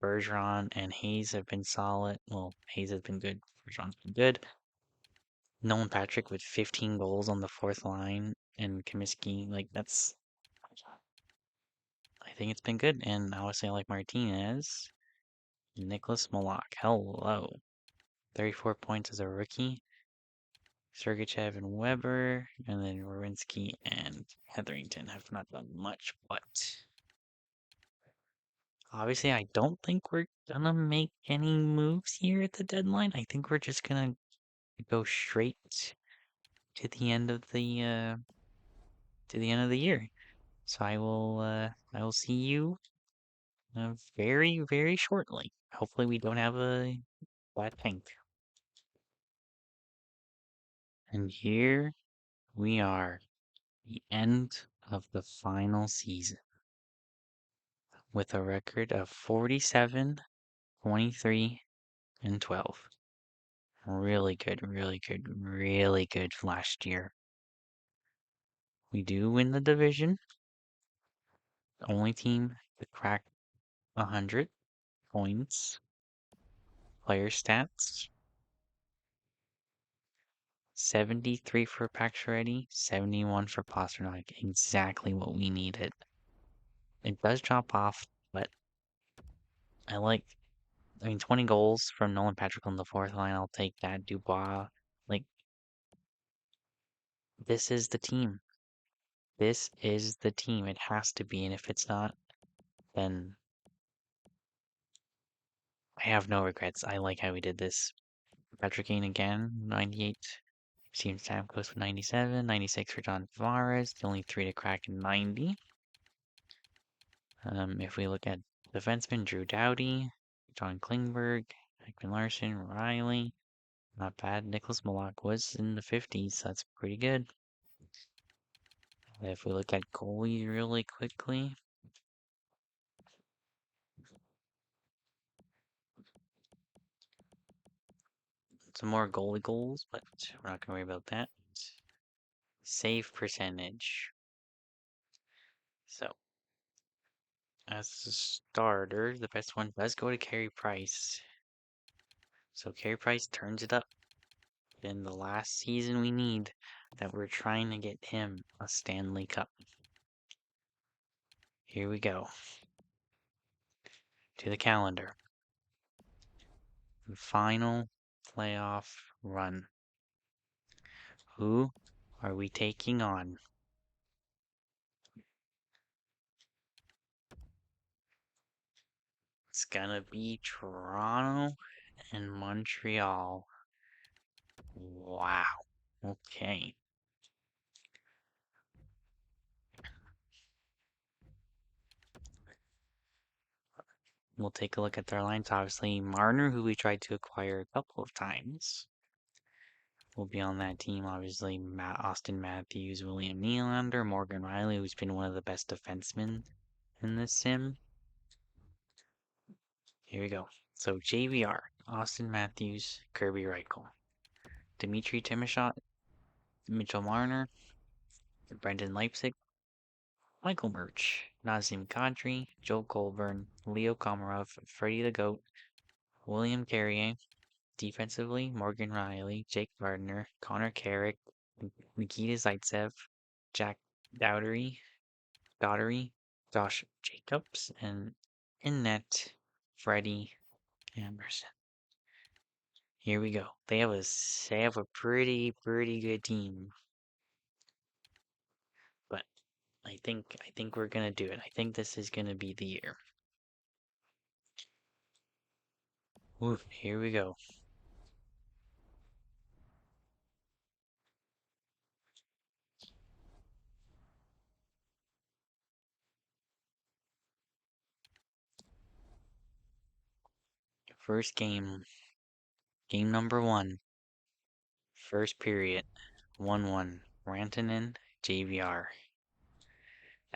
Bergeron and Hayes have been solid. Well, Hayes has been good. Bergeron's been good. Nolan Patrick with 15 goals on the fourth line, and Comiskey, I think it's been good. And obviously, I like Martinez. Nicholas Malak, hello. 34 points as a rookie. Sergachev and Weber, and then Werenski and Hetherington have not done much, but obviously I don't think we're gonna make any moves here at the deadline. I think we're just gonna go straight to the end of the year. So I will see you very, very shortly. Hopefully we don't have a bad tank. And here we are, the end of the final season, with a record of 47, 23, and 12. Really good, really good, really good last year. We do win the division. The only team to crack 100 points. Player stats. 73 for Pacioretty, 71 for Pastrnak. Exactly what we needed. It does drop off, but I 20 goals from Nolan Patrick on the fourth line. I'll take that. Dubois. Like, this is the team. This is the team. It has to be. And if it's not, then I have no regrets. I like how we did this. Patrick Kane again, 98. Steven Stamkos with 97. 96 for John Tavares. The only three to crack in 90. If we look at defensemen, Drew Doughty, John Klingberg, Ekman Larson, Riley. Not bad. Nicholas Malak was in the 50s, so that's pretty good. If we look at goalie really quickly, some more goalie goals, but we're not going to worry about that. Save percentage. So, as a starter, the best one does go to Carey Price. So Carey Price turns it up. In the last season we need that we're trying to get him a Stanley Cup. Here we go. To the calendar. The final playoff run. Who are we taking on? It's gonna be Toronto and Montreal. Wow. Okay. We'll take a look at their lines. Obviously, Marner, who we tried to acquire a couple of times, will be on that team. Obviously, Austin Matthews, William Nylander, Morgan Riley, who's been one of the best defensemen in this sim. Here we go. So JVR, Austin Matthews, Kirby Reichel, Dmitry Timashot, Mitchell Marner, Brendan Leipzig, Michael Murch, Nazem Kadri, Joe Colburn, Leo Komarov, Freddie the Goat, William Carrier. Defensively, Morgan Riley, Jake Gardner, Connor Carrick, Nikita Zaitsev, Jack Dowdery, Josh Jacobs, and in net, Freddie Anderson. Here we go. They have a pretty good team. But I think we're gonna do it. I think this is gonna be the year. Ooh, here we go. First game. Game number 1. First period. 1-1. Rantanen, JVR.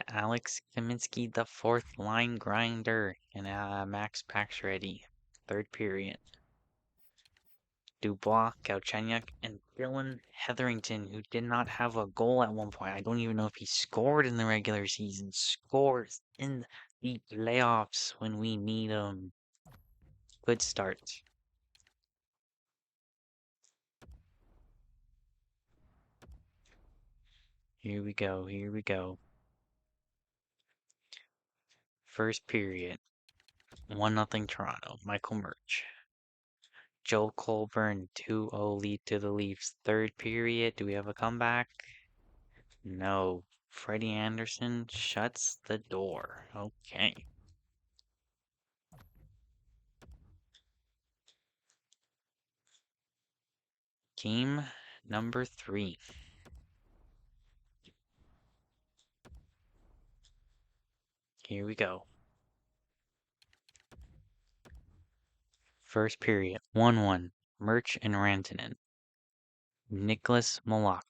Alex Kaminsky, the fourth line grinder, and Max Pacioretty, third period. Dubois, Galchenyuk, and Dylan Hetherington, who did not have a goal at one point. I don't even know if he scored in the regular season. Scores in the playoffs when we need him. Good start. Here we go. Here we go. First period. 1-0 Toronto. Michael Murch. Joe Colburn, 2-0 lead to the Leafs. Third period. Do we have a comeback? No. Freddie Anderson shuts the door. Okay. Game number 3. Here we go. First period. 1-1. Murch and Rantanen. Nicholas Malak.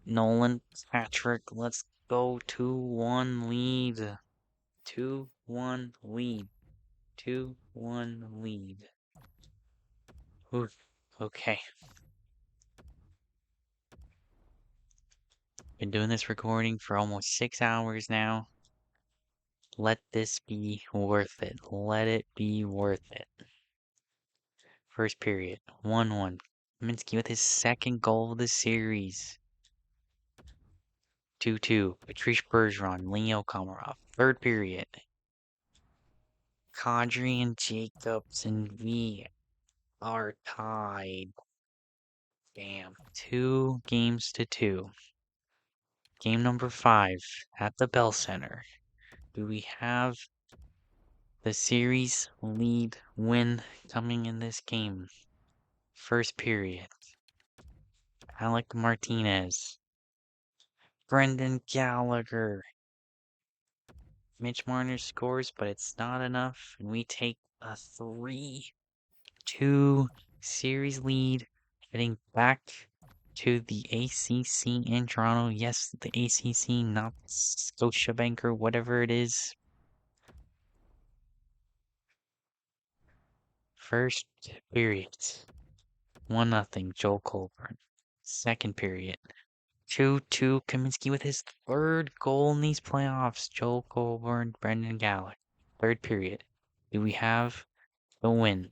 Nolan Patrick. Let's go. 2-1 lead. 2-1 lead. 2-1 lead. Ooh, okay. Been doing this recording for almost 6 hours now. Let this be worth it. Let it be worth it. First period, 1-1. Minsky with his second goal of the series. 2-2. Patrice Bergeron, Leo Komarov. Third period. Kadri and Jacobs, and we are tied. Damn. 2-2. Game number 5 at the Bell Center. Do we have the series lead win coming in this game? First period. Alec Martinez. Brendan Gallagher. Mitch Marner scores, but it's not enough. And we take a 3-2 series lead, heading back to the ACC in Toronto. Yes, the ACC, not Scotiabank or whatever it is. First period, 1-0, Joel Colburn. Second period, 2-2, Kaminsky with his third goal in these playoffs. Joel Colburn, Brendan Gallagher. Third period, do we have the win?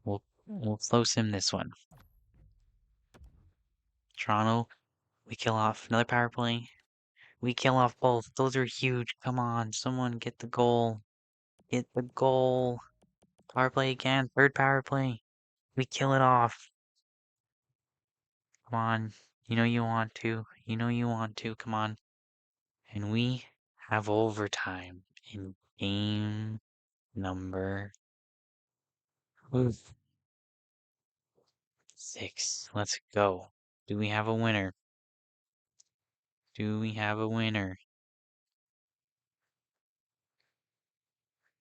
We'll close him this one. Toronto, we kill off another power play. We kill off both. Those are huge. Come on, someone get the goal. Get the goal. Power play again. Third power play. We kill it off. Come on. You know you want to. You know you want to. Come on. And we have overtime in game number oof, 6. Let's go. Do we have a winner? Do we have a winner?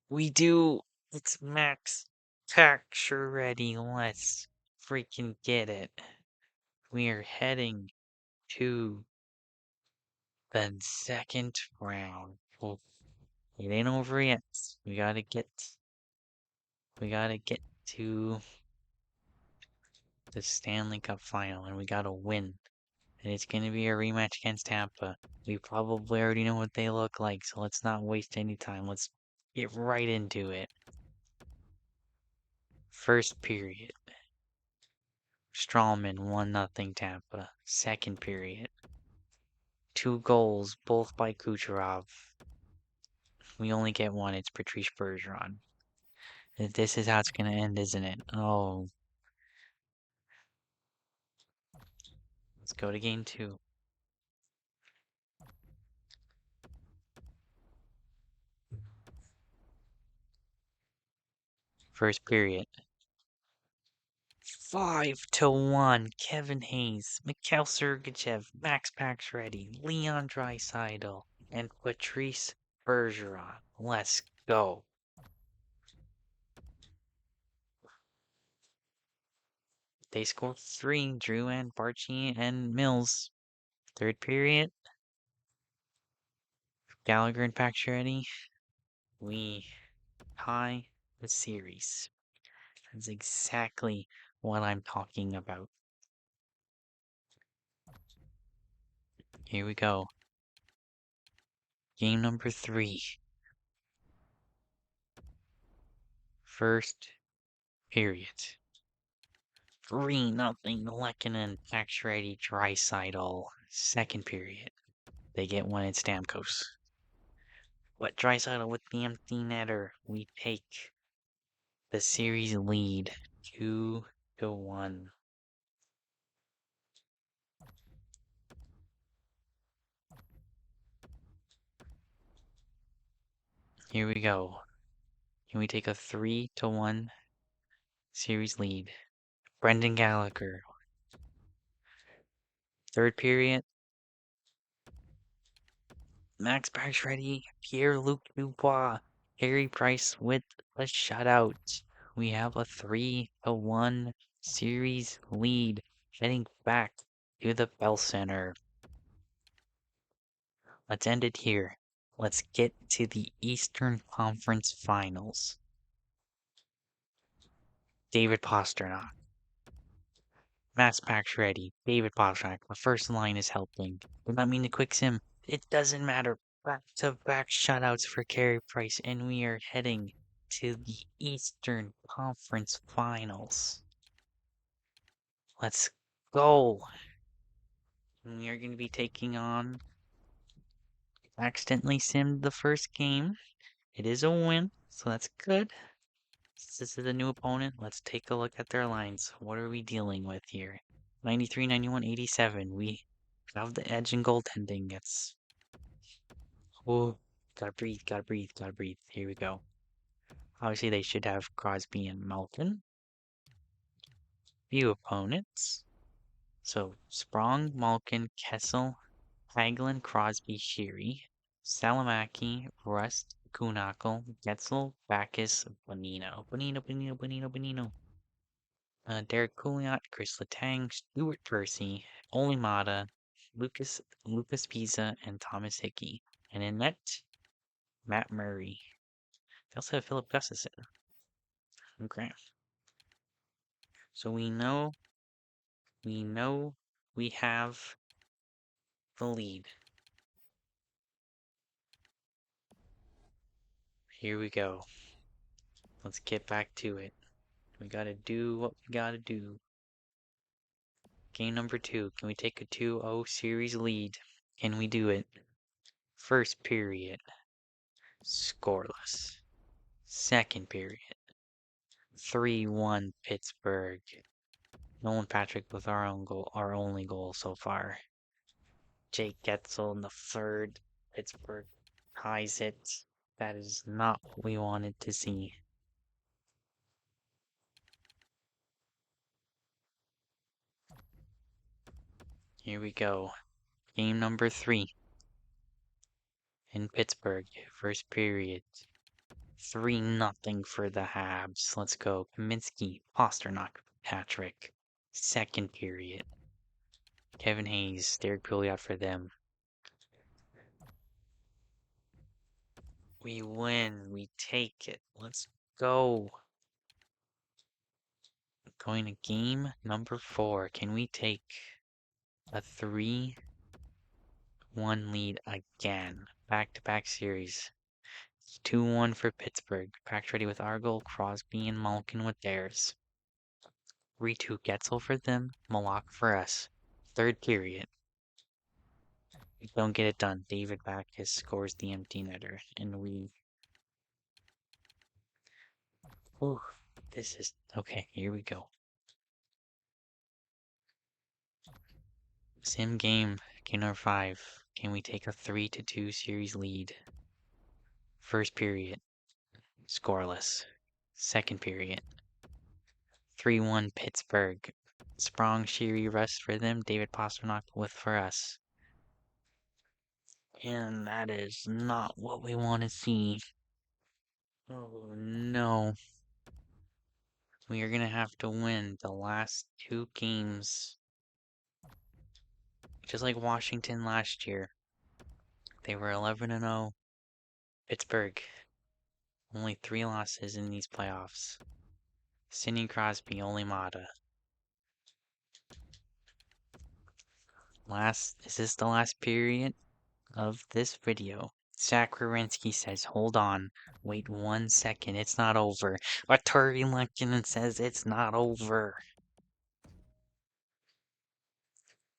We do. It's Max Pacioretty. Let's freaking get it. We are heading to the second round. Well, it ain't over yet. We gotta get to the Stanley Cup final and we gotta win. And it's gonna be a rematch against Tampa. We probably already know what they look like, so let's not waste any time. Let's get right into it. First period. Strawman 1-0 Tampa. Second period. 2 goals, both by Kucherov. We only get one. It's Patrice Bergeron. This is how it's gonna end, isn't it? Oh, let's go to game 2. First period. 5-1. Kevin Hayes, Mikhail Sergachev, Max Pacioretty, Leon Draisaitl, and Patrice Bergeron. Let's go. They scored 3. Drouin, Barchi, and Mills. Third period. Gallagher and Pacioretty. We tie the series. That's exactly what I'm talking about. Here we go. Game number 3. First period. 3-0 Lehkonen, Pacioretty, Draisaitl. Second period. They get one at Stamkos. But Draisaitl with the empty netter. We take the series lead 2-1. Here we go. Can we take a 3-1 series lead? Brendan Gallagher. Third period. Max Pacioretty, Pierre-Luc Dubois, Harry Price with a shutout. We have a 3-1 series lead heading back to the Bell Center. Let's end it here. Let's get to the Eastern Conference Finals. David Pastrnak, Max Pacioretty, David Pastrnak. The first line is helping. Do not mean to quick sim. It doesn't matter. Back-to-back shutouts for Carey Price, and we are heading to the Eastern Conference Finals. Let's go. We are going to be taking on. Accidentally simmed the first game. It is a win, so that's good. This is a new opponent. Let's take a look at their lines. What are we dealing with here? 93, 91, 87. We have the edge in goaltending. It's. Oh, gotta breathe, gotta breathe, gotta breathe. Here we go. Obviously, they should have Crosby and Malkin. Few opponents. So, Sprong, Malkin, Kessel, Hagelin, Crosby, Sheary, Salamaki, Rust, Kunakal, Getzel, Backus, Bonino. Derek Pouliot, Chris Letang, Stuart Percy, Olimata, Lucas Pisa, and Thomas Hickey. And in net, Matt Murray. They also have Philip Gustafson. Okay. So we know we have the lead. Here we go. Let's get back to it. We gotta do what we gotta do. Game number 2. Can we take a 2-0 series lead? Can we do it? First period, scoreless. Second period, 3-1 Pittsburgh. Nolan Patrick with our only goal so far. Jake Getzel in the third. Pittsburgh ties it. That is not what we wanted to see. Here we go. Game number 3 in Pittsburgh. First period. 3-0 for the Habs. Let's go. Kaminsky, Pasternak, Patrick. Second period. Kevin Hayes, Derek Pouliot for them. We win. We take it. Let's go. Going to game number 4. Can we take a 3-1 lead again? Back-to-back series. 2-1 for Pittsburgh. Packed ready with our goal. Crosby and Malkin with theirs. 3-2 Getzel for them. Malak for us. Third period. We don't get it done. David Backes scores the empty netter. And we... Ooh, this is... Okay, here we go. Sim game number 5. Can we take a 3-2 series lead? First period, scoreless. Second period, 3-1 Pittsburgh. Sprong Sheary rest for them. David Pasternak with for us. And that is not what we want to see. Oh no. We are going to have to win the last 2 games. Just like Washington last year. They were 11-0. Pittsburgh. Only 3 losses in these playoffs. Sidney Crosby, only Mata. Is this the last period of this video? Zach Wierenski says, hold on, wait 1 second, it's not over. Arturi Lekkinen says it's not over.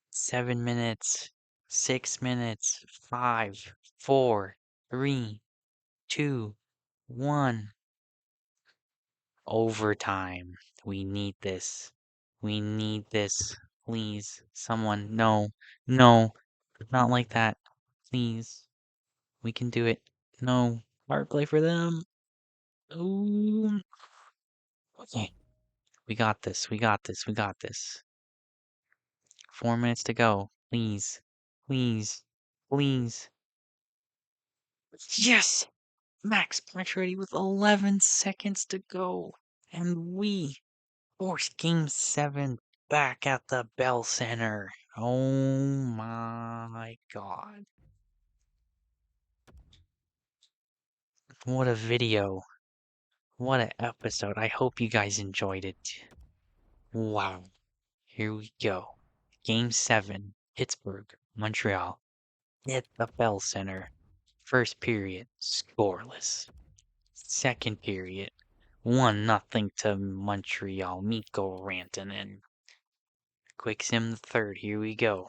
7 minutes, 6 minutes, 5, 4, 3, 2, 1. Overtime. We need this. We need this. Please, someone, no, no, not like that. Please. We can do it. No. Power play for them. Ooh. Okay. We got this. We got this. We got this. 4 minutes to go. Please. Please. Please. Yes! Max Pacioretty with 11 seconds to go. And we force Game 7 back at the Bell Center. Oh my god. What a video. What an episode. I hope you guys enjoyed it. Wow. Here we go. Game 7. Pittsburgh, Montreal. At the Bell Center. First period, scoreless. Second period, 1-0 to Montreal. Mikko Rantanen. Quick sim the third. Here we go.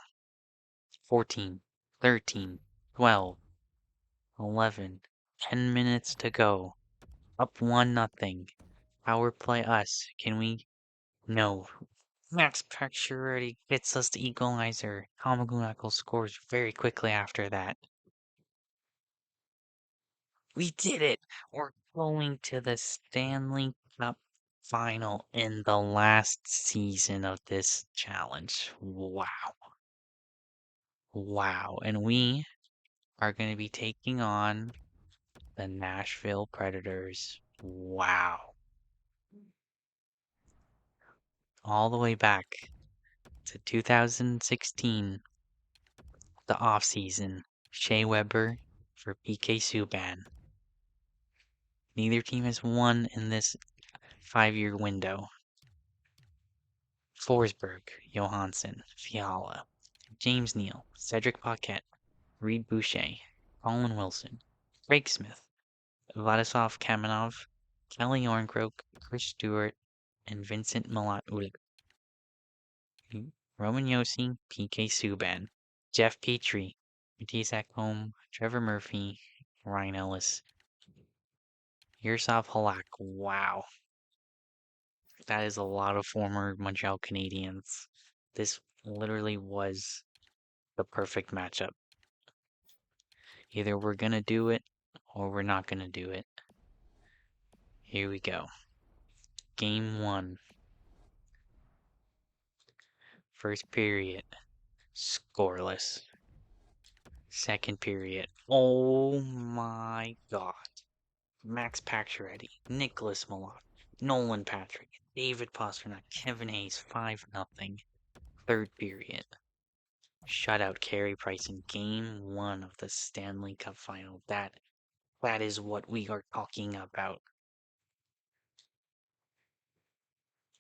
14, 13, 12, 11, 10 minutes to go. Up 1-0. Power play us. Can we? No. Max Pacioretty gets us the equalizer. Kamagunako scores very quickly after that. We did it! We're going to the Stanley Cup final in the last season of this challenge. Wow. Wow. And we are going to be taking on the Nashville Predators. Wow. All the way back to 2016, the off-season. Shea Weber for PK Subban. Neither team has won in this 5-year window. Forsberg, Johansson, Fiala, James Neal, Cedric Paquette, Reed Boucher, Colin Wilson, Craig Smith, Vladislav Kamenov, Kelly Ornkrok, Chris Stewart, and Vincent Milat-Ulick. Roman Yossi, PK Subban, Jeff Petrie, Matisse Ekholm, Trevor Murphy, Ryan Ellis, Yaroslav Halak. Wow, that is a lot of former Montreal Canadiens. This literally was the perfect matchup. Either we're gonna do it or we're not gonna do it. Here we go. Game 1. First period. Scoreless. Second period. Oh my god. Max Pacioretty, Nicholas Malott, Nolan Patrick, David Pastrnak, Kevin Hayes, 5-0. Third period. Shutout Carey Price in Game 1 of the Stanley Cup Final. That is what we are talking about.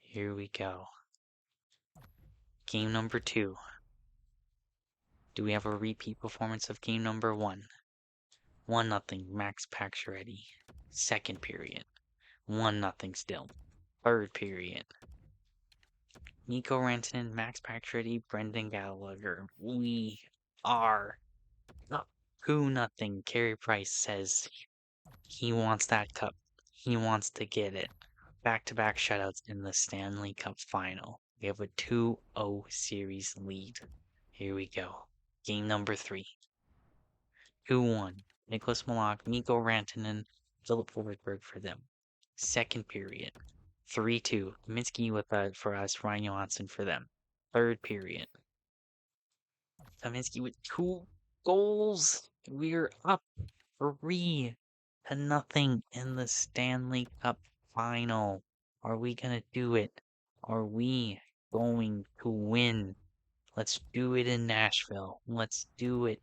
Here we go. Game number 2. Do we have a repeat performance of game number 1? 1-0 Max Pacioretty. Second period. 1-0 still. Third period. Mikko Rantanen, Max Pacioretty, Brendan Gallagher. We are up 2-0. Carey Price says he wants that cup. He wants to get it. Back-to-back shutouts in the Stanley Cup Final. We have a 2-0 series lead. Here we go. Game number 3. 2-1. Nicholas Malak, Mikko Rantanen, Philip Forsberg for them. Second period. 3-2. Minsky with for us, Ryan Johansson for them. Third period. Kaminsky with 2 goals. We're up 3-0 in the Stanley Cup Final. Are we gonna do it? Are we going to win? Let's do it in Nashville. Let's do it.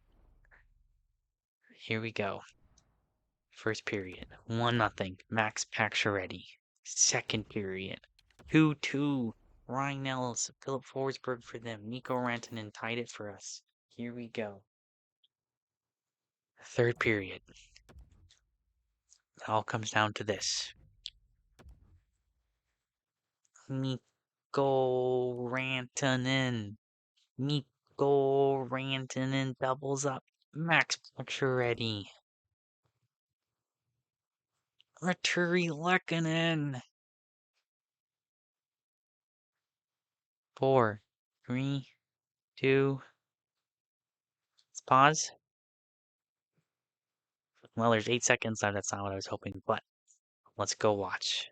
Here we go. First period, 1-0, Max Pacioretty. Second period, 2-2, Ryan Ellis, Philip Forsberg for them. Mikko Rantanen tied it for us. Here we go. Third period. It all comes down to this. Mikko Rantanen. Mikko Rantanen doubles up. Max Pacioretty. Arturi Lehkonen. 4, 3, 2. Let's pause. Well, there's 8 seconds left. That's not what I was hoping, but let's go watch.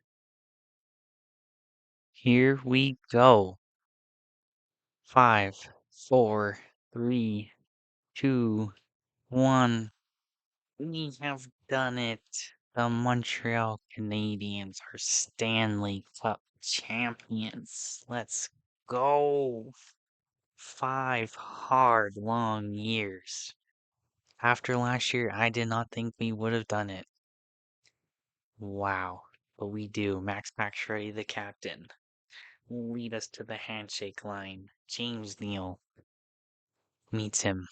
Here we go. 5, 4, 3, 2, 1. We have done it. The Montreal Canadiens are Stanley Cup champions. Let's go. 5 hard, long years. After last year, I did not think we would have done it. Wow. But we do. Max Pacioretty, the captain, will lead us to the handshake line. James Neal meets him.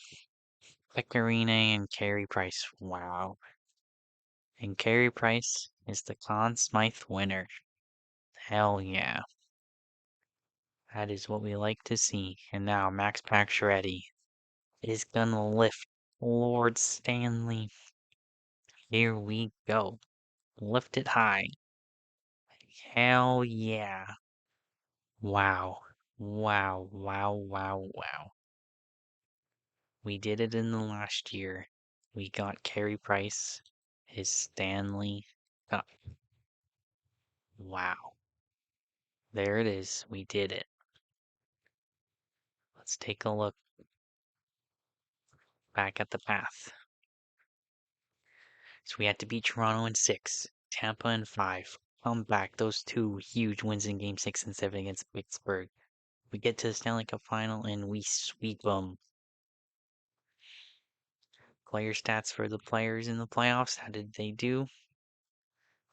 Pecorine and Carey Price. Wow. And Carey Price is the Conn Smythe winner. Hell yeah. That is what we like to see. And now Max Pacioretty is gonna lift Lord Stanley. Here we go. Lift it high. Hell yeah. Wow. Wow, wow, wow, wow. We did it in the last year. We got Carey Price, his Stanley Cup. Wow. There it is. We did it. Let's take a look back at the path. So we had to beat Toronto in 6, Tampa in 5. Come back, those 2 huge wins in Game 6 and 7 against Pittsburgh. We get to the Stanley Cup Final and we sweep them. Player stats for the players in the playoffs. How did they do?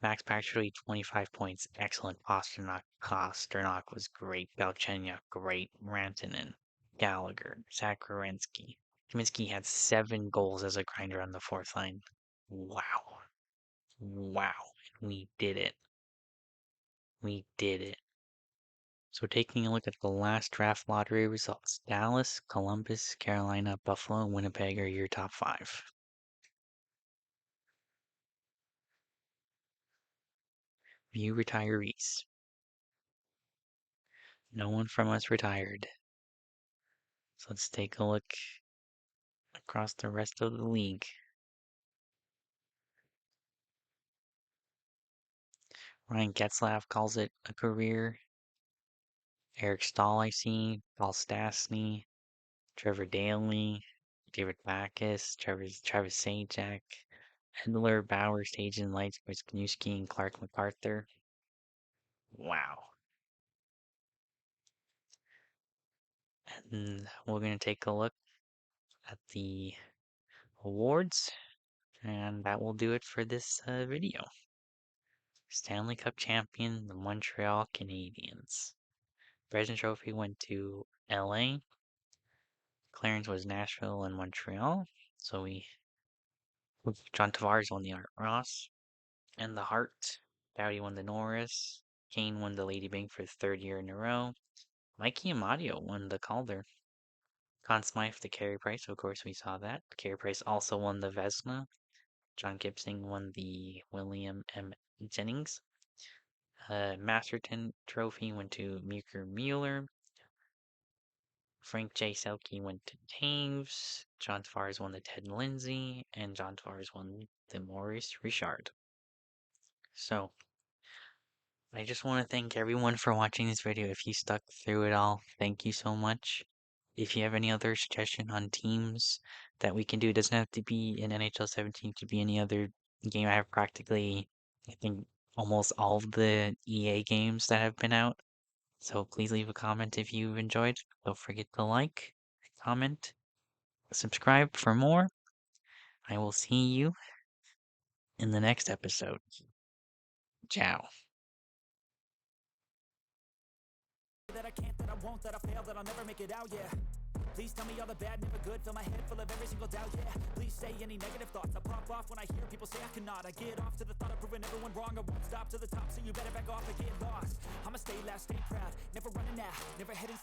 Max Pacioretty, 25 points. Excellent. Pastrnak was great. Galchenyuk, great. Rantanen, Gallagher, Zach Werenski. Kaminsky had 7 goals as a grinder on the fourth line. Wow. Wow. We did it. We did it. So taking a look at the last draft lottery results, Dallas, Columbus, Carolina, Buffalo, and Winnipeg are your top 5. Few retirees. No one from us retired. So let's take a look across the rest of the league. Ryan Getzlaff calls it a career. Eric Stahl, I see. Paul Stastny, Trevor Daley, David Backus, Travis Sajak, Edler, Bauer, Stajan, Lights, Wisniewski, and Clark MacArthur. Wow. And we're going to take a look at the awards, and that will do it for this video. Stanley Cup champion, the Montreal Canadiens. President Trophy went to LA. Clarence was Nashville and Montreal. So John Tavares won the Art Ross. And the Hart. Doughty won the Norris. Kane won the Lady Byng for the 3rd year in a row. Mikey Amadio won the Calder. Conn Smythe the Carey Price, of course we saw that. Carey Price also won the Vezina. John Gibson won the William M. Jennings. Masterton Trophy went to Muker Mueller. Frank J. Selke went to Taves. John Tavares won the Ted Lindsay. And John Tavares won the Maurice Richard. So, I just want to thank everyone for watching this video. If you stuck through it all, thank you so much. If you have any other suggestion on teams that we can do, it doesn't have to be in NHL 17, it could be any other game. I have practically, I think, almost all of the EA games that have been out. So please leave a comment if you've enjoyed. Don't forget to like, comment, subscribe for more. I will see you in the next episode. Ciao. That I can't, that I won't, that I fail, that I'll never make it out, yeah. Please tell me all the bad, never good, fill my head full of every single doubt, yeah. Please say any negative thoughts, I pop off when I hear people say I cannot. I get off to the thought of proving everyone wrong, I won't stop to the top, so you better back off and get lost. I'ma stay loud, stay proud, never running out, never heading